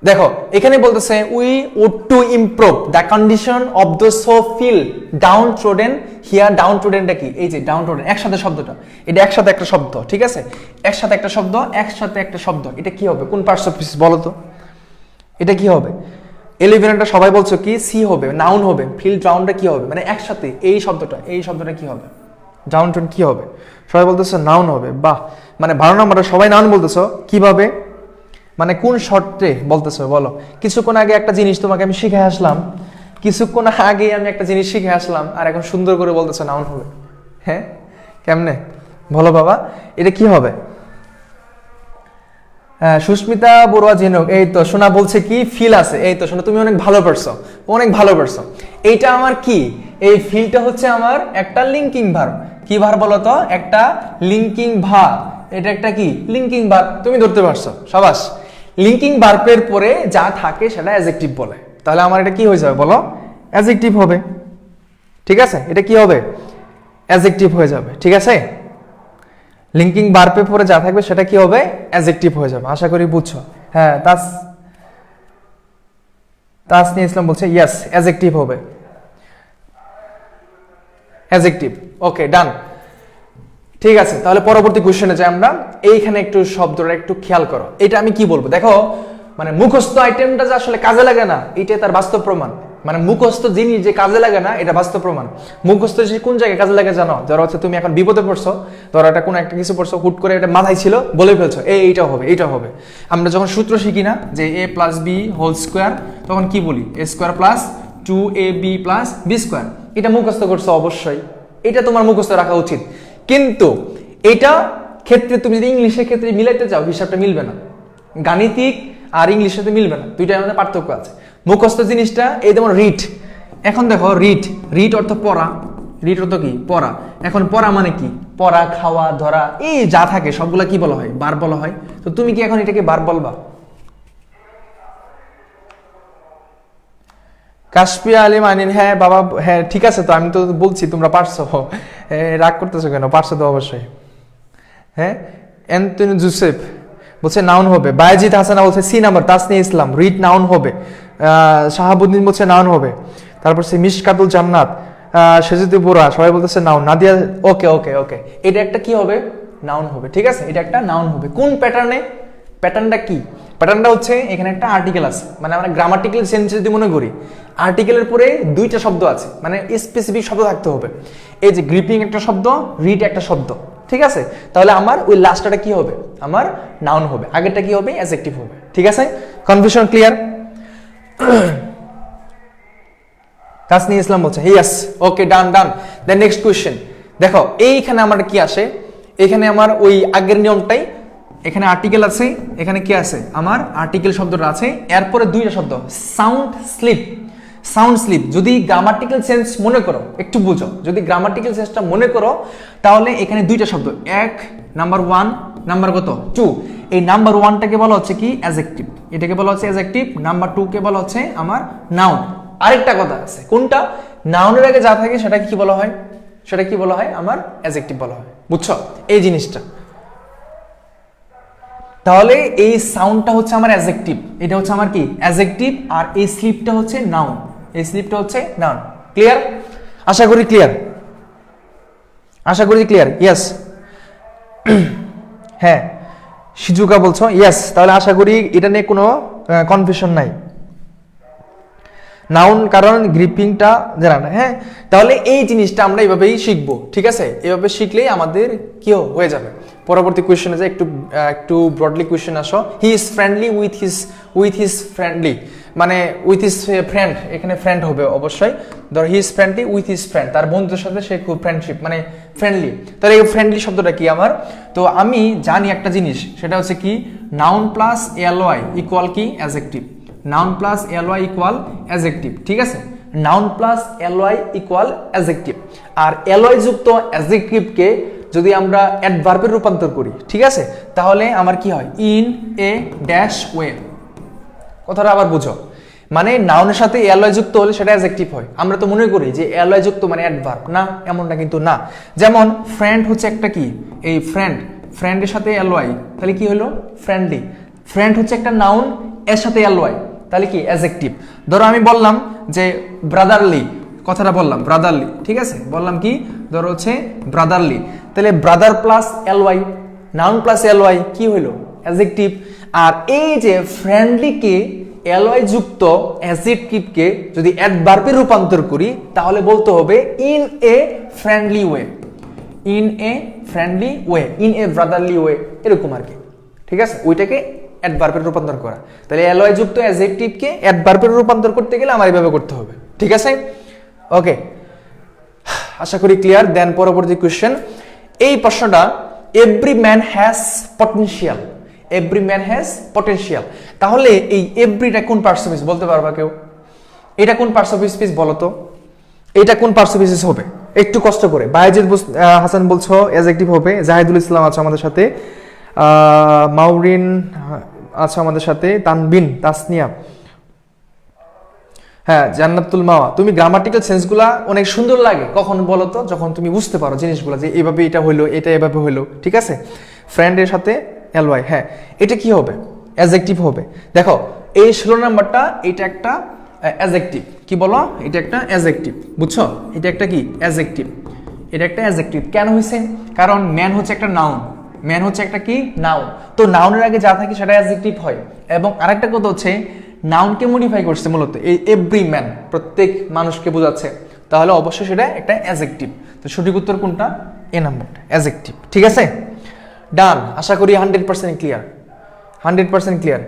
দেখো এখানে বলতেছে we would to improve the condition of those who feel downtrodden here. ডাউন ট্রোডেনটা কি? এই যে ডাউন ট্রোডেন, একসাথে শব্দটা, এটা একসাথে একটা শব্দ, ঠিক আছে, একসাথে একটা শব্দ, এটা কি হবে? কোন পার্টস অফ স্পিচ বলো তো, এটা কি হবে? 11টা সবাই বলছো কি সি হবে, নাউন হবে। ফিল ডাউনটা কি হবে, মানে একসাথে এই শব্দটা কি হবে? ডাউন ট্রোডেন কি হবে? সবাই বলতেছো নাউন হবে, বাহ, মানে 12 নম্বরে সবাই নাউন বলতেছো, কিভাবে, মানে কোন শর্তে বলতেছো বলো? কিছুক্ষণ আগে একটা জিনিস তোমাকে আমি শিখে আসলাম, আর এখন সুন্দর করে বলতেছো নাউন হবে। হ্যাঁ কেমনে বলো বাবা, এটা কি হবে? সুস্মিতা বড়ুয়া জেনুক, এই তো শোনা বলছে কি ফিল আছে, এই তো শোনা তুমি অনেক ভালো পারছো। এইটা আমার কি, এই ফিলটা হচ্ছে আমার একটা লিঙ্কিং ভার্ব। কি ভার্ব বলো তো? একটা লিঙ্কিং ভার্ব। এটা একটা কি লিঙ্কিং ভার্ব, তুমি ধরতে পারছো, সাবাস। লিঙ্কিং ভার্বের পরে যা থাকে সেটা অ্যাডজেক্টিভ বলে, তাহলে আমার এটা কি হয়ে যাবে বলো? অ্যাডজেক্টিভ হবে, ঠিক আছে, এটা কি হবে? অ্যাডজেক্টিভ হয়ে যাবে, ঠিক আছে। লিঙ্কিং ভার্বের পরে যা থাকবে সেটা কি হবে? অ্যাডজেক্টিভ হয়ে যাবে। আশা করি বুঝছো। হ্যাঁ তাসনি ইসলাম বলছে ইয়েস, অ্যাডজেক্টিভ হবে, অ্যাডজেক্টিভ। ওকে ডান, ঠিক আছে। তাহলে পরবর্তী কোশ্চেনে যাই আমরা। এইখানে একটু শব্দটা একটু খেয়াল করো, এটা আমি কি বলবো দেখো, মানে মুখস্থ আইটেমটা যে আসলে কাজে লাগে না, এটা তার বাস্তব প্রমাণ। মানে মুখস্থ জিনিস যে কাজে লাগে না, এটা বাস্তব প্রমাণ। মুখস্থ যে কোন জায়গায় কাজে লাগে জানো? ধরো হচ্ছে তুমি এখন বিপদে পড়ছো, ধরো এটা কোনো একটা কিছু পড়ছো, হুট করে এটা মাথায় ছিল, বলে ফেলছো এইটা হবে। আমরা যখন সূত্র শিখি না যে a + b হোল স্কোয়ার, তখন কি বলি? a² + 2ab + b²। এটা মুখস্থ করছো অবশ্যই, এটা তোমার মুখস্থ রাখা উচিত। কিন্তু এটা ক্ষেত্রে তুমি যদি ইংলিশের ক্ষেত্রে মিলাইতে চাও, হিসাবটা মিলবে না। গাণিতিক আর ইংলিশের সাথে মিলবে না, দুইটার মধ্যে পার্থক্য আছে। মুখস্থ জিনিসটা এই যেমন রিড, এখন দেখো রিড অর্থ পড়া, রিড অর্থ কি? পড়া। এখন পড়া মানে কি? পড়া, খাওয়া, ধরা, এই যা থাকে সবগুলা কি বলা হয়? ভার্ব বলা হয়। তো তুমি কি এখন এটাকে ভার্ব বলবা? কাশপিয়া আলী মানিন, হ্যাঁ বাবা, হ্যাঁ ঠিক আছে, তো আমি তো বলছি তোমরা পারছো, রাগ করতেছো কেন? পারছো তো অবশ্যই। হ্যাঁ অ্যান্টনি জোসেফ বলছে নাউন হবে। বায়েজিদ হাসানা বলছে সি নাম্বার। তাসনি ইসলাম রিড নাউন হবে। শাহাবুদ্দিন বলছে নাউন হবে। তারপর সে মিশকাতুল জান্নাত, সেজুদি বোরা, সবাই বলতেছে নাউন। নাদিয়া, ওকে, এটা একটা কি হবে? নাউন হবে, ঠিক আছে, এটা একটা নাউন হবে। কোন প্যাটার্নে? প্যাটার্নটা কি? প্যাটার্নটা হচ্ছে এখানে একটা আর্টিকেল আছে, মানে আমরা গ্রামাটিক্যাল সেন্স যদি মনে করি, আর্টিকেলের পরে দুইটা শব্দ আছে, মানে স্পেসিফিক শব্দ থাকতে হবে। এই যে গ্রিপিং একটা শব্দ, রিড একটা শব্দ, ঠিক আছে, তাহলে আমার ওই লাস্টটা কি হবে? আমার নাউন হবে, আগেরটা কি হবে? অ্যাডজেক্টিভ হবে, ঠিক আছে। Confusion clear? তাসনি ইসলাম বলছে yes, okay done. Then next question. দেখো এইখানে আমার কি আসে, এখানে আমার ওই আগের নিয়মটাই, এখানে আর্টিকেল আছে, এখানে কি আছে? আমার আর্টিকেল শব্দটা আছে, এরপরে দুইটা শব্দ সাউন্ড স্লিপ। যদি গ্রামাটিক্যাল সেন্স মনে করো, একটু বুঝো, যদি গ্রামাটিক্যাল সেন্সটা মনে করো, তাহলে এখানে দুইটা শব্দ, এক নাম্বার 1, নাম্বার কত 2। এই নাম্বার 1টাকে বলা হচ্ছে কি? অ্যাডজেক্টিভ, এটাকে বলা হচ্ছে অ্যাডজেক্টিভ। নাম্বার 2 কে বলা হচ্ছে আমার নাউন। আরেকটা কথা আছে, কোনটা? নাউনের আগে যা থাকে সেটা কি বলা হয়? সেটা কি বলা হয়? আমার অ্যাডজেক্টিভ বলা হয়, বুঝছো এই জিনিসটা? তাহলে এই সাউন্ডটা হচ্ছে আমার অ্যাডজেক্টিভ, এটা হচ্ছে আমার কি? অ্যাডজেক্টিভ। আর এই স্লিপটা হচ্ছে নাউন, নাউন। ক্লিয়ার? আশা করি ক্লিয়ার। ইয়েস। হ্যাঁ শিজুকা বলছো ইয়েস, তাহলে আশা করি এটা নিয়ে কোনো কনফিউশন নাই। নাউন কারণ গ্রিপিংটা জানা না, হ্যাঁ। তাহলে এই জিনিসটা আমরা এইভাবেই শিখবো, ঠিক আছে? এভাবে শিখলেই আমাদের কি হয়ে যাবে। পরবর্তী কোয়েশ্চেনে যে একটু ব্রডলি কোয়েশ্চেন আসো। He is friendly with his friendly, মানে উইথ হিজ ফ্রেন্ড, এখানে ফ্রেন্ড হবে অবশ্যই। ধর he is friendly with his friend, তার বন্ধুদের সাথে সে খুব ফ্রেন্ডশিপ, মানে ফ্রেন্ডলি। তাহলে এই ফ্রেন্ডলি শব্দটা কি আমার? তো আমি জানি একটা জিনিস, সেটা হচ্ছে কি নাউন প্লাস এলওয়াই ইকুয়াল কি adjective. Noun plus LY equal adjective, ঠিক আছে? Noun plus LY equal adjective. আর এলওয়াই যুক্ত অ্যাডজেক্টিভকে যদি আমরা অ্যাডভার্বে রূপান্তর করি, ঠিক আছে, তাহলে আমার কি হয়? In a dash way. কথাটা আবার বুঝো, মানে নাউনের সাথে এলওয়াই যুক্ত হলে সেটা অ্যাডজেক্টিভ হয়। আমরা তো মনে করি যে এলওয়াই যুক্ত মানে অ্যাডভার্ব, না, এমনটা কিন্তু না। যেমন ফ্রেন্ড হচ্ছে একটা কি, এই ফ্রেন্ডের সাথে এলওয়াই, তাহলে কি হলো? ফ্রেন্ডলি। ফ্রেন্ড হচ্ছে একটা নাউন, এর সাথে এলওয়াই, তাহলে কি অ্যাডজেক্টিভ। ধরো আমি বললাম যে ব্রাদারলি, কথাটা বললাম ব্রাদারলি, ঠিক আছে, বললাম কি, ধরো হচ্ছে ব্রাদারলি, তাহলে brother plus LY, noun plus LY কি হইলো? অ্যাডজেক্টিভ। আর এই যে ফ্রেন্ডলিকে এলওয়াই যুক্ত অ্যাডজেক্টিভকে যদি অ্যাডভার্বে রূপান্তর করি, তাহলে বলতে হবে in a friendly way, in a friendly way, in a brotherly way, এরকম আর কি, ঠিক আছে? ওইটাকে অ্যাডভার্বে রূপান্তর করা। তাহলে এলওয়াই যুক্ত অ্যাডজেক্টিভকে অ্যাডভার্বে রূপান্তর করতে গেলে আমার এইভাবে করতে হবে, ঠিক আছে? ওকে, আশা করি ক্লিয়ার। দেন পরবর্তী কোশ্চেন, এই প্রশ্নটা every man has potential, every man has potential, তাহলে এই এভরিটা কোন পার্টস অফ স্পিচ বলতে পারবা কেউ? এটা কোন পার্টস অফ স্পিচ বলো তো? এটা কোন পার্টস অফ স্পিচ হবে? একটু কষ্ট করে। বায়েজিদ হাসান বলছো অ্যাডজেক্টিভ হবে, জাহিদুল ইসলাম আছে আমাদের সাথে, মাউরিন আছে আমাদের সাথে, তানবিন, তাসনিয়া, হ্যাঁ, জান্নাতুল মাওয়া। তুমি গ্রামাটিক্যাল সেন্সগুলা অনেক সুন্দর লাগে কখন বলো তো? যখন তুমি বুঝতে পারো জিনিসগুলো, যে এইভাবে এটা হইলো, এটা এভাবে হইলো, ঠিক আছে? ফ্রেন্ডের সাথে এলওয়াই, হ্যাঁ, এটা কি হবে? অ্যাডজেক্টিভ হবে। দেখো এই 16 নাম্বারটা, এটা একটা অ্যাডজেক্টিভ, কি বলো? এটা একটা অ্যাডজেক্টিভ, বুঝছো? এটা একটা কি অ্যাডজেক্টিভ, এটা একটা অ্যাডজেক্টিভ। কেন হয়েছে? কারণ ম্যান হচ্ছে একটা নাউন, ম্যান হচ্ছে একটা কি নাউন, তো নাউনের আগে যা থাকে সেটা অ্যাডজেক্টিভ হয়। এবং আরেকটা কথা হচ্ছে নাউনকে মডিফাই করছে মূলত, এই এভরি ম্যান প্রত্যেক মানুষকে বোঝাচ্ছে, তাহলে অবশ্যই সেটা একটা অ্যাডজেক্টিভ। তো সঠিক উত্তর কোনটা? এ নাম্বারটা, অ্যাডজেক্টিভ, ঠিক আছে? ডান, আশা করি 100% ক্লিয়ার, 100% ক্লিয়ার।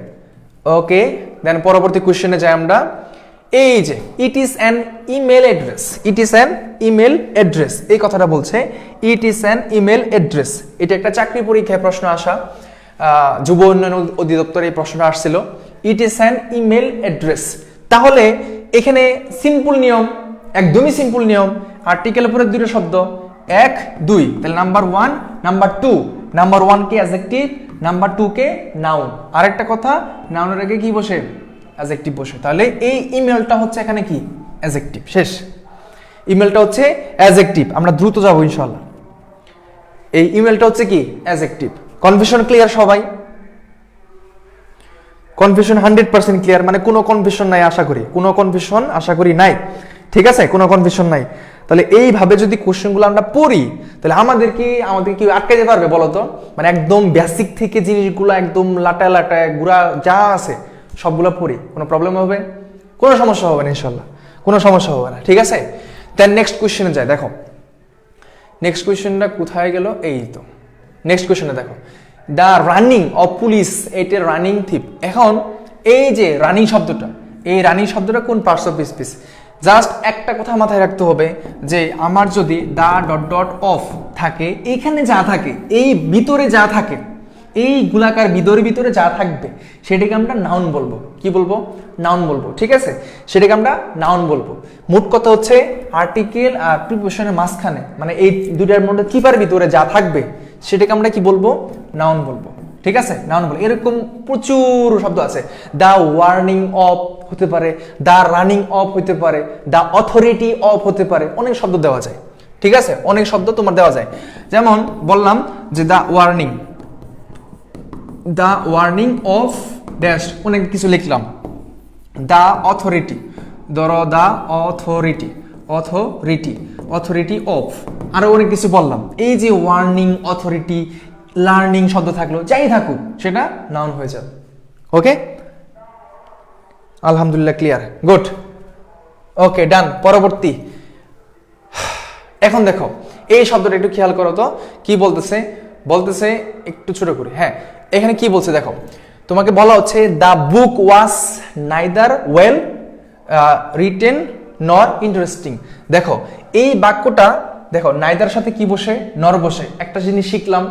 ওকে, দেন পরবর্তী কোশ্চেনে যাই আমরা। এই যে it is an email address, it is an email address, এই কথাটা বলছে it is an email address. এটা একটা চাকরি পরীক্ষায় প্রশ্ন আসা, যুব উন্নয়ন অধিদপ্তরে এই প্রশ্নটা আসছিল, it is an email address. তাহলে এখানে সিম্পল নিয়ম, একদমই সিম্পল নিয়ম, আর্টিকেলের পরে দুটো শব্দ, 1 2, তাহলে নাম্বার 1 নাম্বার 2, নাম্বার 1 কে অ্যাডজেক্টিভ, নাম্বার 2 কে নাউন। আরেকটা কথা, নাউনের আগে কি বসে? অ্যাডজেক্টিভ বসে। তাহলে এই ইমেলটা হচ্ছে এখানে কি? অ্যাডজেক্টিভ। শেষ, ইমেলটা হচ্ছে অ্যাডজেক্টিভ। আমরা দ্রুত যাবো ইনশাআল্লাহ। এই ইমেলটা হচ্ছে কি? অ্যাডজেক্টিভ। কনফিউশন ক্লিয়ার সবাই? কনফিউশন 100% ক্লিয়ার, মানে কোনো কনফিউশন নাই আশা করি, কোনো কনফিউশন আশা করি নাই, ঠিক আছে? কোনো কনফিউশন নাই। তাহলে এইভাবে যদি কোশ্চেনগুলো আমরা পড়ি, তাহলে আমাদের কি আটকাইতে পারবে বলো তো? মানে একদম বেসিক থেকে জিনিসগুলো একদম লাটায় গুড়া যা আছে সবগুলো পড়ি, কোনো প্রবলেম হবে? কোনো সমস্যা হবে না ইনশাল্লাহ, কোনো সমস্যা হবে না, ঠিক আছে? দেন নেক্সট কোশ্চেনে যাই। দেখো নেক্সট কোশ্চেনটা কোথায় গেল? এই তো নেক্সট কোশ্চেনে দেখো, the running of police at A running থিপ। এখন এই যে রানিং শব্দটা, এই রানিং শব্দটা কোন পার্টস অফ স্পিচ? জাস্ট একটা কথা মাথায় রাখতে হবে যে আমার যদি দা ডট ডট অফ থাকে, এখানে যা থাকে, এই ভিতরে যা থাকে, এই গোলাকার ভিতরে যা থাকবে সেটাকে আমরা নাউন বলবো। কি বলবো? নাউন বলবো, ঠিক আছে? সেটাকে আমরা নাউন বলবো। মোট কথা হচ্ছে আর্টিকেল আর প্রিপোজিশনের মাঝখানে, মানে এই দুটার মধ্যে কিপার ভিতরে যা থাকবে সেটাকে আমরা কি বলবো? নাউন বলবো, ঠিক আছে? নাউন বলবো। এরকম প্রচুর শব্দ আছে, দা ওয়ার্নিং অফ হতে পারে, দা রানিং অফ হতে পারে, দা অথরিটি অফ হতে পারে, অনেক শব্দ দেওয়া যায়, ঠিক আছে? অনেক শব্দ তোমার দেওয়া যায়। যেমন বললাম যে the warning, the warning of dash, অনেক কিছু লিখলাম। দ্য অথরিটি, ধরো দ্য অথরিটি, অথরিটি অফ, আরো অনেক কিছু বললাম। এই যে ওয়ার্নিং, অথরিটি, লার্নিং শব্দ থাকলো, যাই থাকুক সেটা নাউন হয়ে যাবে। ওকে, আলহামদুলিল্লাহ ক্লিয়ার, গুড। ওকে ডান। পরবর্তী, এখন দেখো এই শব্দটা একটু খেয়াল করো তো কি বলতেছে। বলতেছে একটু ছোট করে, হ্যাঁ এখানে কি বলছে দেখো, তোমাকে বলা হচ্ছে the book was neither well written নর ইন্টারেস্টিং। দেখো এই বাক্যটা দেখো নাইদার সাথে কি বসে, নর বসে। একটা জিনিস শিখলাম।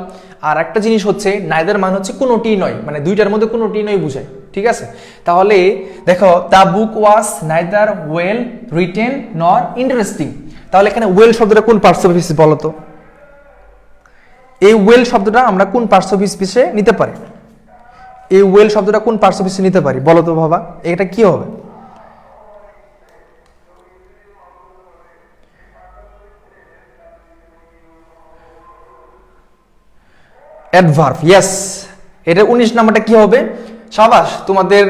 আর একটা জিনিস হচ্ছে নাইদার মানে হচ্ছে কোনোটি নয়, মানে দুইটার মধ্যে কোনোটি নয় বুঝায়, ঠিক আছে। তাহলে দেখো the book was neither well written নর ইন্টারেস্টিং। তাহলে এখানে ওয়েল শব্দটা কোন পার্টস অফ স্পিচ বলো তো? এই ওয়েল শব্দটা আমরা কোন পার্টস অফ স্পিচে নিতে পারি? এই ওয়েল শব্দটা কোন পার্টস অফ স্পিচে নিতে পারি বলো তো বাবা, এটা কি হবে? Adverb, yes. এটা 19 নাম্বারটা কি হবে? সাবাস, তোমাদের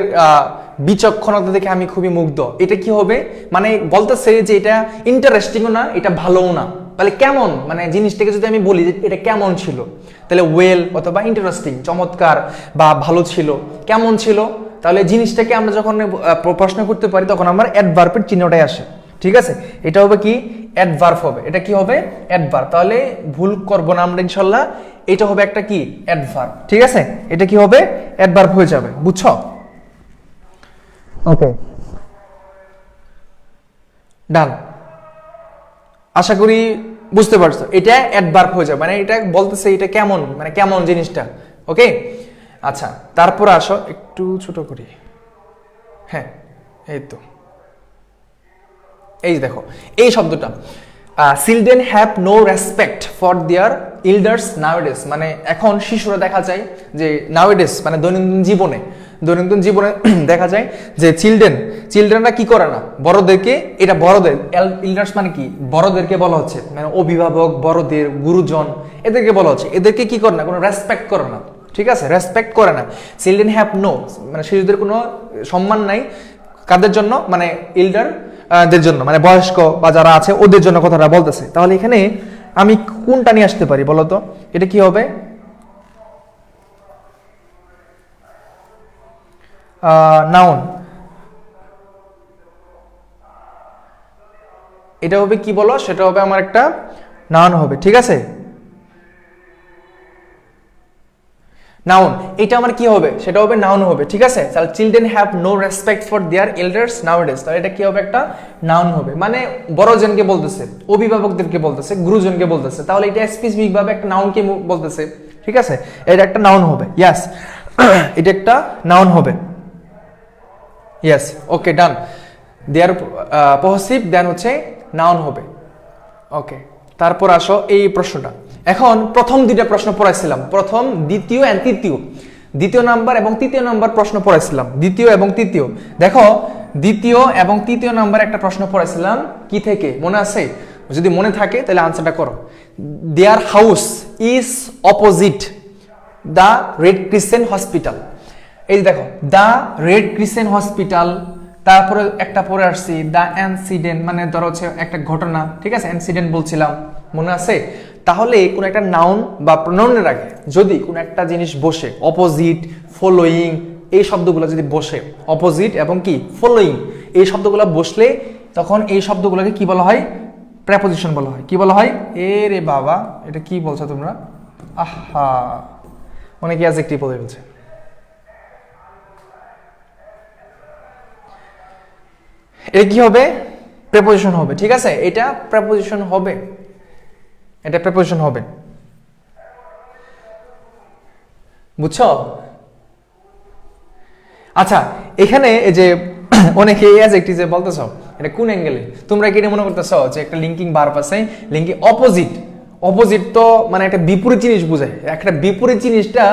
বিচক্ষণতা দেখে আমি খুবই মুগ্ধ। এটা কি হবে? মানে বলতেছে যে এটা ইন্টারেস্টিংও না, এটা ভালোও না। তাহলে কেমন, মানে জিনিসটাকে যদি আমি বলি যে এটা কেমন ছিল, তাহলে ওয়েল অথবা ইন্টারেস্টিং, চমৎকার বা ভালো ছিল, কেমন ছিল। তাহলে জিনিসটাকে আমরা যখন প্রশ্ন করতে পারি তখন আমার অ্যাডভার্বের চিহ্নটাই আসে, ঠিক আছে। এটা হবে কি? অ্যাডভার্ব হবে। এটা কি হবে? অ্যাডভার্ব। তাহলে ভুল করবো না আমরা ইনশাল্লাহ। এটা হবে একটা কি? অ্যাডভার্ব, ঠিক আছে। এটা কি হবে? অ্যাডভার্ব হয়ে যাবে, বুঝছো? ওকে ডান, আশা করি বুঝতে পারছো। এটা অ্যাডভার্ব হয়ে যাবে, মানে এটা বলতেছে এটা কেমন, মানে কেমন জিনিসটা। ওকে আচ্ছা, তারপর আসো একটু ছোট করি। হ্যাঁ এই তো, এই দেখো এই শব্দটা children have no respect for their elders nowadays. মানে এখন শিশুরা দেখা যায় যে নাওয়েডেজ মানে দৈনন্দিন জীবনে দেখা যায় যে চিলড্রেনরা কি করে না, বড়দেরকে, এটা বড়দের, ইল্ডার্স মানে কি, বড়দেরকে বলা হচ্ছে, মানে অভিভাবক, বড়দের, গুরুজন, এদেরকে বলা হচ্ছে, এদেরকে কি করে না, কোনো রেসপেক্ট করে না, ঠিক আছে, রেসপেক্ট করে না। চিলড্রেন হ্যাভ নো, মানে শিশুদের কোনো সম্মান নাই। কাদের জন্য? মানে ইল্ডার দের জন্য, মানে বয়স্ক বা যারা আছে ওদের জন্য কথাটা বলতেছে। তাহলে এখানে আমি কোনটা নিয়ে আসতে পারি বলতো? এটা কি হবে? নাউন। এটা হবে কি বলো? সেটা হবে আমার একটা নাউন হবে, ঠিক আছে। নাউন, এটা আমার কি হবে? সেটা হবে নাউন হবে, ঠিক আছে। তাহলে children have no respect for their elders nowadays, তাহলে এটা কি হবে? একটা নাউন হবে, মানে বড়জনকে বলতেছে, অভিভাবকদেরকে বলতেছে, গুরুজনকে বলতেছে। তাহলে এটা স্পেসিফিক ভাবে একটা নাউনকে বলতেছে, ঠিক আছে। এটা একটা নাউন হবে, ইয়েস। এটা একটা নাউন হবে, ইয়েস। ওকে ডান। দেয়ার পসিভ দেন হচ্ছে নাউন হবে। ওকে তারপর আসো এই প্রশ্নটা। এখন প্রথম দুইটা প্রশ্ন পড়াইছিলাম, প্রথম, দ্বিতীয় এন্ড তৃতীয়, দ্বিতীয় নাম্বার এবং তৃতীয় নাম্বার প্রশ্ন পড়াইছিলাম, দ্বিতীয় এবং তৃতীয়। দেখো দ্বিতীয় এবং তৃতীয় নাম্বার একটা প্রশ্ন পড়াইছিলাম, কি থেকে মনে আছে? যদি মনে থাকে তাহলে আনসারটা করো। Their house is opposite the red crescent hospital. এই দেখো দ্য রেড ক্রিসেন্ট হসপিটাল, তারপরে একটা পরে আসছি দ্য ইনসিডেন্ট, মানে ধরো হচ্ছে একটা ঘটনা, ঠিক আছে, ইনসিডেন্ট বলছিলাম, মনে আছে? তাহলে কোন একটা নাউন বা প্রোনাউনের আগে যদি কোন একটা জিনিস বসে, অপোজিট, ফলোয়িং, এই শব্দগুলো যদি বসে, অপোজিট এবং কি ফলোয়িং, এই শব্দগুলো বসলে তখন এই শব্দগুলোকে কি বলা হয়? প্রেপোজিশন বলা হয়। কি বলা হয়? এ রে বাবা, এটা কি বলছো তোমরা? আহা, অনেকে অ্যাডজেক্টিভ বলে বলছে। এটা কি হবে? প্রেপোজিশন হবে, ঠিক আছে। এটা প্রেপোজিশন হবে, এটা প্রেপোজিশন হবে, বুঝছো? আচ্ছা এখানে এই যে অনেকে অ্যাডজেক্টিভ যে বলতেছো, এটা কোন অ্যাঙ্গেলে? তোমরা কি এটা মনে করতেছো যে একটা লিঙ্কিং ভার্ব আছে, লিঙ্কিং অপোজিট, অপোজিট তো মানে একটা বিপরীত জিনিস বোঝায়। একটা বিপরীত জিনিসটা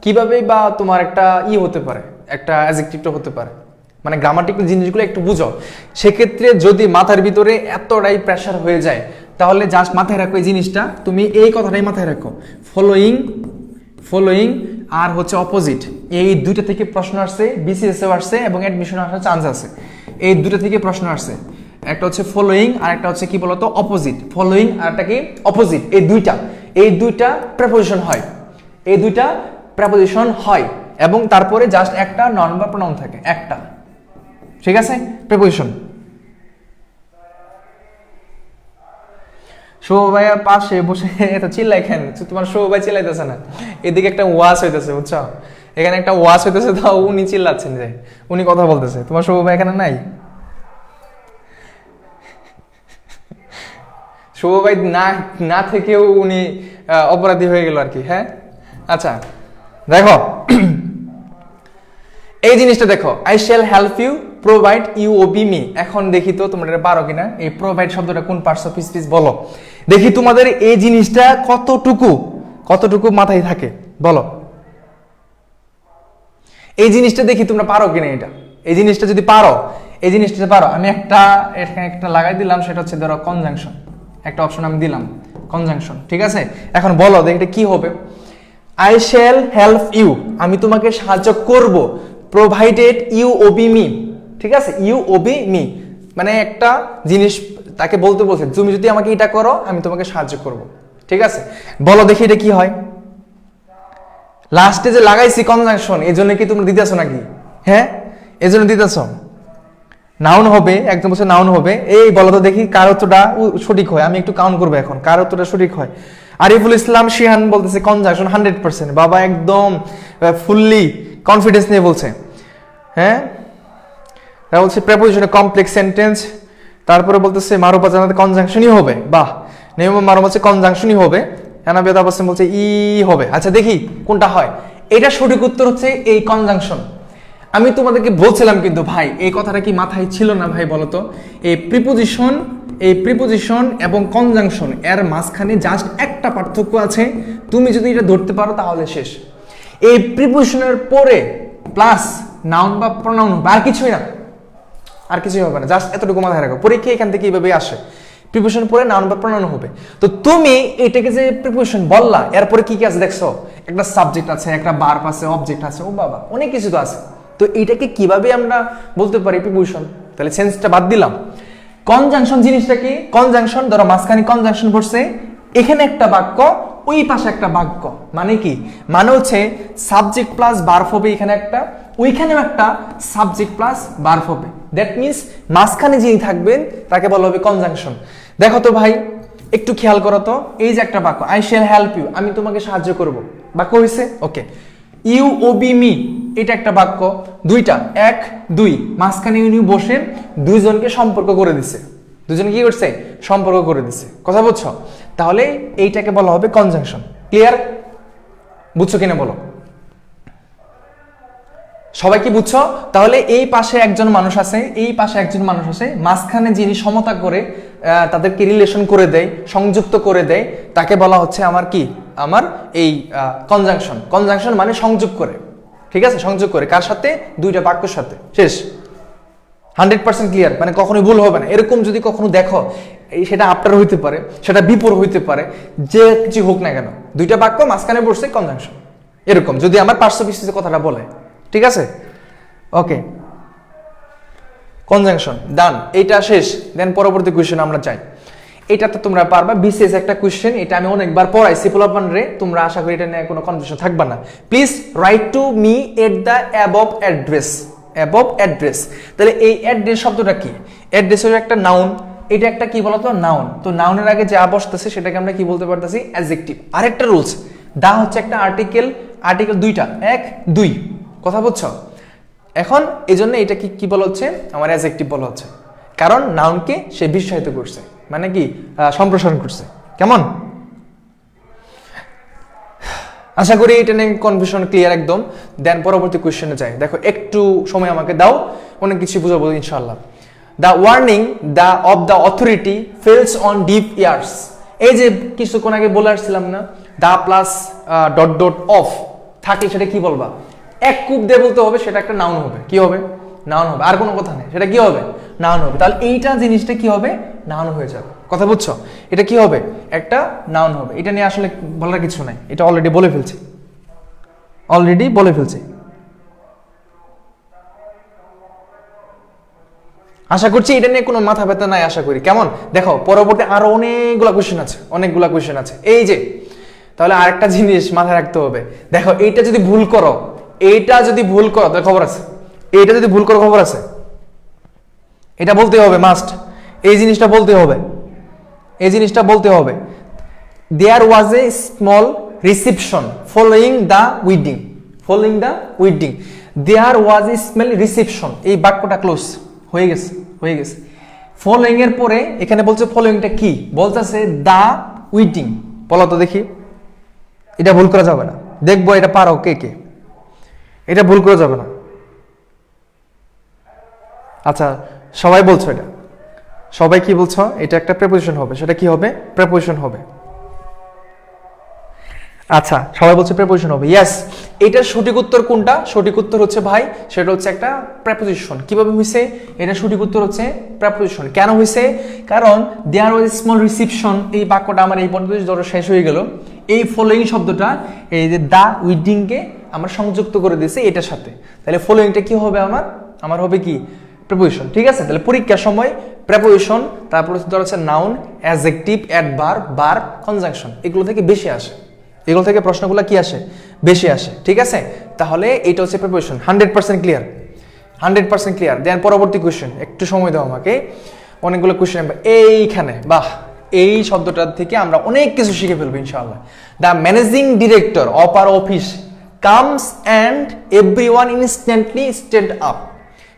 কিভাবে বা তোমার একটা হতে পারে, একটা অ্যাডজেক্টিভটা হতে পারে, মানে গ্রামাটিক্যাল জিনিসগুলো একটু বুঝো। সেক্ষেত্রে যদি মাথার ভিতরে এতটাই প্রেশার হয়ে যায় তাহলে জাস্ট মাথায় রাখো এই জিনিসটা, তুমি এই কথাটাই মাথায় রাখো, ফলোয়িং আর হচ্ছে অপোজিট, এই দুইটা থেকে প্রশ্ন আসছে, বিসিএস এও আসছে এবং অ্যাডমিশন আসার চান্স আছে। এই দুটো থেকে প্রশ্ন আসছে, একটা হচ্ছে ফলোয়িং আর একটা হচ্ছে কি বলতো অপোজিট। ফলোয়িং আর একটা কি অপোজিট, এই দুইটা প্রেপোজিশন হয়, এই দুইটা প্রেপোজিশন হয় এবং তারপরে জাস্ট একটা নাউন বা প্রোনাউন থাকে, একটা, ঠিক আছে, প্রেপোজিশন। শুভ ভাইয়া পাশে বসে এত চিল্লাই কেন? তোমার শুভ ভাই চিল্লাইতেছে না, এদিকে একটা ওয়াজ হইতেছে, বুঝছো? এখানে একটা ওয়াজ হইতেছে, তাও উনি চিল্লাচ্ছেন, যে উনি কথা বলতেছে। তোমার শুভ ভাই এখানে নাই? শুভ ভাই না থেকেও উনি অপরাধী হয়ে গেল আর কি। হ্যাঁ, আচ্ছা দেখো এই জিনিসটা দেখো, I shall help you provide you obey me. এখন দেখি তো তোমরা এটা পারো কিনা। এই প্রোভাইড শব্দটা কোন পার্টস অফ স্পিচ বলো দেখি, তোমাদের এই জিনিসটা কতটুকু মাথায় থাকে বলো। এই জিনিসটা দেখি তোমরা পারো কিনা। এই জিনিসটা যদি পারো, আমি এখানে একটা লাগাই দিলাম, সেটা হচ্ছে ধরো কনজাংশন। একটা অপশন আমি দিলাম কনজাংশন, ঠিক আছে? এখন বলো দেখি এটা কি হবে। আই শ্যাল হেল্প ইউ, আমি তোমাকে সাহায্য করব, প্রোভাইডেড ইউ ওবি মি, ঠিক আছে? ইউ ওবি মি মানে একটা জিনিস তাকে বলতে বলছে, তুমি যদি আমাকে এটা করো আমি তোমাকে সাহায্য করব, ঠিক আছে? বলো দেখি এটা কি হয়। লাস্টে যে লাগাইছি কনজাংশন, এই জন্য কি তোমরা দিতেছো নাকি? হ্যাঁ, এই জন্য দিতেছো। নাউন হবে, একদম বলছে নাউন হবে। এই বলো তো দেখি কার উত্তরটা সঠিক হয়। আমি একটু কাউন্ট করবো এখন, কার উত্তরটা সঠিক হয়। আরিফুল ইসলাম শিহান বলতেছে কনজাংশন 100%। বাবা একদম ফুললি কনফিডেন্স নিয়ে বলছে। হ্যাঁ, তারা বলছে প্রেপোজিশনে কমপ্লেক্স সেন্টেন্স, তারপরে বলতেছে মারুফা জানাতে কনজাংশনই হবে। বাহ, নেমো মারুফ বলছে কনজাংশনই হবে। হানাবিয়া তাবাসসুম বলছে ই হবে। আচ্ছা দেখি কোনটা হয়। এটা সঠিক উত্তর হচ্ছে এই কনজাংশন। আমি তোমাদেরকে বলছিলাম কিন্তু ভাই, এই কথাটা কি মাথায় ছিল না ভাই বলো তো? এই প্রিপোজিশন এবং কনজাংশন এর মাঝখানে জাস্ট একটা পার্থক্য আছে। তুমি যদি এটা ধরতে পারো তাহলে শেষ। এই প্রিপোজিশনের পরে প্লাস নাউন বা প্রনাউন হবে, আর কিছুই না, আর কিছুই হবে না। জাস্ট এতটুকু মাথায় রাখো, পরীক্ষা এখান থেকে এইভাবে আসে। প্রিপোজিশন পরে নাউন বা প্রনাউন হবে। তো তুমি এটাকে যে প্রিপোজিশন বললা, এরপরে কি কি আছে দেখছো? একটা সাবজেক্ট আছে, একটা ভার্ব আছে, অবজেক্ট আছে, ও বাবা অনেক কিছু তো আছে। তো এইটাকে কিভাবে আমরা বলতে পারি প্রিপোজিশন? তাহলে সেন্সটা বাদ দিলাম। কনজাংশন জিনিসটা কি? কনজাংশন ধরো মাঝখানে কনজাংশন বসছে, এখানে একটা বাক্য, ওই পাশে একটা বাক্য। মানে কি? মানে হচ্ছে সাবজেক্ট প্লাস ভার্ব হবে এখানে একটা, ওইখানেও একটা সাবজেক্ট প্লাস ভার্ব হবে। দ্যাট মিন্স মাঝখানে যিনি থাকবেন তাকে বলা হবে কনজাংশন। দেখো তো ভাই, একটু খেয়াল করো তো, এই যে একটা বাক্য আই শ্যাল হেল্প ইউ, আমি তোমাকে সাহায্য করব, বাক্য হয়েছে ওকে। ইউ ওবি মি, এটা একটা বাক্য, দুইটা, এক দুই, মাঝখানে উনি বসে দুইজনকে সম্পর্ক করে দিছে। দুজন কি করছে? সম্পর্ক করে দিছে। কথা বুঝছো? তাহলে এইটাকে বলা হবে কনজাংশন। ক্লিয়ার? বুঝছো কিনা বলো? সবাই কি বুঝছো? তাহলে এই পাশে একজন মানুষ আছে, এই পাশে একজন মানুষ আছে, মাঝখানে যিনি সমতা করে তাদেরকে রিলেশন করে দেয়, সংযুক্ত করে দেয়, তাকে বলা হচ্ছে আমার কি? আমার এই কনজাংশন। কনজাংশন মানে সংযোগ করে, ঠিক আছে? সংযোগ করে কার সাথে? দুইটা বাক্যের সাথে। শেষ। 100% ক্লিয়ার, মানে কখনোই ভুল হবে না। এরকম যদি কখনো দেখো, সেটা আফটার হইতে পারে, সেটা বিপর হইতে পারে, যে কিছু হোক না কেন, দুইটা বাক্য মাঝখানে বসছে কনজাংশন, এরকম যদি আমার পার্শ্ব বিশেষে কথাটা বলে, ঠিক আছে? ওকে, কনজাংশন ডান, এইটা শেষ। দেন পরবর্তী কোয়েশ্চেন আমরা যাই। এটা তো তোমরা পারবা, বিশেষ একটা কোয়েশ্চেন, এটা আমি অনেকবার পড়াইছি পোলাপান রে, তোমরা আশা করি এটা নিয়ে কোনো কনফিউশন থাকবে না। Please write to me at the above address. Above address, তাহলে এই অ্যাড্রেস শব্দটা কি? অ্যাড্রেস হচ্ছে একটা নাউন, এটা একটা কি বলতো? নাউন। তো নাউনের আগে যা বসতেছে সেটাকে আমরা কি বলতে পারতেছি? অ্যাডজেক্টিভ। আরেকটা রুলস, দা হচ্ছে একটা আর্টিকেল, আর্টিকেল দুইটা, এক দুই, কথা বুঝছো? এখন এই জন্য এটা কি বলা হচ্ছে? আমার অ্যাডজেক্টিভ বলা হচ্ছে, কারণ নাউনকে সে বিস্ময়িত করছে, মানে কি সম্প্রসারণ করছে। কেমন? আশা করি এটা নিয়ে কনফিউশন ক্লিয়ার একদম। দেন পরবর্তী কোয়েশ্চেনে যাই। দেখো একটু সময় আমাকে দাও, অনেক কিছু বুঝাবো ইনশাআল্লাহ। The warning of the authority falls on deaf ears. এই যে কিছুক্ষণ আগে বলে আসছিলাম না, the plus dot dot of থাকলে সেটা কি বলবা? এক কূপ দিয়ে বলতে হবে, সেটা একটা নাউন হবে। কি হবে? নাউন হবে, আর কোনো কথা নেই, সেটা কি হবে? নাউন হবে। তাহলে এইটা জিনিসটা কি হবে? নাউন হয়ে যাবে। কথা বুঝছো? এটা কি হবে? একটা নাউন হবে। এটা নিয়ে আসলে বলার কিছু নাই, এটা অলরেডি বলে ফেলছি, আশা করছি এটা নিয়ে কোনো মাথা ব্যথা নাই, আশা করি। কেমন? দেখো পরবর্তী আরো অনেকগুলা কোয়েশ্চেন আছে, এই যে। তাহলে আরেকটা জিনিস মাথায় রাখতে হবে, দেখো এইটা যদি ভুল করো, তাহলে খবর আছে। এইটা যদি ভুল করো, খবর আছে। এটা বলতে হবে মাস্ট, এই জিনিসটা বলতে হবে। এই জিনিসটা বলতে হবে। There was a small reception following the wedding, following the wedding, there was a small reception, এই বাক্যটা ক্লোজ হয়ে গেছে, হয়ে গেছে। ফলোয়িং এর পরে এখানে বলছে ফলোয়িংটা কি, বলতেছে দ্য উইডিং। বলো তো দেখি, এটা ভুল করা যাবে না, দেখবো এটা পারো কে কে, এটা ভুল করা যাবে না। আচ্ছা সবাই বলছো, এটা সবাই কি বলছো, এটা একটা প্রেপোজিশন হবে, সেটা কি হবে, প্রেপোজিশন হবে। আচ্ছা সবাই বলছে প্রেপোজিশন হবে, ইয়েস। এটার সঠিক উত্তর কোনটা, সঠিক উত্তর হচ্ছে ভাই সেটা হচ্ছে একটা প্রেপোজিশন। কিভাবে হইছে, এটা সঠিক উত্তর হচ্ছে প্রেপোজিশন। কেন হইছে, কারণ দেয়ার ওয়াজ স্মল রিসিপশন, এই বাক্যটা আমার এই পর্যন্ত ধরো শেষ হয়ে গেল, এই ফলোয়িং শব্দটা এই যে দা উইডিং কে আমরা সংযুক্ত করে দিয়েছি এটার সাথে, তাহলে ফলোয়িংটা কি হবে আমার হবে কি প্রেপোজিশন। ঠিক আছে, তাহলে পরীক্ষার সময় প্রেপোজিশন, তারপর ধর হচ্ছে noun, adjective, adverb, verb, conjunction, এগুলো থেকে বেশি আসে, এগুলো থেকে প্রশ্নগুলো কি আসে, বেশি আসে। ঠিক আছে, তাহলে এটা হচ্ছে প্রিপারেশন। 100% clear, 100% clear. দেন পরবর্তী কোশ্চেন, একটু সময় দাও আমাকে, অনেকগুলো কোশ্চেন এইখানে। বাহ, এই শব্দটার থেকে আমরা অনেক কিছু শিখে ফেলবো ইনশাআল্লাহ। The managing director of our office comes and everyone instantly stand up,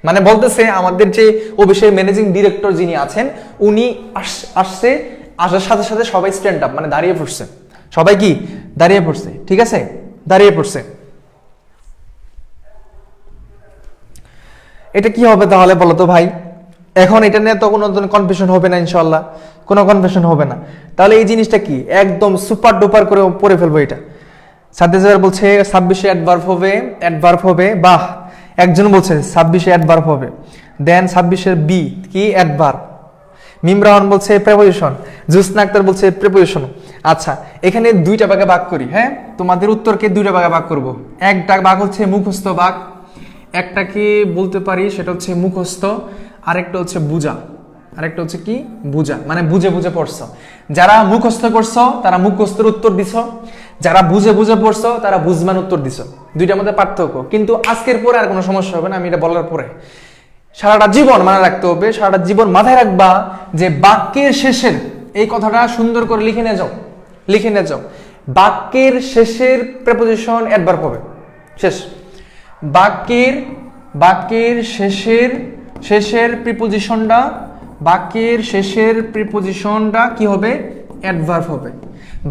মানে বলতেছে আমাদের যে অফিসের ম্যানেজিং ডিরেক্টর যিনি আছেন উনি আসছে, আসার সাথে সাথে সবাই স্ট্যান্ড আপ মানে দাঁড়িয়ে পড়ছে, সবাই কি দাঁড়িয়ে পড়ছে। ঠিক আছে, দাঁড়িয়ে পড়ছে। এটা কি হবে তাহলে বলো তো ভাই, এখন এটা নিয়ে তো কোনো কনফিউশন হবে না ইনশাআল্লাহ, কোনো কনফিউশন হবে না। তাহলে এই জিনিসটা কি একদম সুপার ডুপার করে পড়ে ফেলবো এটা। সাদ্দেজার বলছে 26-এ অ্যাডভার্ব হবে, অ্যাডভার্ব হবে, বাহ। একজন বলছে 26-এ অ্যাডভার্ব হবে, দেন 26-এর বি কি অ্যাডভার্ব। মিমরান বলছে প্রেপোজিশন, জুসনা আক্তার বলছে প্রেপোজিশন। আচ্ছা এখানে দুইটা ভাগে ভাগ করি, হ্যাঁ তোমাদের উত্তরকে দুইটা ভাগে ভাগ করব। একটা ভাগ হচ্ছে মুখস্থ ভাগ, একটাকে বলতে পারি সেটা হচ্ছে মুখস্থ, আরেকটা হচ্ছে বুঝা, আরেকটা হচ্ছে কি বুঝা, মানে বুঝে বুঝে পড়ছো। যারা মুখস্থ করছো তারা মুখস্থের উত্তর দিছো, যারা বুঝে বুঝে পড়ছো তারা বুঝমান উত্তর দিছো। দুইটার মধ্যে পার্থক্য, কিন্তু আজকের পরে আর কোনো সমস্যা হবে না, আমি এটা বলার পরে। সারাটা জীবন মনে রাখতে হবে, সারাটা জীবন মাথায় রাখবা যে বাক্যের শেষের এই কথাটা সুন্দর করে লিখে নিয়ে যাও, লিখে নিয়ে যাও। বাক্যের শেষের প্রেপোজিশন অ্যাডভার্ব হবে, শেষ। বাক্যের শেষের প্রিপোজিশনটা, বাক্যের শেষের প্রিপোজিশনটা কি হবে, অ্যাডভার্ব হবে।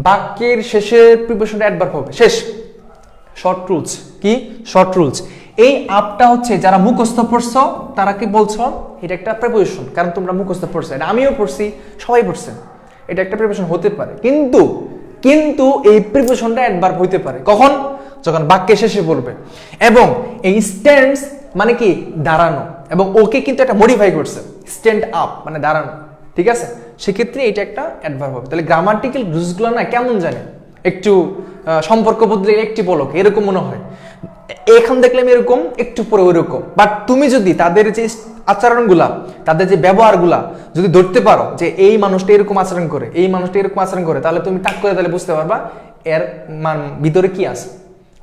বাক্যের শেষের প্রিপোজিশনটা অ্যাডভার্ব হবে, শেষ। শর্ট রুলস কি, শর্ট রুলস। এই আপটা হচ্ছে যারা মুখস্থ পড়ছো তারা কি বলছো এটা একটা প্রিপোজিশন, কারণ তোমরা মুখস্থ পড়ছো, এটা আমিও পড়ছি, সবাই পড়ছে, এটা একটা প্রিপোজিশন হতে পারে। কিন্তু এই প্রিপোজিশনটা অ্যাডভার্ব হইতে পারে কখন, যখন বাক্যের শেষে পড়বে। এবং এই স্ট্যান্ডস মানে কি দাঁড়ানো, এবং ওকে কিন্তু একটা মডিফাই করছে, স্ট্যান্ড আপ মানে দাঁড়ানো। ঠিক আছে, সেক্ষেত্রে এটা একটা অ্যাডভার্ব হবে। তাহলে গ্রামাটিক্যাল রুলসগুলো না কেমন জানে, একটু সম্পর্ক বদলে একটি বলক এরকম মনে হয়, এখন দেখলাম এরকম, একটু পরে ওইরকম। বাট তুমি যদি তাদের যে আচরণগুলা, তাদের যে ব্যবহারগুলা যদি ধরতে পারো যে এই মানুষটা এরকম আচরণ করে, এই মানুষটা এরকম আচরণ করে, তাহলে তুমি টাক করে তাহলে বুঝতে পারবা এর ভিতরে কি আছে।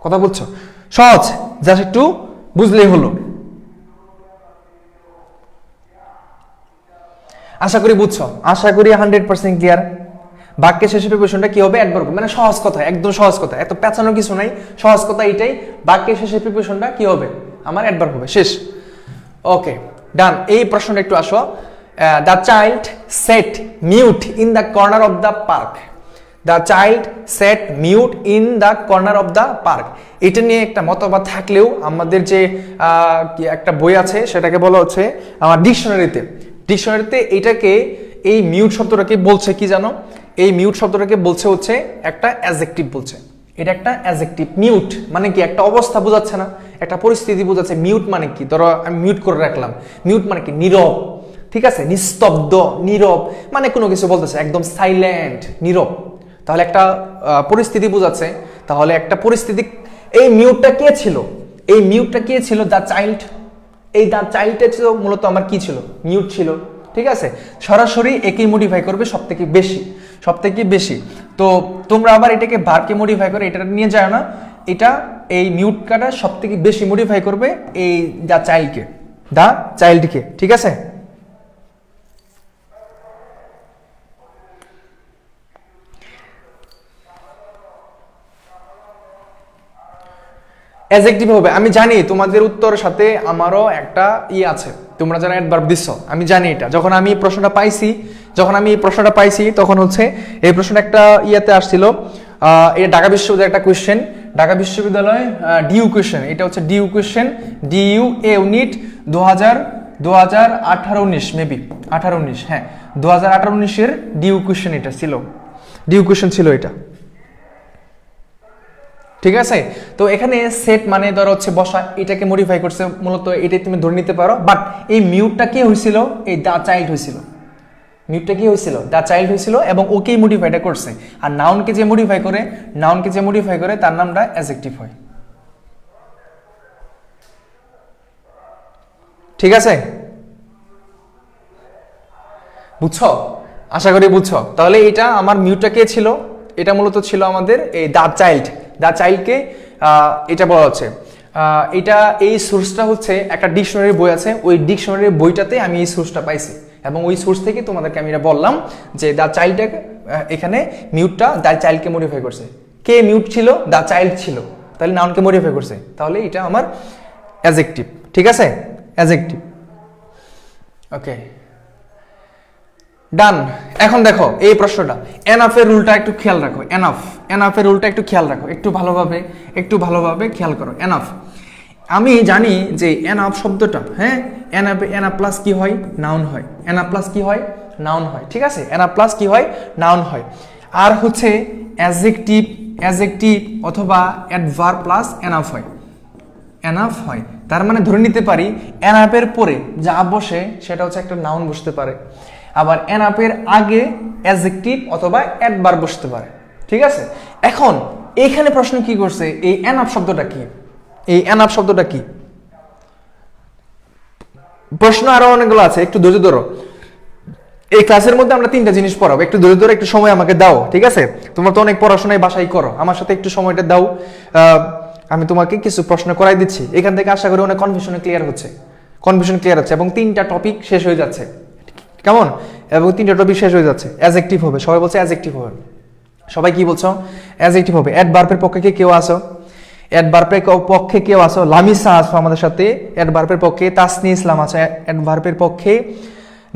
কথা বলছো, সহজ, জাস্ট একটু বুঝলেই হলো। আশা করি বুঝছো, আশা করি 100% ক্লিয়ার। বাক্যের শেষে প্রিপোজিশনটা কি হবে, অ্যাডভার্ব, মানে সহজ কথা, একদম সহজ কথা, এত পেঁচানোর কিছু নাই, সহজ কথা এটাই। বাক্যের শেষে প্রিপোজিশনটা কি হবে, আমার অ্যাডভার্ব হবে, শেষ। ওকে ডান। এই প্রশ্নটা একটু আসো। The child set mute in the corner of the park, the child set mute in the corner of the park. এটা নিয়ে একটা মতবাদ থাকলেও আমাদের যে একটা বই আছে সেটাকে বলা হচ্ছে আমার ডিকশনারিতে এটাকে, এই মিউট শব্দটাকে বলছে কি জানো, এই মিউট শব্দটাকে বলছে হচ্ছে একটা অ্যাডজেক্টিভ বলছে, এটা একটা অ্যাডজেক্টিভ। মিউট মানে কি একটা অবস্থা বোঝাচ্ছে না, একটা পরিস্থিতি বোঝাচ্ছে। মিউট মানে কি, ধরো আমি মিউট করে রাখলাম, মিউট মানে কি নীরব, ঠিক আছে, নিস্তব্ধ, নীরব, মানে কোনো কিছু বলতেছে একদম সাইলেন্ট, নীরব, তাহলে একটা পরিস্থিতি বোঝাচ্ছে। তাহলে একটা পরিস্থিতি, এই মিউটটা কে ছিল, এই মিউটটা কে ছিল, দ্য চাইল্ড। এই দ্য চাইল্ডটা ছিল মূলত আমার কি ছিল, মিউট ছিল। ঠিক আছে, সরাসরি একেই মডিফাই করবে সব থেকে বেশি। তো তোমরা আবার এটাকে ভার্বকে মডিফাই করে এটা নিয়ে যায় না, এটা এই মিউট কাটা সব থেকে বেশি মডিফাই করবে এই দ্য চাইল্ডকে। ঠিক আছে, অ্যাডজেক্টিভ হবে। আমি জানি তোমাদের উত্তরের সাথে আমারও একটা আছে, তোমরা যারা অ্যাডভার্ব দিচ্ছ আমি জানি এটা। যখন আমি এই প্রশ্নটা পাইছি তখন হচ্ছে এই প্রশ্নটা একটা আসছিল, এটা ঢাকা বিশ্ববিদ্যালয়ের একটা কোয়েশ্চেন, ঢাকা বিশ্ববিদ্যালয় ডিইউ কোয়েশ্চেন। এটা হচ্ছে ডিইউ কোয়েশ্চেন, ডিইউ এ ইউনিট 2018-19 মেবি 18-19, হ্যাঁ 2018-19 ডিইউ কোয়েশ্চেন এটা ছিল, ডিইউ কোয়েশ্চেন ছিল এটা, ঠিক আছে। তো এখানে সেট মানে ধরো হচ্ছে বসা, এটাকে মডিফাই করছে মূলত, এটাই তুমি ধরে নিতে পারো। বাট এই মিউটটা কি হয়েছিল, এই দা চাইল্ড হয়েছিল, মিউটটা কি হয়েছিল, দা চাইল্ড হয়েছিল, এবং ওকেই মডিফাইটা করছে। আর নাউনকে যে মডিফাই করে তার নামটা অ্যাডজেক্টিভ হয়, ঠিক আছে, বুঝছো? আশা করি বুঝছো। তাহলে এটা আমার মিউটটা কে ছিল, এটা মূলত ছিল আমাদের এই দা চাইল্ডকে এটা বলা হচ্ছে। এটা এই সোর্সটা হচ্ছে একটা ডিকশনারি বই আছে, ওই ডিকশনারি বইটাতে আমি এই সোর্সটা পাইছি, এবং ওই সোর্স থেকে তোমাদেরকে আমি এটা বললাম যে দা চাইল্ডটাকে এখানে মিউটটা দা চাইল্ডকে মডিফাই করছে। কে মিউট ছিল, দা চাইল্ড ছিল, তাহলে নাউনকে মডিফাই করছে, তাহলে এটা আমার অ্যাডজেক্টিভ, ঠিক আছে, অ্যাডজেক্টিভ। ওকে, ডান। এখন দেখো এই প্রশ্নটা, এনাফের রুলটা একটু খেয়াল রাখো, এনাফের রুলটা একটু খেয়াল রাখো, একটু ভালোভাবে খেয়াল করো। এনাফ, আমি জানি যে এনাফ শব্দটা, হ্যাঁ এনাফ প্লাস কি হয়, নাউন হয়, এনাফ প্লাস কি হয়, নাউন হয়, ঠিক আছে, এনাফ প্লাস কি হয়, নাউন হয়। আর হচ্ছে অ্যাডজেক্টিভ অথবা অ্যাডভার্ব প্লাস এনাফ হয়। তার মানে ধরে নিতে পারি এনাফের পরে যা বসে সেটা হচ্ছে একটা নাউন বসতে পারে, আবার এনাফের আগে অ্যাডজেক্টিভ অথবা অ্যাডভার্ব বসতে পারে, ঠিক আছে। এখন এইখানে প্রশ্ন কি করছে, এই এনাফ শব্দটা কি, প্রশ্ন আরো অনেকগুলো আছে, একটু ধৈর্য ধরো। এই ক্লাসের মধ্যে আমরা 3টা জিনিস পড়াবো, একটু ধৈর্য ধরে একটু সময় আমাকে দাও, ঠিক আছে। তোমরা তো অনেক পড়াশোনায় বাসায় করো, আমার সাথে একটু সময়টা দাও। আমি তোমাকে কিছু প্রশ্ন করাই দিচ্ছি, এখান থেকে আশা করি অনেক কনফিউশন ক্লিয়ার হচ্ছে, এবং 3টা টপিক শেষ হয়ে যাচ্ছে, কেমন, এবং 3টা টপিক শেষ হয়ে যাচ্ছে। অ্যাডজেক্টিভ হবে, সবাই বলছে অ্যাডজেক্টিভ হবে, সবাই কি বলছো, অ্যাডজেক্টিভ হবে। অ্যাডভার্বের পক্ষে কেউ আসো, লামিসা আসো আমাদের সাথে, অ্যাডভার্বের পক্ষে তাসনি ইসলাম আছে, অ্যাডভার্বের পক্ষে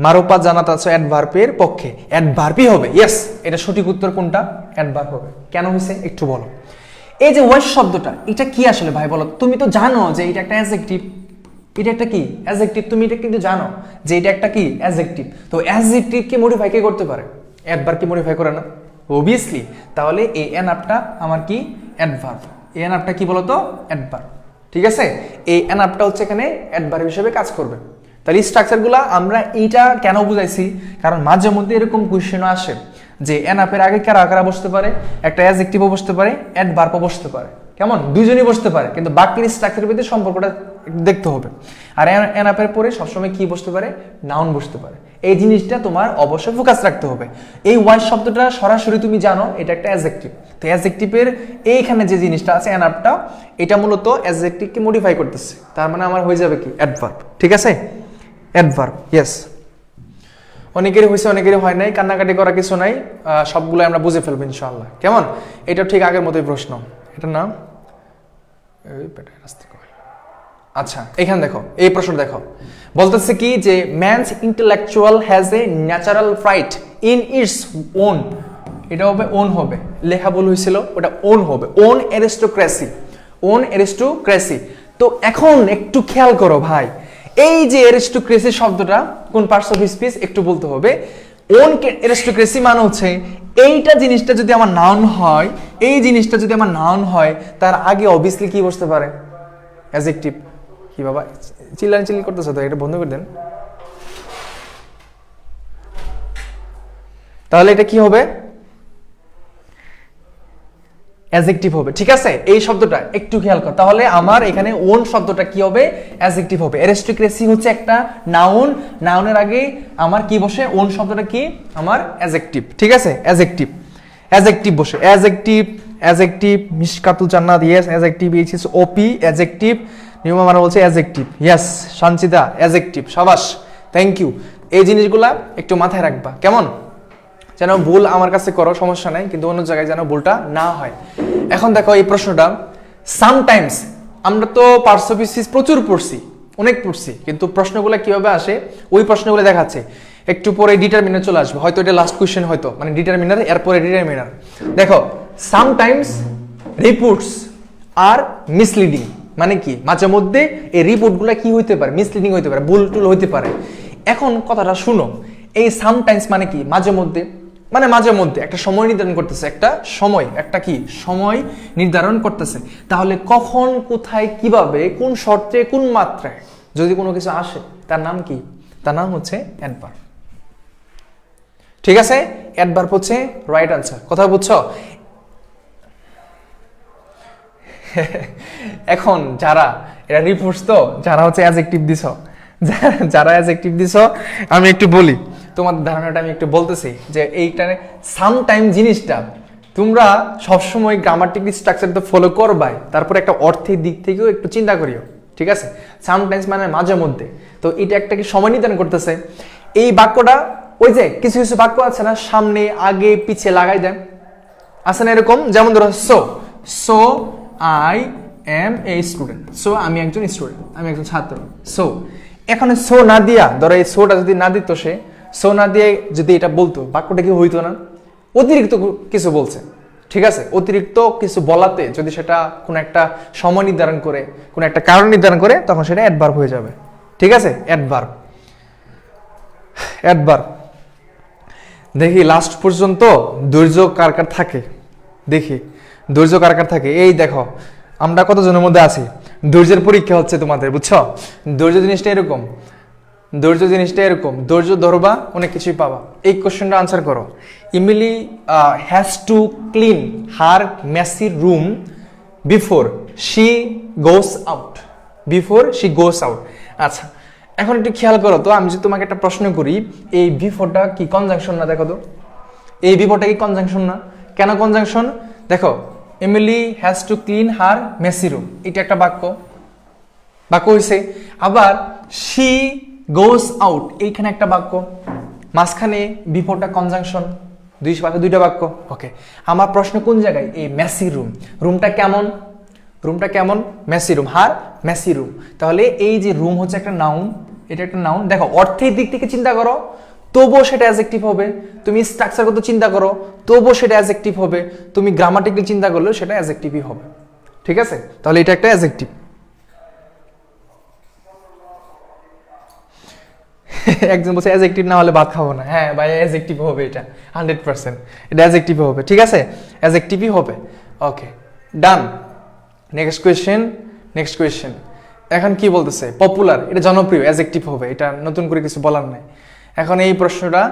মারুফা জানাত আছে, অ্যাডভার্বের পক্ষে অ্যাডভার্বই হবে। ইয়েস, এটা সঠিক উত্তর কোনটা, অ্যাডভার্ব হবে। কেন হয়েছে একটু বলো। এই যে ওয়াইস শব্দটা, এটা কি আসলে ভাই বলো, তুমি তো জানো যে এটা একটা অ্যাডজেক্টিভ, এটা একটা কি অ্যাডজেক্টিভ, তুমি এটা কিন্তু জানো যে এটা একটা কি অ্যাডজেক্টিভ। তো অ্যাডজেক্টিভকে মডিফাই কে করতে পারে, অ্যাডভার্ব কি মডিফাই করে না, অবভিয়াসলি। তাহলে এই এনাফটা আমার কি, অ্যাডভার্ব। এই এনাফটা কি বলতো, অ্যাডভার্ব, ঠিক আছে। এই এনাফটা হচ্ছে এখানে অ্যাডভার্ব হিসেবে কাজ করবে। তাহলে স্ট্রাকচারগুলো আমরা এইটা কেন বুঝাইছি, কারণ মাঝে মধ্যে এরকম কোয়েশ্চেন আসে যে এনাফের আগে কারা কারা বসতে পারে, একটা অ্যাডজেক্টিভও বসতে পারে, অ্যাডভার্বও বসতে পারে, কেমন, দুইজনই বসতে পারে, কিন্তু বাকির স্ট্রাকচারের ভিতরে সম্পর্কটা দেখতে হবে। আর এনাফের পরে সবসময় কি বসতে পারে, নাউন বসতে পারে। এই জিনিসটা তোমার অবশ্যই ফোকাস রাখতে হবে। এই ওয়াইস শব্দটা সরাসরি তুমি জানো এটা একটা অ্যাডজেক্টিভ, তো অ্যাডজেক্টিভের এইখানে যে জিনিসটা আছে এনাফটা, এটা মূলত অ্যাডজেক্টিভকে মডিফাই করতেছে, তার মানে আমার হয়ে যাবে কি, অ্যাডভার্ব, ঠিক আছে, অ্যাডভার্ব। ইয়েস, অনেকেরই হয়েছে অনেকেরই হয় নাই, কান্নাকাটি করা কিছু নাই, সবগুলো আমরা বুঝে ফেলবো ইনশাআল্লাহ, কেমন। এটা ঠিক আগের মতোই প্রশ্ন, এটা না আচ্ছা, এখানে দেখো এই প্রশ্ন দেখো, বলতেছে কি যে man's intellectual has a natural pride in its own, এটা হবে ওন হবে, লেখা ভুল হয়েছিল, ওটা ওন হবে, ওন অ্যারিস্টোক্রেসি। তো এখন একটু খেয়াল করো ভাই, এই যে অ্যারিস্টোক্রেসি শব্দটা কোন পার্টস অফ স্পিচ একটু বলতে হবে। ওন অ্যারিস্টোক্রেসি মানে হচ্ছে এইটা জিনিসটা যদি আমার নাউন হয়, এই জিনিসটা যদি আমার নাউন হয়, তার আগে অবভিয়াসলি কি বসতে পারে, অ্যাডজেক্টিভ। কি বাবা চিল্লানি করতেছে, তো এটা বন্ধ করে দেন। তাহলে এটা কি হবে, অ্যাডজেক্টিভ হবে, ঠিক আছে। এই শব্দটা একটু খেয়াল কর, তাহলে আমার এখানে ওন শব্দটা কি হবে, অ্যাডজেক্টিভ হবে। অ্যারিস্টোক্রেসি হচ্ছে একটা নাউন, নাউনের আগে আমার কি বসে, ওন শব্দটা কি আমার অ্যাডজেক্টিভ, ঠিক আছে, অ্যাডজেক্টিভ বসে, অ্যাডজেক্টিভ মিশকাতুল জান্নাত, ইয়েস অ্যাডজেক্টিভ, এইচএস ওপি অ্যাডজেক্টিভ, নিয়মা মানে বলছে অ্যাডজেক্টিভ, ইয়েস শান্তিদা অ্যাডজেক্টিভ, সাবাস, থ্যাংক ইউ। এই জিনিসগুলা একটু মাথায় রাখবা, কেমন, যেন ভুল আমার কাছে করো সমস্যা নাই, কিন্তু অন্য জায়গায় যেন ভুলটা না হয়। এখন দেখো এই প্রশ্নটা, সামটাইমস আমরা তো পার্টস অফ স্পিচ প্রচুর পড়ছি, অনেক পড়ছি, কিন্তু প্রশ্নগুলো কিভাবে আসে ওই প্রশ্নগুলো দেখাচ্ছে। একটু পরে ডিটারমিনার চলে আসবে, হয়তো এটা লাস্ট কোয়েশ্চেন, হয়তো মানে ডিটারমিনার, এরপরে ডিটারমিনার। দেখো সামটাইমস রিপোর্টস আর মিসলিডিং, মানে কি মাঝে মধ্যে এই রিপোর্টগুলো কি হইতে পারে, মিসলিডিং হইতে পারে, ভুল টুল হইতে পারে। এখন কথাটা শুনো, এই সামটাইমস মানে কি মাঝে মধ্যে, মানে মাঝে মধ্যে একটা সময় নির্ধারণ করতেছে, একটা সময়, একটা কি সময় নির্ধারণ করতেছে। তাহলে কখন, কোথায়, কিভাবে, কোন শর্তে, কোন মাত্রায় যদি কোনো কিছু আসে তার নাম কি, তার নাম হচ্ছে অ্যাডভার্ব। ঠিক আছে, অ্যাডভার্ব হচ্ছে রাইট আনসার। কথা বুঝছো? এখন যারা এরা রিপোর্টস, তো যারা হচ্ছে অ্যাডজেক্টিভ দিছ, যারা অ্যাডজেক্টিভ দিছ, আমি একটু বলি তোমাদের ধারণাটা, আমি একটু বলতেছি যে এইটা সামটাইম জিনিসটা তোমরা সবসময় গ্রামাটিক স্ট্রাকচার তো ফলো করবাই, তারপরে একটা অর্থের দিক থেকেও একটু চিন্তা করিও। ঠিক আছে, সামটাইমস মানে মাঝে মধ্যে, তো এটা একটা কি সময় নির্ধারণ করতেছে। এই বাক্যটা ওই যে কিছু কিছু বাক্য আছে না, সামনে আগে পিছে লাগাই দেন, আছে না এরকম, যেমন ধরো so I M a student, so আমি একজন স্টুডেন্ট, আমি একজন ছাত্র। সো এখানে সো না দিয়া, ধরো এই সোটা যদি না দিত, সে সো না দিয়ে যদি এটা বলতো, বাক্যটা কি হইতো না? অতিরিক্ত কিছু বলছে। ঠিক আছে, অতিরিক্ত কিছু বলাতে যদি সেটা কোনো একটা সময় নির্ধারণ করে, কোনো একটা কারণ নির্ধারণ করে, তখন সেটা অ্যাডভার্ব হয়ে যাবে। ঠিক আছে, অ্যাডভার্ব। অ্যাডভার্ব দেখি লাস্ট পর্যন্ত ধৈর্য কার কার থাকে, দেখি ধৈর্য কার কার থাকে। এই দেখো আমরা কতজনের মধ্যে আছি, ধৈর্যের পরীক্ষা হচ্ছে তোমাদের, বুঝছো? ধৈর্য জিনিসটা এরকম, ধৈর্য জিনিসটা এরকম, ধৈর্য ধরবা অনেক কিছুই পাবা। এই কোশ্চেনটা আনসার করো। Emily has to clean her Messi room before she goes out, before she goes out. আচ্ছা, এখন একটু খেয়াল করো তো, আমি যদি তোমাকে একটা প্রশ্ন করি, এই বিফোরটা কি কনজাংশন না? দেখো তো, এই বিফোরটা কি কনজাংশন না? কেন কনজাংশন? দেখো, Emily has to clean her Messi room, এটা একটা বাক্য, বাক্য হয়েছে। আবার শি গোস আউট, এইখানে একটা বাক্য, মাঝখানে বিফোরটা কনজাংশন, দুইটা বাক্য। ওকে, আমার প্রশ্ন কোন জায়গায়? এই মেসি রুম, রুমটা কেমন, রুমটা কেমন? মেসি রুম, হার মেসি রুম। তাহলে এই যে রুম হচ্ছে একটা নাউন, এটা একটা নাউন। দেখো অর্থের দিক থেকে চিন্তা করো, তবুও সেটা অ্যাডজেক্টিভ হবে। তুমি স্ট্রাকচারগত চিন্তা করো, তবুও সেটা অ্যাডজেক্টিভ হবে। তুমি গ্রামাটিক্যাল চিন্তা করলেও সেটা অ্যাডজেক্টিভই হবে। ঠিক আছে, তাহলে এটা একটা অ্যাডজেক্টিভ। একজন বলছে অ্যাডজেক্টিভ না হলে ভাত খাবো না। হ্যাঁ ভাই, অ্যাডজেক্টিভ হবে, এটা 100%, এটা অ্যাডজেক্টিভ হবে। ঠিক আছে, অ্যাডজেক্টিভই হবে। Okay, done. Next question, next question. এখন কি বলতেছে? পপুলার, এটা জনপ্রিয়, অ্যাডজেক্টিভ হবে, এটা নতুন করে কিছু বলার নাই। এখন এই প্রশ্নটা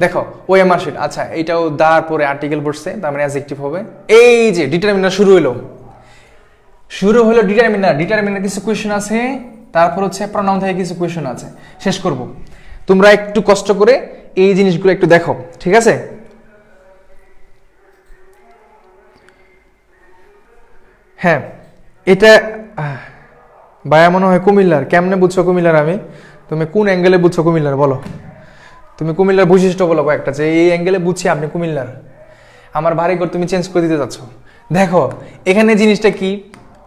দেখো, ওএমআর শিট। আচ্ছা, এইটাও দার পরে আর্টিকেল পড়ছে, তার মানে অ্যাডজেক্টিভ হবে। এই যে ডিটারমিনার শুরু হলো, ডিটারমিনার, ডিটারমিনার কিছু কোয়েশ্চেন আছে, তারপর হচ্ছে প্রনাউন থেকে কিছু কোয়েশ্চেন আছে, শেষ করব। তোমরা একটু কষ্ট করে এই জিনিসগুলো একটু দেখো। ঠিক আছে, হ্যাঁ এটা ভাইয়া মনে হয় কুমিল্লার। কেমনে বুঝছো কুমিল্লার? আমি, তুমি কোন অ্যাঙ্গেলে বুঝছো কুমিল্লার বলো? তুমি কুমিল্লার বৈশিষ্ট্য বলো কয়েকটা, যে এই অ্যাঙ্গেলে বুঝছি আপনি কুমিল্লার। আমার বাড়ি ঘর তুমি চেঞ্জ করে দিতে যাচ্ছ। দেখো এখানে জিনিসটা কি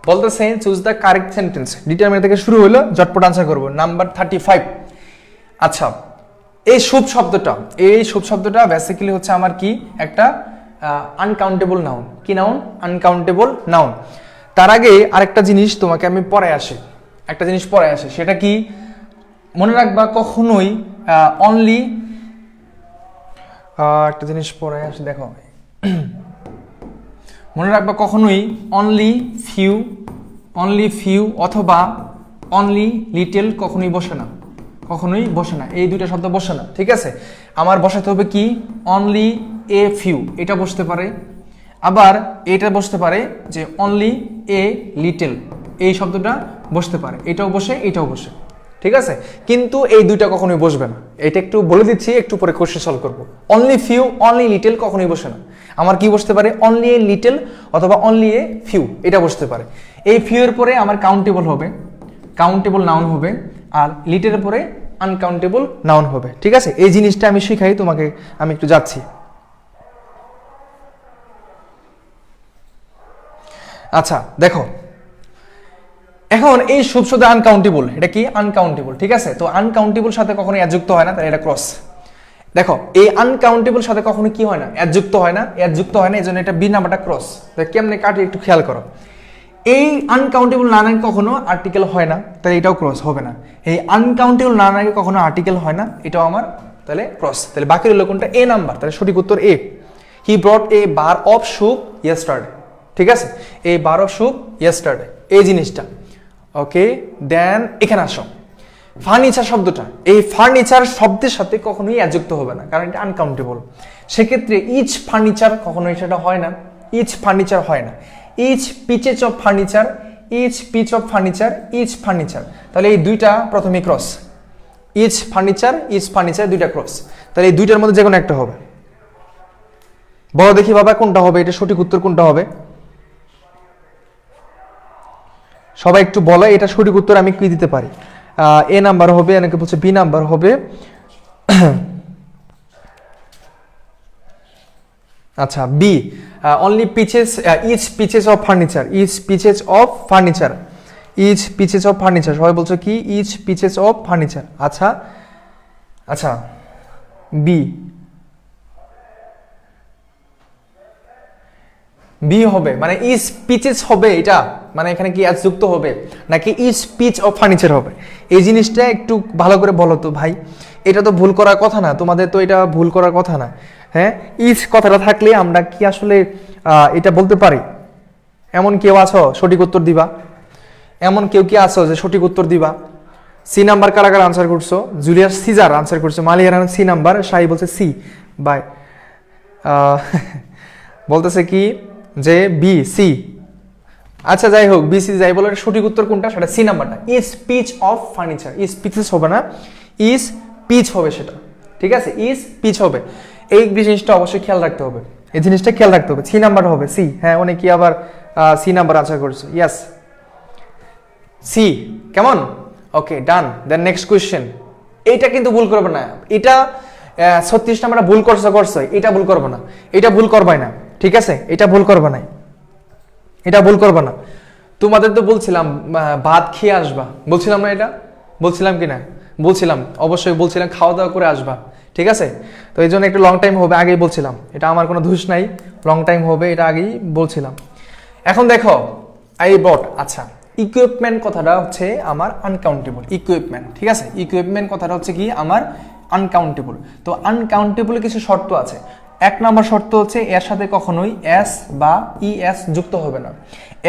বলতেছে, choose the correct sentence. Determiner থেকে শুরু হলো, ঝটপট আনসার করবো। নাম্বার 35। আচ্ছা, এই শুভ শব্দটা বেসিক্যালি হচ্ছে আমার কি একটা আনকাউন্টেবল নাউন। কি নাউন? Uncountable noun. তার আগে আরেকটা জিনিস তোমাকে আমি পড়ায় আসি, একটা জিনিস পড়ায় আসে, সেটা কি মনে রাখবা, কখনোই অনলি, একটা জিনিস পড়ায় আসে, দেখো মনে রাখবা, কখনোই অনলি ফিউ অথবা অনলি লিটল কখনোই বসে না, কখনোই বসে না, এই দুইটা শব্দ বসে না। ঠিক আছে, আমার বসাতে হবে কি, অনলি এ ফিউ, এটা বসতে পারে। আবার এটা বসতে পারে যে অনলি এ লিটল, এই শব্দটা বসতে পারে, এটাও বসে, এটাও বসে। ঠিক আছে, কিন্তু এই দুইটা কখনোই বসবে না। এটা একটু বলে দিচ্ছি, একটু পরে কোশ্চেন সলভ করবো। অনলি ফিউ, অনলি লিটল কখনোই বসে না। আমার কি বসতে পারে? অনলি এ লিটল অথবা অনলি এ ফিউ, এটা বসতে পারে। এই ফিউ এর পরে আমার কাউন্টেবল হবে, কাউন্টেবল নাউন হবে, আর লিটলের পরে আনকাউন্টেবল নাউন হবে। ঠিক আছে, এই জিনিসটা আমি শিখাই তোমাকে, আমি একটু যাচ্ছি। আচ্ছা দেখো, এখন এই সুপ শুধু আনকাউন্টেবল, এটা কি আনকাউন্টেবল, ঠিক আছে। তো আনকাউন্টেবল সাথে কখনো অ্যাড যুক্ত হয় না, তাহলে এটা ক্রস। দেখো এই আনকাউন্টেবল সাথে কখনো কি হয় না, অ্যাড যুক্ত হয় না, অ্যাড যুক্ত হয় না, এই জন্য এটা বি নাম্বারটা ক্রস। কেমনে কাটি একটু খেয়াল করো, এই আনকাউন্টেবল না নাকি কখনো আর্টিকেল হয় না, তাহলে এটাও ক্রস হবে না। এই আনকাউন্টেবল না নাকি কখনো আর্টিকেল হয় না, এটাও আমার তাহলে ক্রস। তাহলে বাকি রইল কোনটা, এ নাম্বার, তাহলে সঠিক উত্তর A. He brought a bar of soap yesterday, ঠিক আছে, a bar of soap yesterday, এই জিনিসটা। ওকে, দেন এখানে আসো, ফার্নিচার শব্দটা, এই ফার্নিচার শব্দের সাথে কখনোই যুক্ত হবে না, কারণ এটা আনকাউন্টেবল। সেক্ষেত্রে ইচ ফার্নিচার কখনোই সেটা হয় না, ইচ ফার্নিচার হয় না। Each pieces of furniture, each piece of furniture, each furniture, তাহলে এই দুইটা প্রথমে ক্রস। ইচ ফার্নিচার দুইটা ক্রস, তাহলে এই দুইটার মধ্যে যে কোনো একটা হবে। বড় দেখি বাবা কোনটা হবে, এটা সঠিক উত্তর কোনটা হবে, সবাই একটু বলো এটা সঠিক উত্তর আমি কি দিতে পারি। এ নাম্বার হবে, অনেকে বলছে বি নাম্বার হবে। আচ্ছা B, only pieces, each pieces of furniture, each pieces of furniture, each pieces of furniture, সবাই বলছো কি ইচ পিচেস অফ ফার্নিচার। আচ্ছা আচ্ছা বি, বি হবে, মানে ইজ পিচেস হবে, এটা মানে এখানে কি আজ যুক্ত হবে নাকি ইজ পিচ অফ ফার্নিচার হবে, এই জিনিসটা একটু ভালো করে বলো তো ভাই। এটা তো ভুল করার কথা না, তোমাদের তো এটা ভুল করার কথা না। হ্যাঁ, ইজ কথাটা থাকলে আমরা কি আসলে এটা বলতে পারি? এমন কেউ আছো সঠিক উত্তর দিবা? এমন কেউ কি আছো যে সঠিক উত্তর দিবা? সি নাম্বার কারা কারা আনসার করছো? জুলিয়াস সিজার আনসার করছে, মালিয়ার সি নাম্বার, শাহি বলছে সি বাই, বলতেছে কি যে বি সি। আচ্ছা যাই হোক, বি সি যাই বলো, সঠিক উত্তর কোনটা, সেটা সি নাম্বারটা, is piece of furniture. Is pieces হবে না, ইজ পিচ হবে সেটা, ঠিক আছে, ইজ পিচ হবে। এই জিনিসটা অবশ্যই খেয়াল রাখতে হবে, এই জিনিসটা খেয়াল রাখতে হবে। সি নাম্বার হবে, সি। হ্যাঁ, অনেকে আবার সি নাম্বার আনসার করছে, ইয়েস সি। কেমন? ওকে ডান। দেন নেক্সট কোয়েশ্চেন, এইটা কিন্তু ভুল করবে না, এটা 36 নাম্বার ভুল করছো, এটা ভুল করবে না, এটা ভুল করবাই না, ঠিক আছে, এটা ভুল করবে না, এটা ভুল করবে না। তোমাদের তো বলছিলাম ভাত খেয়ে আসবা, বলছিলাম না, এটা বলছিলাম কি না? বলছিলাম, অবশ্যই বলছিলাম, খাওয়া দাওয়া করে আসবা, ঠিক আছে। তো এই জন্য একটু লং টাইম হবে, আগেই বলছিলাম, এটা আমার কোনো দোষ নাই, লং টাইম হবে, এটা আগেই বলছিলাম। এখন দেখো আই বট, আচ্ছা ইকুইপমেন্ট কথাটা হচ্ছে আমার আনকাউন্টেবল, ইকুইপমেন্ট, ঠিক আছে, ইকুইপমেন্ট কথাটা হচ্ছে কি আমার আনকাউন্টেবল। তো আনকাউন্টেবল কিছু শর্ত আছে। এক নম্বর শর্ত হচ্ছে এর সাথে কখনোই এস বা ইএস যুক্ত হবে না,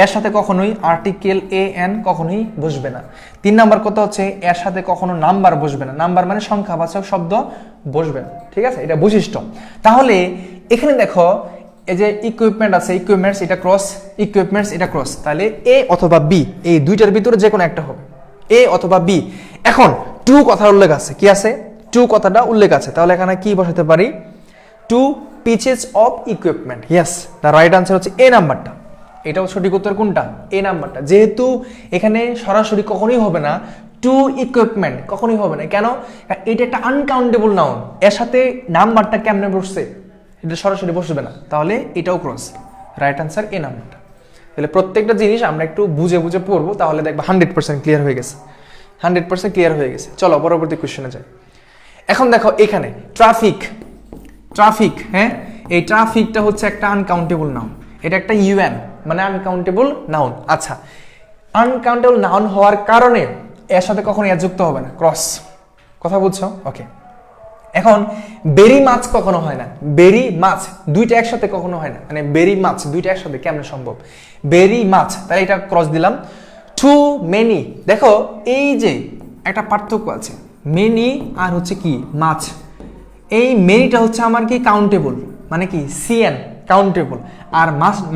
এর সাথে কখনোই আর্টিকেল এ এন কখনোই বসবে না। 3 নম্বর কথা হচ্ছে এর সাথে কখনো নাম্বার বসবে না, নাম্বার মানে সংখ্যাবাচক শব্দ বসবে না, ঠিক আছে, এটা বৈশিষ্ট্য। তাহলে এখানে দেখো এই যে ইকুইপমেন্ট আছে, ইকুইপমেন্টস এটা ক্রস, ইকুইপমেন্টস এটা ক্রস, তাহলে এ অথবা বি, এই দুইটার ভিতরে যে কোনো একটা হবে, এ অথবা বি। এখন টু কথার উল্লেখ আছে, কি আছে? টু কথাটা উল্লেখ আছে, তাহলে এখানে কি বসাতে পারি? Two pieces of equipment, yes, the right answer হচ্ছে এ নাম্বারটা। এটাও সঠিক উত্তর কোনটা? এ নাম্বারটা। যেহেতু এখানে সরাসরি কখনোই হবে না, টু ইকুইপমেন্ট কখনোই হবে না, কেন? এটা একটা আনকাউন্টেবল নাউন, এর সাথে নাম্বারটা কেমনে বসছে, এটা সরাসরি বসবে না, তাহলে এটাও ক্রস, রাইট আনসার এ নাম্বারটা। তাহলে প্রত্যেকটা জিনিস আমরা একটু বুঝে বুঝে পড়বো, তাহলে দেখবা 100% ক্লিয়ার হয়ে গেছে, 100% ক্লিয়ার হয়ে গেছে। চলো পরবর্তী কোশ্চেনে যাই। এখন দেখো এখানে ট্রাফিক, ট্রাফিক, হ্যাঁ, এই ট্রাফিকটা হচ্ছে একটা আনকাউন্টেবল নাউন, এটা একটা ইউএন মানে আনকাউন্টেবল নাউন। আচ্ছা, আনকাউন্টেবল নাউন হওয়ার কারণে এর সাথে কখনো এর যুক্ত হবে না, ক্রস, কথা বুঝছো? ওকে। এখন বেরি মাছ কখনো হয় না, বেরি মাছ দুইটা একসাথে কখনো হয় না, মানে বেরি মাছ দুইটা একসাথে কেমনে সম্ভব? বেরি মাছ, তাই এটা ক্রস দিলাম। টু মেনি, দেখো এই যে একটা পার্থক্য আছে, মেনি আর হচ্ছে কি মাছ, এই মেনিটা হচ্ছে আমার কি কাউন্টেবল, মানে কি সিএন কাউন্টেবল, আর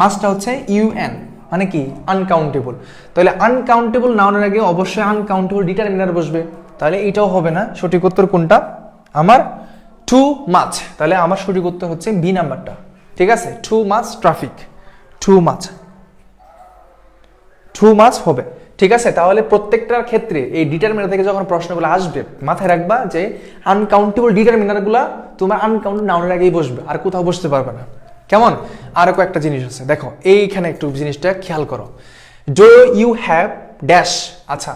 মাছটা হচ্ছে ইউএন মানে কি আনকাউন্টেবল। তাহলে আনকাউন্টেবল নাউনের আগে অবশ্যই আনকাউন্টেবল ডিটারমিনার বসবে, তাহলে এটাও হবে না। সঠিক উত্তর কোনটা? আমার টু মাছ, তাহলে আমার সঠিক উত্তর হচ্ছে বি নাম্বারটা, ঠিক আছে, টু মাছ ট্রাফিক, টু মাছ, টু মাছ হবে, ঠিক আছে। তাহলে প্রত্যেকটার ক্ষেত্রে এই ডিটারমিনার থেকে যখন প্রশ্নগুলো আসবে মাথায় রাখবা যে আনকাউন্টেবল ডিটারমিনারগুলো তোমার আনকাউন্টেবল নাউনের আগেই বসবে, আর কোথাও বসতে পারবে না, কেমন? আরো কয়েকটা জিনিস আছে, দেখো এইখানে একটু জিনিসটা খেয়াল করো। Do you have dash. আচ্ছা,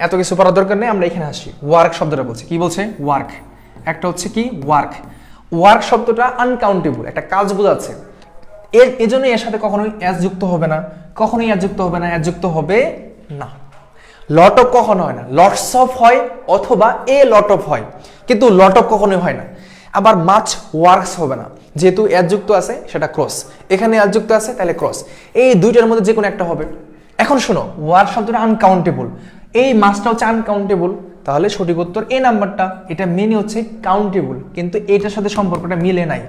এত কিছু পড়ার দরকার নেই, আমরা এখানে আসি। ওয়ার্ক শব্দটা বলছে, কি বলছে? ওয়ার্ক। একটা হচ্ছে কি ওয়ার্ক। ওয়ার্ক শব্দটা আনকাউন্টেবল, একটা কাজ বোঝাচ্ছে। এর জন্য এর সাথে কখনোই অ্যাজ যুক্ত হবে না, কখনোই অ্যাজ যুক্ত হবে না, অ্যাজ যুক্ত হবে না। লট অফ কখনো হয় না, লটস অফ হয় অথবা এ লট অফ হয়, কিন্তু লট অফ কখনোই হয় না। আবার মাছ ওয়ার্কস হবে না, যেহেতু অ্যাজ যুক্ত আছে সেটা ক্রস, এখানে অ্যাজ যুক্ত আছে তাহলে ক্রস, এই দুইটার মধ্যে যে কোনো একটা হবে। এখন শোনো, ওয়ার্ক শব্দটা আনকাউন্টেবল, এই মাছটা হচ্ছে আনকাউন্টেবল, তাহলে সঠিক উত্তর এ নাম্বারটা। এটা মেনে হচ্ছে কাউন্টেবল, কিন্তু এটার সাথে সম্পর্কটা মিলে নাই,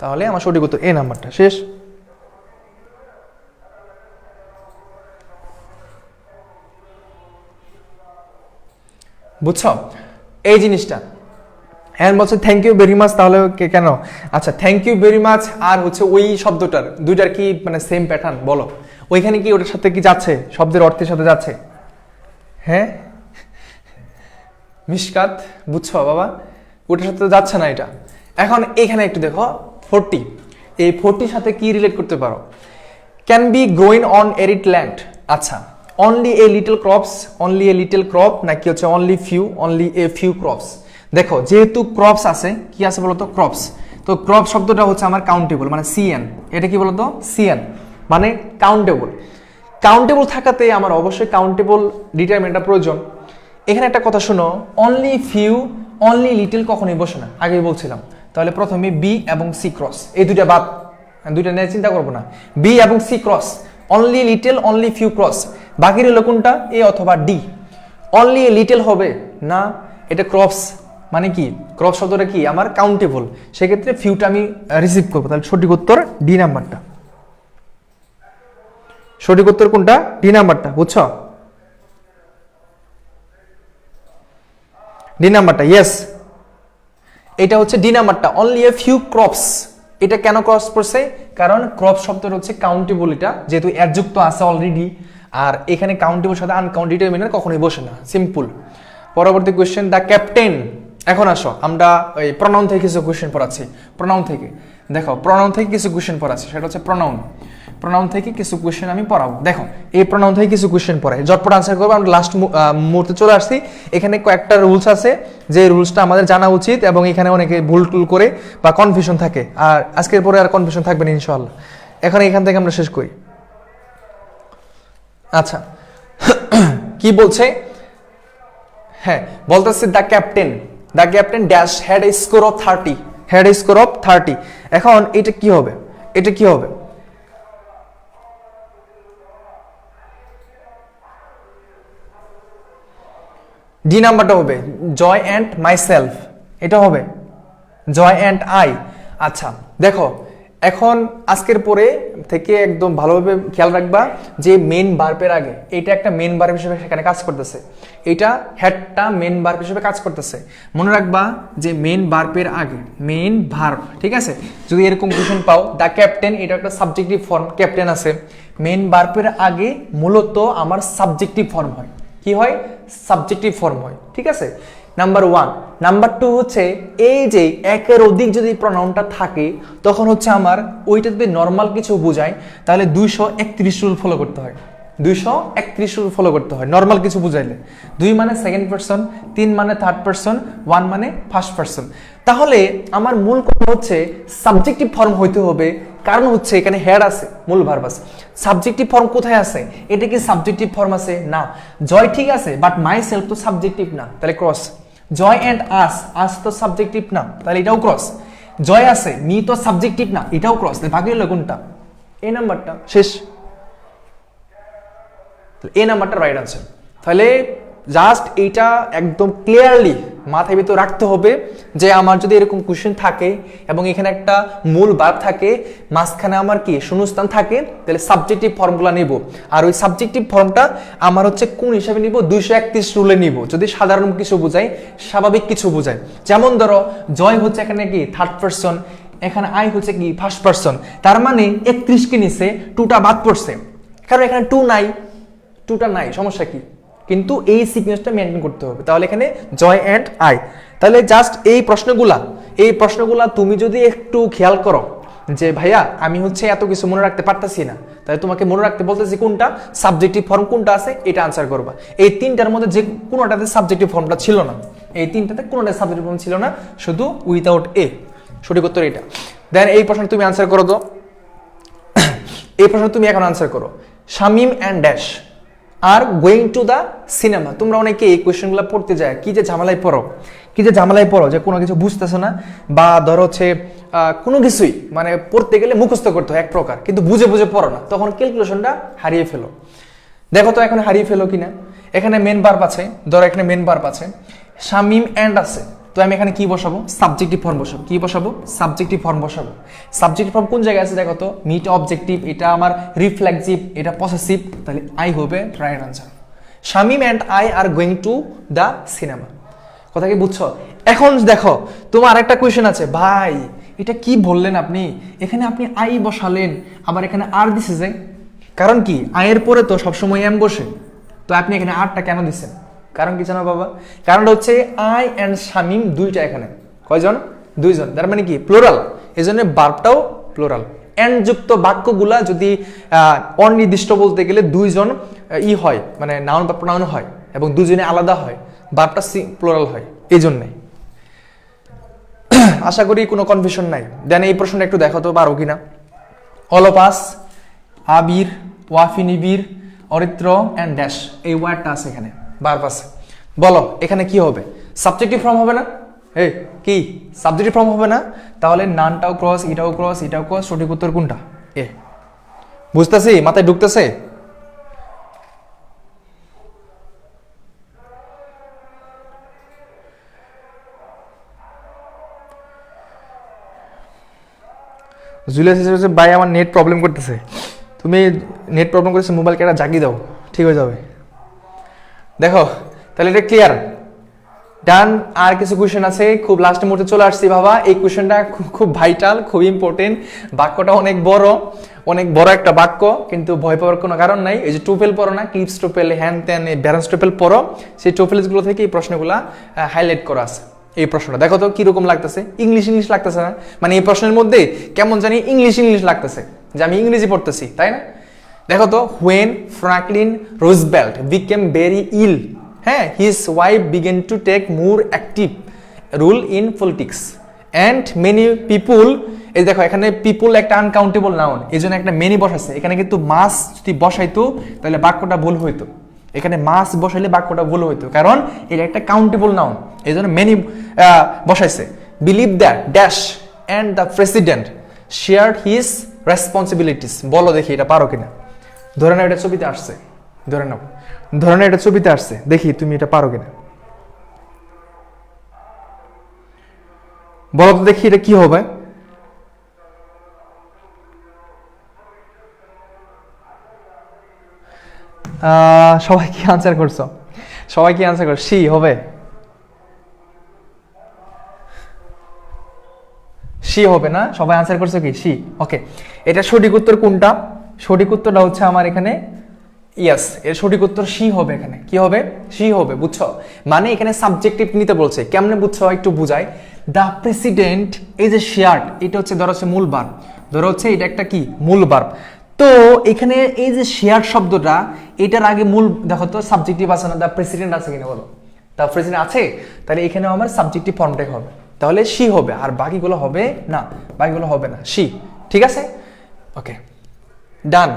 তাহলে আমার সঠিক উত্তর এ নাম্বারটা। শেষ। বুঝছো এই জিনিসটা? হ্যাঁ বলছে থ্যাংক ইউ ভেরি মাচ, তাহলে কেন? আচ্ছা, থ্যাংক ইউ ভেরি মাচ আর হচ্ছে ওই শব্দটার দুইটার কি মানে সেম প্যাটার্ন বলো? ওইখানে কি ওটার সাথে কি যাচ্ছে, শব্দের অর্থের সাথে যাচ্ছে? হ্যাঁ মিশকাত, বুঝছো বাবা? ওটার সাথে তো যাচ্ছে না এটা। এখন এখানে একটু দেখো 40, এই 40 সাথে কি রিলেট করতে পারো? Can be growing on arid land. আচ্ছা, only a little crops, only a little crop, নাকি হচ্ছে অনলি এ ফিউ ক্রপস? দেখো যেহেতু ক্রপস আছে, কি আছে বলতো? ক্রপস। তো ক্রপ শব্দটা হচ্ছে আমার কাউন্টেবল, মানে সিএন। এটা কি বলতো? সিএন মানে কাউন্টেবল। কাউন্টেবল থাকাতে আমার অবশ্যই কাউন্টেবল ডিটারমিনেন্টটা প্রয়োজন। এখানে একটা কথা শোনো, অনলি ফিউ, অনলি লিটল কখনোই বসে না, আগেই বলছিলাম। তাহলে প্রথমে বি এবং সি ক্রস, এই দুইটা বাদ, দুইটা নিয়ে চিন্তা করবো না। বি এবং C cross, only little, only few cross, বাকি রইল কোনটা? এ অথবা ডি। অনলি এ লিটল হবে না, এটা ক্রপস মানে কি? ক্রপ শব্দটা কি আমার কাউন্টেবল, সেক্ষেত্রে ফিউটা আমি রিসিভ করবো। তাহলে সঠিক উত্তর ডি নাম্বারটা। সঠিক উত্তর কোনটা? ডি নাম্বারটা। বুঝছো? ডি নাম্বারটা, ইয়েস, এটা হচ্ছে ডি নাম্বারটা। অনলি এ ফিউ ক্রপস, এটা কেন ক্রস পড়ছে? কারণ ক্রপ শব্দটা হচ্ছে কাউন্টেবল, এটা যেহেতু এর যুক্ত আছে অলরেডি, আর এখানে কাউন্টেবল সাথে আনকাউন্ট ডিটারমিনার কখনোই বসে না, সিম্পল। পরবর্তী কোশ্চেন, দ্য ক্যাপ্টেন। এখন আসো, আমরা ওই প্রনাউন থেকে কিছু কোশ্চেন পড়াচ্ছি। প্রনাউন থেকে দেখো, প্রনাউন থেকে কিছু কোশ্চেন পড়াচ্ছি, সেটা হচ্ছে প্রনাউন। প্রনাউন থেকে কিছু কোশ্চেন আমি পড়াবো। দেখো এই প্রনাউন থেকে কিছু কোশ্চেন পড়াই, জটপট আনসার করবো। আমরা লাস্ট মুহূর্তে চলে আসছি। এখানে কয়েকটা রুলস আছে, যে রুলসটা আমাদের জানা উচিত, এবং এখানে অনেকে ভুল টুল করে বা কনফিউশন থাকে, আর আজকের পরে আর কনফিউশন থাকবে না ইনশাআল্লাহ। এখন এখান থেকে আমরা শেষ করি। আচ্ছা কি বলছে? হ্যাঁ বলতেছে the captain dash had a score of 30, had a score of 30। এখন এটা কি হবে? এটা কি হবে? ডি নাম্বারটা হবে জয় অ্যান্ড মাইসেলফ, এটা হবে জয় অ্যান্ড আই। আচ্ছা দেখো, এখন আজকের পরে থেকে একদম ভালোভাবে খেয়াল রাখবা যে মেন ভার্বের আগে এটা একটা মেন ভার্ব হিসেবে সেখানে কাজ করতেছে, এটা হ্যাডটা মেন ভার্ব হিসেবে কাজ করতেছে। মনে রাখবা যে মেন ভার্বের আগে মেন ভার্ব, ঠিক আছে? যদি এরকম কোশ্চেন পাও, দ্য ক্যাপ্টেন, এটা একটা সাবজেক্টিভ ফর্ম, ক্যাপ্টেন আছে, মেন ভার্বের আগে মূলত আমার সাবজেক্টিভ ফর্ম হয়। কি হয়? সাবজেক্টিভ ফর্ম হয়, ঠিক আছে? নাম্বার 1। নাম্বার 2 হচ্ছে এই যে একের অধিক যদি প্রনাউনটা থাকে, তখন হচ্ছে আমার ওইটা যদি নর্মাল কিছু বোঝায়, তাহলে 231 রুল ফলো করতে হয়। 231 রুল ফলো করতে হয় নর্মাল কিছু বুঝাইলে। 2 মানে সেকেন্ড পারসন, 3 মানে থার্ড পারসন, 1 মানে ফার্স্ট পারসন। তাহলে আমার মূল কথা হচ্ছে সাবজেক্টিভ ফর্ম হইতে হবে, কারণ হচ্ছে এখানে হেড আছে, মূল ভার্ব আছে। সাবজেক্টিভ ফর্ম কোথায় আছে? এটা কি সাবজেক্টিভ ফর্ম আছে? না। জয় ঠিক আছে, বাট মাই সেলফ তো সাবজেক্টিভ না, তাহলে ক্রস। জয় অ্যান্ড আস তো সাবজেক্টিভ না, তাহলে এটাও ক্রস। জয় আছে, মি তো সাবজেক্টিভ না, এটাও ক্রস। বাকি হলো কোনটা? এই নাম্বারটা। শেষ। এই নাম্বারটা রাইট আনসার। তাহলে জাস্ট এইটা একদম ক্লিয়ারলি মাথায় ভিতর রাখতে হবে যে আমার যদি এরকম কোশ্চেন থাকে এবং এখানে একটা মূল ভার্ব থাকে, মাঝখানে আমার কি শূন্যস্থান থাকে, তাহলে সাবজেক্টিভ ফর্মগুলো নিব। আর ওই সাবজেক্টিভ ফর্মটা আমার হচ্ছে কোন হিসাবে নিব? 231 রুলে নিব। যদি সাধারণ কিছু বোঝায়, স্বাভাবিক কিছু বোঝায়, যেমন ধরো জয় হচ্ছে এখানে কি থার্ড পারসন, এখানে আই হচ্ছে কি ফার্স্ট পারসন, তার মানে 31 কে নিচে 2টা বাদ পড়ছে, কারণ এখানে 2 নাই, 2টা নাই, সমস্যা কি? কিন্তু এই সিকোয়েন্সটা মেনটেন করতে হবে। তাহলে এখানে জয় অ্যান্ড আই। তাহলে জাস্ট এই প্রশ্নগুলা তুমি যদি একটু খেয়াল করো যে ভাইয়া আমি হচ্ছে এত কিছু মনে রাখতে পারতাছি না, তাই তোমাকে মনে রাখতে বলতেছি কোনটা সাবজেক্টিভ ফর্ম কোনটা আছে এটা আনসার করবা। এই তিনটার মধ্যে যে কোনোটাতে সাবজেক্টিভ ফর্মটা ছিল না, এই তিনটাতে কোনোটাতে সাবজেক্টিভ ফর্ম ছিল না, শুধু উইথাউট এ। সঠিক উত্তর এটা। দেন এই প্রশ্ন তুমি আনসার করো তো। এই প্রশ্ন তুমি এখন আনসার করো। Shamim and dash are going to the cinema. তোমরা অনেকে এই কোয়েশ্চেনগুলো পড়তে যায় কি যে ঝামেলায় পড়ো, কি যে ঝামেলায় পড়ো যে কোনো কিছু বুঝতেছো না, বা ধরো হচ্ছে কোনো কিছুই মানে পড়তে গেলে মুখস্থ করতে হয় এক প্রকার, কিন্তু বুঝে বুঝে পড়ো না, তখন ক্যালকুলেশনটা হারিয়ে ফেলো। দেখো তো এখন হারিয়ে ফেলো কিনা। এখানে মেন ভার্ব আছে, ধরো এখানে মেন ভার্ব আছে, শামিম অ্যান্ড আছে, তো আমি এখানে কি বসাবো? সাবজেক্টিভ ফর্ম বসাবো। কি বসাবো? সাবজেক্টিভ ফর্ম বসাবো। সাবজেক্টিভ ফর্ম কোন জায়গায় আছে দেখো তো, মিট অবজেক্টিভ, এটা আমার রিফ্লেক্সিভ, এটা পসেসিভ, তাহলে আই হবে right answer. Shamim and I are going to the cinema. কথা কি বুঝছো? এখন দেখো তোমার আরেকটা কোয়েশ্চেন আছে, ভাই এটা কি বললেন আপনি, এখানে আপনি আই বসালেন আবার এখানে আর দিছে যে, কারণ কি আয়ের পরে তো সবসময় এম বসে, তো আপনি এখানে আরটা কেন দিচ্ছেন? কারণ কি জানো বাবা? কারণটা হচ্ছে আই অ্যান্ড শামিম দুইটা, এখানে কয়জন? দুইজন, তার মানে কি প্লুরাল, এই জন্য বার্বটাও প্লুরাল। এন্ড যুক্ত বাক্যগুলা যদি অনির্দিষ্ট বলতে গেলে দুইজন ই হয়, মানে নাউন বা প্রোনাউন হয়, এবং দুজনে আলাদা হয়, বার্বটা প্লুরাল হয়, এই জন্যে। আশা করি কোনো কনফিউশন নাই। দেন এই প্রশ্নটা একটু দেখো তো পারো কিনা। অলপাস, আবির, ওয়াফিনিবির, অরিত্র অ্যান্ড ড্যাশ, এই ওয়ার্ডটা আছে এখানে, ভার্ব আছে। বলো এখানে কি হবে? সাবজেক্টিভ ফর্ম হবে না? এই কি সাবজেক্টিভ ফর্ম হবে না? তাহলে নানটাও ক্রস, এটাও ক্রস, এটাও ক্রস, সঠিক উত্তর কোনটা? এ। বুঝতেছি? মাথায় ঢুকতেছে? জুলিয়াস হিসেবে ভাই আমার নেট প্রবলেম করতেছে, তুমি নেট প্রবলেম করতেছে, মোবাইল কেটা জাগিয়ে দাও, ঠিক হয়ে যাবে। দেখো তাহলে এটা ক্লিয়ার। ডান। আর কিছু কোয়েশ্চেন আছে, খুব লাস্টের মুহূর্তে চলে আসছি বাবা। এই কোয়েশ্চেনটা খুব ভাইটাল, খুব ইম্পর্টেন্ট। বাক্যটা অনেক বড় একটা বাক্য, কিন্তু ভয় পাওয়ার কোনো কারণ নাই। এই যে টোপেল পড়ো না, ক্লিপস টোপেল, হ্যান ত্যান, ব্যালেন্স টোপেল পড়ো, সেই টোপেলসগুলো থেকে এই প্রশ্নগুলো হাইলাইট করা আছে। এই প্রশ্নটা দেখো তো কিরকম লাগতেছে, ইংলিশ লাগতেছে না? মানে এই প্রশ্নের মধ্যে কেমন জানি ইংলিশ লাগতেছে, যে আমি ইংরেজি পড়তেছি, তাই না? দেখো তো, when Franklin Roosevelt became very ill, হ্যাঁ, his wife began to take more active role in politics and many people. এই দেখো এখানে পিপুল একটা আনকাউন্টেবল নাউন, এই জন্য একটা মেনি বসাইছে। এখানে কিন্তু মাস যদি বসাইতো তাহলে বাক্যটা ভুল হইতো, এখানে মাস বসাইলে বাক্যটা ভুল হইতো, কারণ এটা একটা কাউন্টেবল নাউন, এই জন্য মেনি বসাইছে। Believe that dash and the president share his responsibilities. বলো দেখি এটা পারো কিনা। ধরে নাও এটা ছবিতে আসছে, ধরে নাও এটা ছবিতে আসছে, দেখি তুমি এটা পারো কিনা। বলো তো দেখি এটা কি হবে। সবাই কি আনসার করছো? সবাই কি আনসার করছো? সি হবে, সি হবে না? সবাই আনসার করছো কি সি? ওকে, এটা সঠিক উত্তর কোনটা? সঠিক উত্তরটা হচ্ছে আমার এখানে ইয়েস, এর সঠিক উত্তর সি হবে। এখানে কি হবে? সি হবে, বুঝছো? মানে এখানে সাবজেক্টিভ নিতে বলছে, কেমনে বুঝছো একটু বুঝাই। দ্য প্রেসিডেন্ট, এই যে শেয়ার্ড, এটা হচ্ছে ধরো হচ্ছে মূল ভার্ব, ধরো হচ্ছে এটা একটা কি মূল ভার্ব। তো এখানে এই যে শেয়ার শব্দটা, এটার আগে মূল দেখো তো সাবজেক্টিভ আছে না? দ্য প্রেসিডেন্ট আছে কিনা বলো? দ্য প্রেসিডেন্ট আছে, তাহলে এখানে আমার সাবজেক্টিভ ফর্মটাই হবে, তাহলে সি হবে, আর বাকিগুলো হবে না, বাকিগুলো হবে না, সি। ঠিক আছে, ওকে ডান।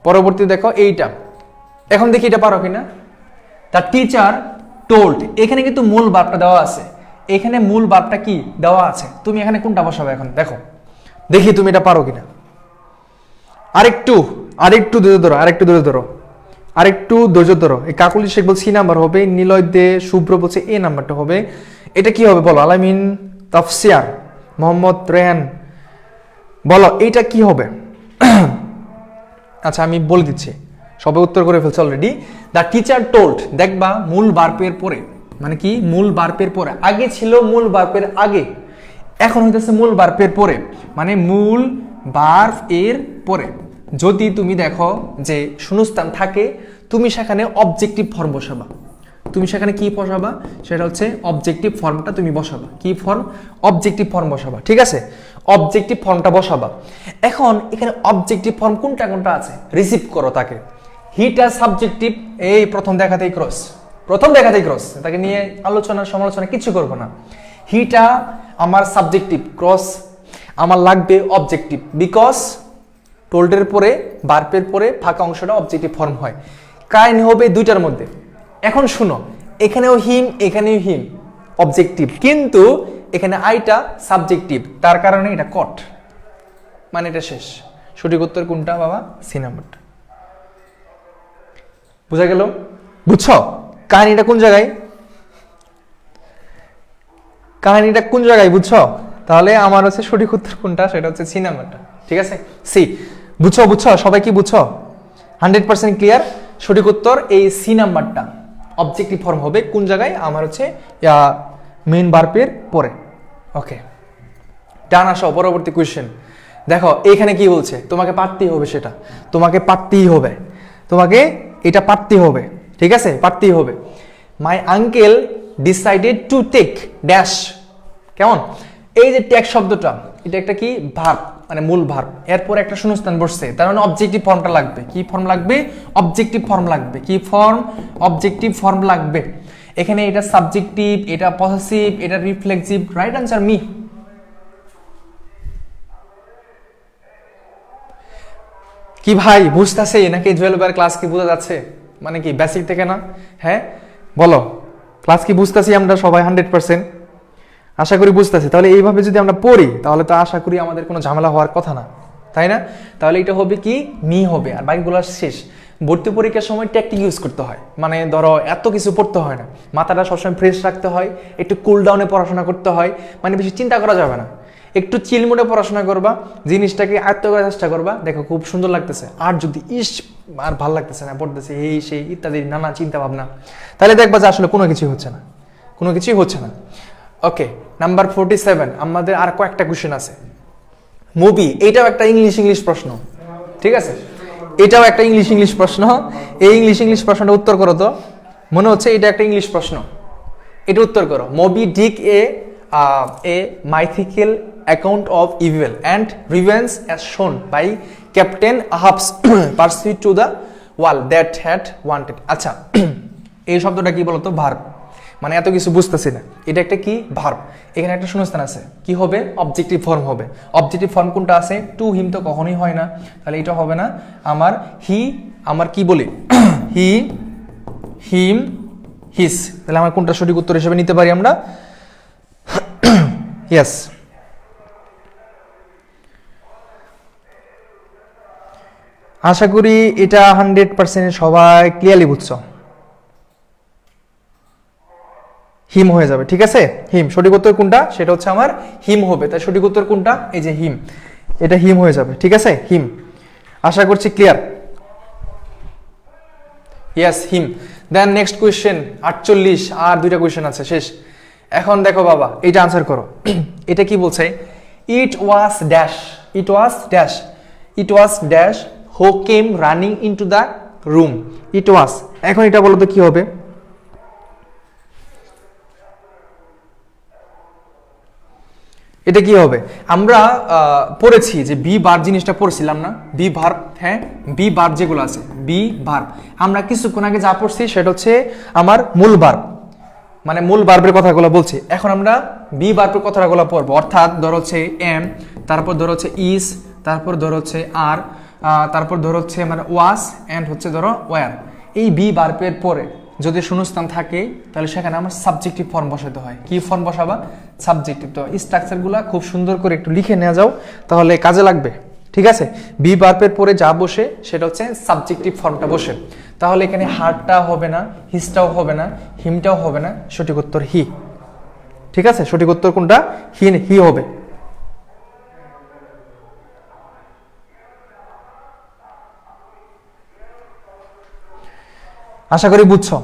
পরবর্তী দেখো এইটা, এখন দেখি এটা পারো কিনা। দ্য টিচার টোল্ড, এখানে কিন্তু মূল ভার্বটা দেওয়া আছে, এখানে মূল ভার্বটা কি দেওয়া আছে, তুমি এখানে কোনটা বসাবে এখন দেখো, দেখি তুমি এটা পারো কিনা। আরেকটু ধৈর্য ধরো, আরেকটু ধৈর্য ধরো। এই কাকুলি শেখ বলছে সি নাম্বার হবে, নিলয় দে শুভ্র বলছে এ নাম্বারটা হবে। এটা কি হবে বলো? আলামিন, তাফসিয়ার, মোহাম্মদ রেহান, বলো এইটা কি হবে? আচ্ছা আমি বলে দিচ্ছি, সবাই উত্তর করে ফেলছে অলরেডি। দ্য টিচার টোল্ড, দেখবা মূল ভার্বের পরে, মানে কি মূল ভার্বের পরে, আগে ছিল মূল ভার্বের আগে, এখন হইতেছে মূল ভার্বের পরে, মানে মূল ভার্ব এর পরে যদি তুমি দেখো যে শূন্যস্থান থাকে, তুমি সেখানে অবজেক্টিভ ফর্ম বসাবা। তুমি সেখানে কি বসাবা, সেটা হচ্ছে অবজেক্টিভ ফর্মটা তুমি বসাবা। কি ফর্ম? অবজেক্টিভ ফর্ম বসাবা, ঠিক আছে? অবজেক্টিভ ফর্মটা বসাবা। এখন এখানে অবজেক্টিভ ফর্ম কোনটা কোনটা আছে, রিসিভ করো তাকে। হিটা সাবজেক্টিভ, এই প্রথম দেখাতেই ক্রস, প্রথম দেখাতেই ক্রস, তাকে নিয়ে আলোচনা সমালোচনা কিছু করবো না। হিটা আমার সাবজেক্টিভ, ক্রস আমার লাগবে অবজেক্টিভ, বিকজ টোল্ডের পরে বার্পের পরে ফাঁকা অংশটা অবজেক্টিভ ফর্ম হয়। কাইন হবে দুইটার মধ্যে। এখন শুনো, এখানেও হিম এখানেও হিম, অবজেক্টিভ, কিন্তু এখানে আইটা সাবজেক্টিভ, তার কারণে এটা কট, মানে এটা শেষ। সঠিক উত্তর কোনটা বাবা? সি নাম্বারটা। বুঝা গেল? বুঝছো কাহিনীটা কোন জায়গায়? কাহিনীটা কোন জায়গায় বুঝছো? তাহলে আমার হচ্ছে সঠিক উত্তর কোনটা, সেটা হচ্ছে সি নাম্বারটা, ঠিক আছে? সি। বুঝছো বুঝছো সবাই কি বুঝছো? 100% ক্লিয়ার? সঠিক উত্তর এই সি নাম্বারটা। অবজেক্টিভ ফর্ম হবে কোন জায়গায়? আমার হচ্ছে মেইন ভার্বের পরে। ওকে, ডান। আসো পরবর্তী কোয়েশ্চেন। দেখো এইখানে কি বলছে, তোমাকে পারতেই হবে, সেটা তোমাকে পারতেই হবে, তোমাকে এটা পারতেই হবে, ঠিক আছে? পারতেই হবে। My uncle decided to take dash. কেমন? এই যে টেক শব্দটা, এটা একটা কি ভার্ব, মানে মূল ভার্ব, এরপর একটা শূন্যস্থান বসছে, তার মানে অবজেক্টিভ ফর্মটা লাগবে। কি ফর্ম লাগবে? অবজেক্টিভ ফর্ম লাগবে। কি ফর্ম? অবজেক্টিভ ফর্ম লাগবে। এখানে এটা সাবজেক্টিভ, এটা পসেসিভ, এটা রিফ্লেক্সিভ। Right answer me. কি ভাই বুঝতেছে নাকি? জুয়েল ভাইয়ের ক্লাস কি বোঝা যাচ্ছে? মানে কি বেসিক থেকে না? হ্যাঁ বলো, ক্লাস কি বুঝতেছি আমরা সবাই 100%? আশা করি বুঝতেছি। তাহলে এইভাবে যদি আমরা পড়ি তাহলে তো আশা করি আমাদের কোনো ঝামেলা হওয়ার কথা না, তাই না? তাহলে এটা হবে কি মি হবে, আর বাকিগুলো শেষ। ভর্তি পরীক্ষার সময় টেকনিক ইউজ করতে হয়, মানে ধরো এত কিছু পড়তে হয় না, মাথাটা সবসময় ফ্রেশ রাখতে হয়, একটু কুল ডাউনে পড়াশোনা করতে হয়, মানে বেশি চিন্তা করা যাবে না, একটু চিল মোডে পড়াশোনা করবা, জিনিসটাকে আয়ত্ত করার চেষ্টা করবা, দেখো খুব সুন্দর লাগতেছে। আর যদি আর ভাল লাগতেছে না, পড়তেছে এই সেই ইত্যাদি নানা চিন্তা ভাবনা, তাহলে দেখবা যে আসলে কোনো কিছুই হচ্ছে না, কোনো কিছুই হচ্ছে না। ওকে, নাম্বার 47, আমাদের আর কয়েকটা কোশ্চেন আছে। মুভি, এইটাও একটা ইংলিশ প্রশ্ন, ঠিক আছে? এটাও একটা ইংলিশ প্রশ্ন। এই ইংলিশ প্রশ্নটা উত্তর করো তো। মনে হচ্ছে এটা একটা ইংলিশ প্রশ্ন, এটা উত্তর করো। Moby Dick a mythical account of evil and revenge as shown by Captain Ahab's pursuit to the wall that had wanted. আচ্ছা, এই শব্দটা কি বলতো? ভার্ব। মানে এত কিছু বুঝতেছি না, এটা একটা কি ভার্ব। এখানে একটা শূন্যস্থান আছে, কি হবে? অবজেক্টিভ ফর্ম হবে। অবজেক্টিভ ফর্ম কোনটা আছে? টু হিম তো কখনোই হয় না, তাহলে এটা হবে না। আমার হি, আমার কি বলি হি, হিম, হিস, তাহলে আমার কোনটা সঠিক উত্তর হিসেবে নিতে পারি আমরা? ইয়েস। আশা করি এটা 100% সবাই ক্লিয়ারলি বুঝছো। হিম হয়ে যাবে, ঠিক আছে? হিম সঠিক উত্তর কোনটা? সেটা হচ্ছে আমার হিম হবে। তাই সঠিক উত্তর কোনটা? এই যে হিম, এটা হিম হয়ে যাবে, ঠিক আছে? হিম। আশা করছি ক্লিয়ার। ইয়েস, হিম। দেন নেক্সট কোয়েশ্চেন 48, আর দুইটা কোয়েশ্চেন আছে, শেষ। এখন দেখো বাবা, এটা আনসার করো। এটা কি বলছে? It was dash, it was dash, it was dash who came running into the room. It was, এখন এটা বলো তো কি হবে? এটা কি হবে? আমরা পড়েছি যে বি ভার্ব জিনিসটা পড়ছিলাম না? বি ভার্ব, হ্যাঁ, বি ভার্ব যেগুলো আছে, বি ভার্ব আমরা কিছুক্ষণ আগে যা পড়ছি সেটা হচ্ছে আমার মূল ভার্ব, মানে মূল ভার্বের কথাগুলো বলছি। এখন আমরা বি ভার্বের কথাগুলো পড়বো, অর্থাৎ ধরো হচ্ছে এম, তারপর ধরো হচ্ছে ইজ, তারপর ধরো হচ্ছে আর, তারপর ধরো হচ্ছে মানে ওয়াজ, এন্ড হচ্ছে ধরো ওয়ার। এই বি ভার্বের পরে যদি শূন্যস্থান থাকে তাহলে সেখানে আমার সাবজেক্টিভ ফর্ম বসাতে হয়। কি ফর্ম বসাবা? সাবজেক্টিভ। তো এই স্ট্রাকচারগুলো খুব সুন্দর করে একটু লিখে নেওয়া যাও, তাহলে কাজে লাগবে, ঠিক আছে? বি ভার্বের পরে যা বসে সেটা হচ্ছে সাবজেক্টিভ ফর্মটা বসে। তাহলে এখানে হারটা হবে না, হিসটাও হবে না, হিমটাও হবে না, সঠিক উত্তর হি, ঠিক আছে? সঠিক উত্তর কোনটা? হি, হি হবে। আশা করি বুঝছো,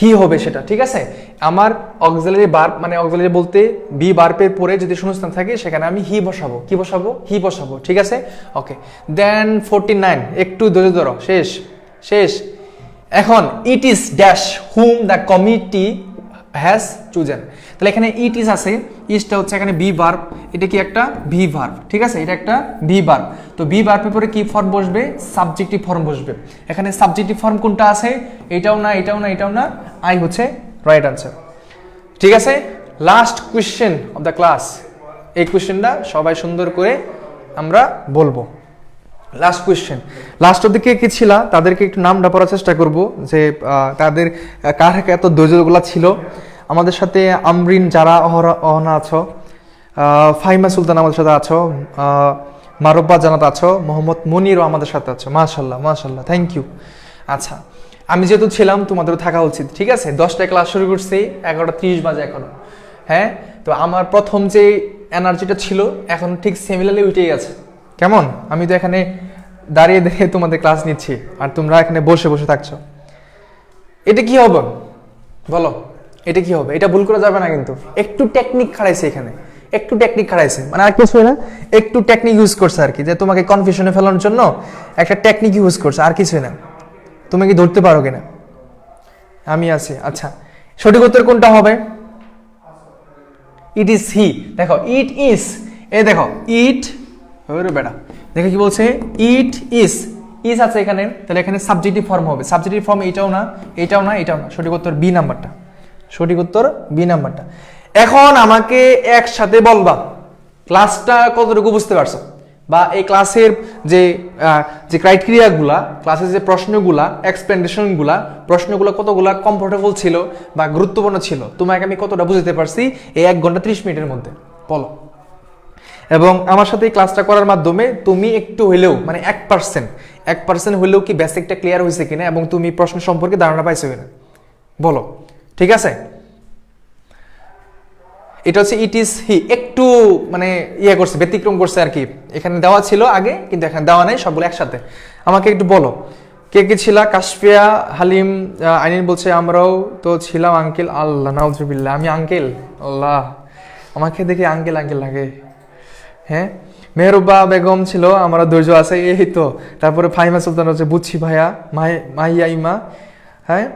হি হবে সেটা, ঠিক আছে? আমার অক্সিলারি ভার্ব, মানে অক্সিলারি বলতে বি ভার্বের পরে যদি শূন্যস্থান থাকে সেখানে আমি হি বসাবো। কি বসাবো? হি বসাবো, ঠিক আছে? ওকে, দেন 49, একটু ধরে ধরো, শেষ শেষ। এখন it is dash whom the committee has chosen. তাহলে এখানে ইট ইজ আছে, ইজটা হচ্ছে এখানে বি ভার্ব, এটা কি একটা ভি ভার্ব, ঠিক আছে, এটা একটা ভি ভার্ব। তো ভি ভার্বের পরে কি ফর্ম বসবে? সাবজেক্টিভ ফর্ম বসবে। এখানে সাবজেক্টিভ ফর্ম কোনটা আছে? এটাও না, এটাও না, এটাও না, আই হচ্ছে রাইট আনসার। ঠিক আছে, last question of the class. এই কোয়েশ্চেনটা সবাই সুন্দর করে আমরা বলবো। লাস্ট কোয়েশ্চেন, লাস্ট অব্দি কে ছিল তাদেরকে একটু নামটা পড়ার চেষ্টা করব, যে তাদের কার এত ধৈর্যগুলা ছিল। আমাদের সাথে আমরিন, যারা অহনা আছো, ফাহিমা সুলতান আমাদের সাথে আছো, মারব্বা জানাত আছো, মোহাম্মদ মনিরও আমাদের সাথে আছো। মাশাল্লাহ মাশাল্লাহ, থ্যাংক ইউ। আচ্ছা, আমি যেহেতু ছিলাম তোমাদেরও থাকা উচিত, ঠিক আছে। 10টায় ক্লাস শুরু করছি, 11:30 বাজে এখনো। হ্যাঁ, তো আমার প্রথম যে এনার্জিটা ছিল এখন ঠিক সিমিলারলি উঠেই গেছে। কেমন? আমি তো এখানে দাঁড়িয়ে দেখে তোমাদের ক্লাস নিচ্ছি আর তোমরা এখানে বসে বসে থাকছো। এটা কি হবে বলো? এটা কি হবে? এটা ভুল করা যাবে না কিন্তু। একটু টেকনিক খাড়াইছে এখানে, একটু টেকনিক খাড়াইছে, মানে আর কিছু না, একটু টেকনিক ইউজ করছে আর কি, যে তোমাকে কনফিউশনে ফেলানোর জন্য একটা টেকনিক ইউজ করছে, আর কিছুই না। তুমি কি ধরতে পারো কিনা? আমি আছি। আচ্ছা, সঠিক উত্তর কোনটা হবে? It is he. দেখো ইট ইজ, এই দেখো ইট, ওরে বেটা দেখো কি বলছে, ইট ইজ, ইজ আছে এখানে, তাহলে এখানে সাবজেক্টিভ ফর্ম হবে। সাবজেক্টিভ ফর্ম এটাও না, এটাও না, এটাও না, সঠিক উত্তর বি নাম্বারটা, সঠিক উত্তর বি নাম্বারটা। এখন আমাকে একসাথে বলবা ক্লাসটা কতটুকু বুঝতে পারছো, বা এই ক্লাসের যে যে ক্রাইটেরিয়াগুলা, ক্লাসের যে প্রশ্নগুলা, এক্সপ্লেনেশনগুলা, প্রশ্নগুলো কতগুলা কমফোর্টেবল ছিল বা গুরুত্বপূর্ণ ছিল, তোমাকে আমি কতটা বুঝতে পারছি এই 1 ঘন্টা 30 মিনিটের মধ্যে, বলো। এবং আমার সাথে এই ক্লাসটা করার মাধ্যমে তুমি একটু হইলেও, মানে 1% হইলেও কি বেসিকটা ক্লিয়ার হয়েছে কিনা, এবং তুমি প্রশ্ন সম্পর্কে ধারণা পাইছো কিনা, বলো। ঠিক আছে, এটা হচ্ছে ইট ইজ হি, একটু মানে ইয়ে করছে, ব্যতিক্রম করছে আর কি। এখানে দেওয়া ছিল আগে, কিন্তু এখানে দেওয়া নেই, সবগুলো একসাথে। আমাকে একটু বলো কে কে ছিল? কাশফিয়া, হালিম, আইনিন বলছে আমরাও তো ছিলাম আঙ্কেল। আল্লাহ নাউজুবিল্লাহ, আমি আঙ্কেল? আল্লাহ, আমাকে দেখে আঙ্কেল আঙ্কেল লাগে। হ্যাঁ, মেহরুবা বেগম ছিল, আমরা ধৈর্য আছে, এই তো। তারপরে ফাহিমা সুলতান হচ্ছে বুঝছি ভাইয়া, মাহিয়া ইমা, হ্যাঁ,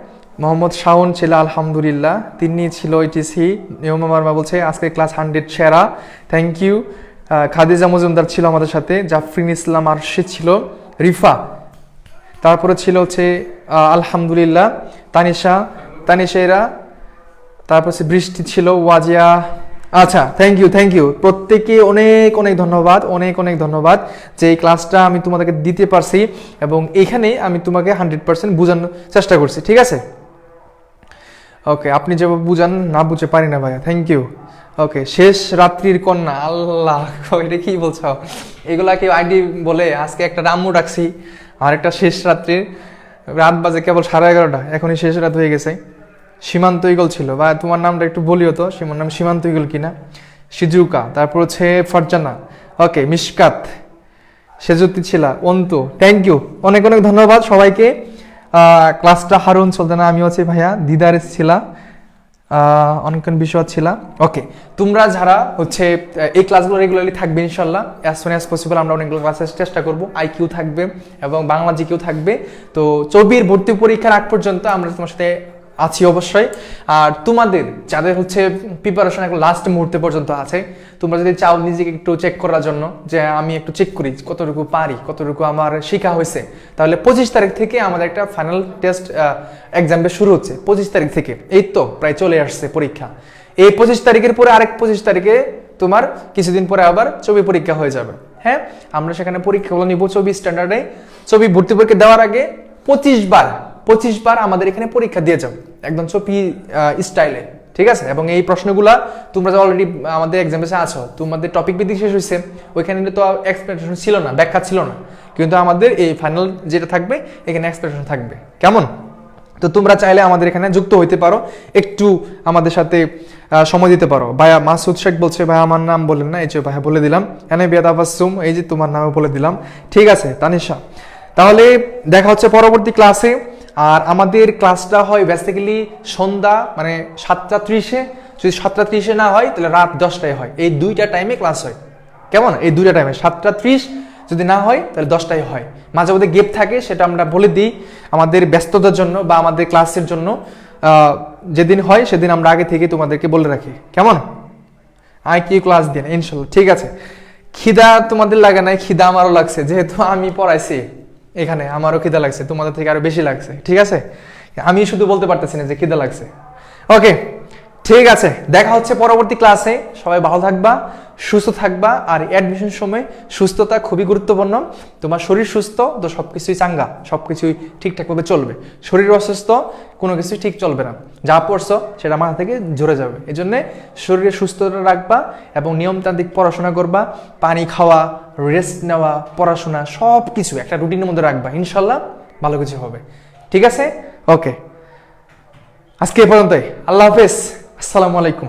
মোহাম্মদ শাওন ছিল আলহামদুলিল্লাহ, তিনি ছিল ইট ইজ হি। নিয়মা মার্মা বলছে আজকে ক্লাস 100 সেরা, থ্যাংক ইউ। খাদিজা মজুমদার ছিল আমাদের সাথে, জাফরিন ইসলাম আরশিদ ছিল, রিফা, তারপরে ছিল হচ্ছে আলহামদুলিল্লাহ তানিশেরা, তারপর হচ্ছে বৃষ্টি ছিল, ওয়াজিয়া। আচ্ছা, থ্যাংক ইউ প্রত্যেকে, অনেক অনেক ধন্যবাদ, অনেক অনেক ধন্যবাদ যে এই ক্লাসটা আমি তোমাদেরকে দিতে পারছি, এবং এইখানে আমি তোমাকে 100% বোঝানোর চেষ্টা করছি। ঠিক আছে, ওকে, আপনি যেভাবে বুঝান না বুঝে পারি না ভাইয়া, থ্যাংক ইউ। ওকে, শেষ রাত্রির কন্যা, আল্লাহ এটা কি বলছো? এগুলা কেউ আইডি বলে? আজকে একটা রাম্মু ডাকছি, আর একটা শেষ রাত্রির, রাত বাজে কেবল 11:30, এখনই শেষ রাত হয়ে গেছে। সীমান্ত ইগল ছিল, বা তোমার নামটা একটু বলিও তো, নাম সীমান্ত ইগল কিনা। সিজুকা, তারপর হচ্ছে ফারজানা, ওকে, মিশকাত, সেজুতি ছিল, অন্তু, থ্যাংক ইউ, অনেক অনেক ধন্যবাদ সবাইকে। ক্লাসটা হারুন সুলতানা, আমি হচ্ছে ভাইয়া দিদার ছিলা, অনেকক্ষণ বিষয় ছিল। ওকে, তোমরা যারা হচ্ছে এই ক্লাসগুলো রেগুলারলি থাকবে ইনশাল্লাহ, অ্যাজ সুন অ্যাজ পসিবল আমরা অনেকগুলো ক্লাসের চেষ্টা করবো। আইকিউ থাকবে এবং বাংলা জিকিউ থাকবে। তো 24 ভর্তি পরীক্ষার আগ পর্যন্ত আমরা তোমার সাথে আছি অবশ্যই। আর তোমাদের যাদের হচ্ছে প্রিপারেশন একটু লাস্ট মুহূর্তে পর্যন্ত আছে, তোমরা যদি চাও নিজেকে একটু চেক করার জন্য, যে আমি একটু চেক করি কতটুকু পারি, কতটুকু আমার শেখা হয়েছে, তাহলে 25 তারিখ থেকে আমাদের একটা ফাইনাল টেস্ট এক্সামটা শুরু হচ্ছে। 25 তারিখ থেকে, এই তো প্রায় চলে আসছে পরীক্ষা। এই 25 তারিখের পরে আরেক 25 তারিখে তোমার কিছুদিন পরে আবার ছবি পরীক্ষা হয়ে যাবে। হ্যাঁ, আমরা সেখানে পরীক্ষাগুলো নিব 24 স্ট্যান্ডার্ডে। ছবি ভর্তি পরীক্ষা দেওয়ার আগে 25 বার আমাদের এখানে পরীক্ষা দিয়ে যাও, একদম ছবি স্টাইলে। ঠিক আছে, এবং এই প্রশ্নগুলা তোমরা যে অলরেডি আমাদের এক্সামে আছো, তোমাদের টপিক ভিত্তিক শেষ হয়েছে, ওইখানে তো এক্সপ্লেনেশন ছিল না, ব্যাখ্যা ছিল না, কিন্তু আমাদের এই ফাইনাল যেটা থাকবে এখানে এক্সপ্লেনেশন থাকবে। কেমন? তো তোমরা চাইলে আমাদের এখানে যুক্ত হইতে পারো, একটু আমাদের সাথে সময় দিতে পারো। ভাইয়া মাসুদ শেখ বলছে, ভাই আমার নাম বলেন না, এই যে ভাইয়া বলে দিলাম। এনে বিয়াদ আবাসুম, এই যে তোমার নামে বলে দিলাম। ঠিক আছে তানিশা, তাহলে দেখা হচ্ছে পরবর্তী ক্লাসে। আর আমাদের ক্লাসটা হয় বেসিক্যালি সন্ধ্যা, মানে 7:30-এ, যদি 7:30-এ না হয় তাহলে রাত 10টায় হয়। এই দুইটা টাইমে ক্লাস হয়। কেমন? এই দুইটা টাইমে 7:30 যদি না হয় তাহলে 10টাই হয়। মাঝে মধ্যে গ্যাপ থাকে, সেটা আমরা বলে দিই আমাদের ব্যস্ততার জন্য বা আমাদের ক্লাসের জন্য। যেদিন হয় সেদিন আমরা আগে থেকে তোমাদেরকে বলে রাখি, কেমন? কি ক্লাস দিন ইনশাল্লাহ, ঠিক আছে। খিদা তোমাদের লাগে নাই, খিদা আমারও লাগছে, যেহেতু আমি পড়াইছি এখানে আমারও খিদা লাগছে, তোমাদের থেকে আরো বেশি লাগছে, ঠিক আছে। আমি শুধু বলতে পারতেছি না যে খিদা লাগছে। ওকে, ঠিক আছে, দেখা হচ্ছে পরবর্তী ক্লাসে। সবাই ভালো থাকবা, সুস্থ থাকবা। আর অ্যাডমিশন সময় সুস্থতা খুবই গুরুত্বপূর্ণ। তোমার শরীর সুস্থ তো সবকিছুই চাঙ্গা, সবকিছুই ঠিকঠাকভাবে চলবে। শরীর অসুস্থ কোনো কিছুই ঠিক চলবে না, যা পড়ছো সেটা মাথা থেকে ঝরে যাবে। এই জন্যে শরীরের সুস্থতা রাখবা এবং নিয়মতান্ত্রিক পড়াশোনা করবা, পানি খাওয়া, রেস্ট নেওয়া, পড়াশোনা সব কিছু একটা রুটিনের মধ্যে রাখবা, ইনশাল্লাহ ভালো কিছু হবে, ঠিক আছে। ওকে, আজকে এ পর্যন্তই। আল্লাহ হাফেজ, আসসালামু আলাইকুম।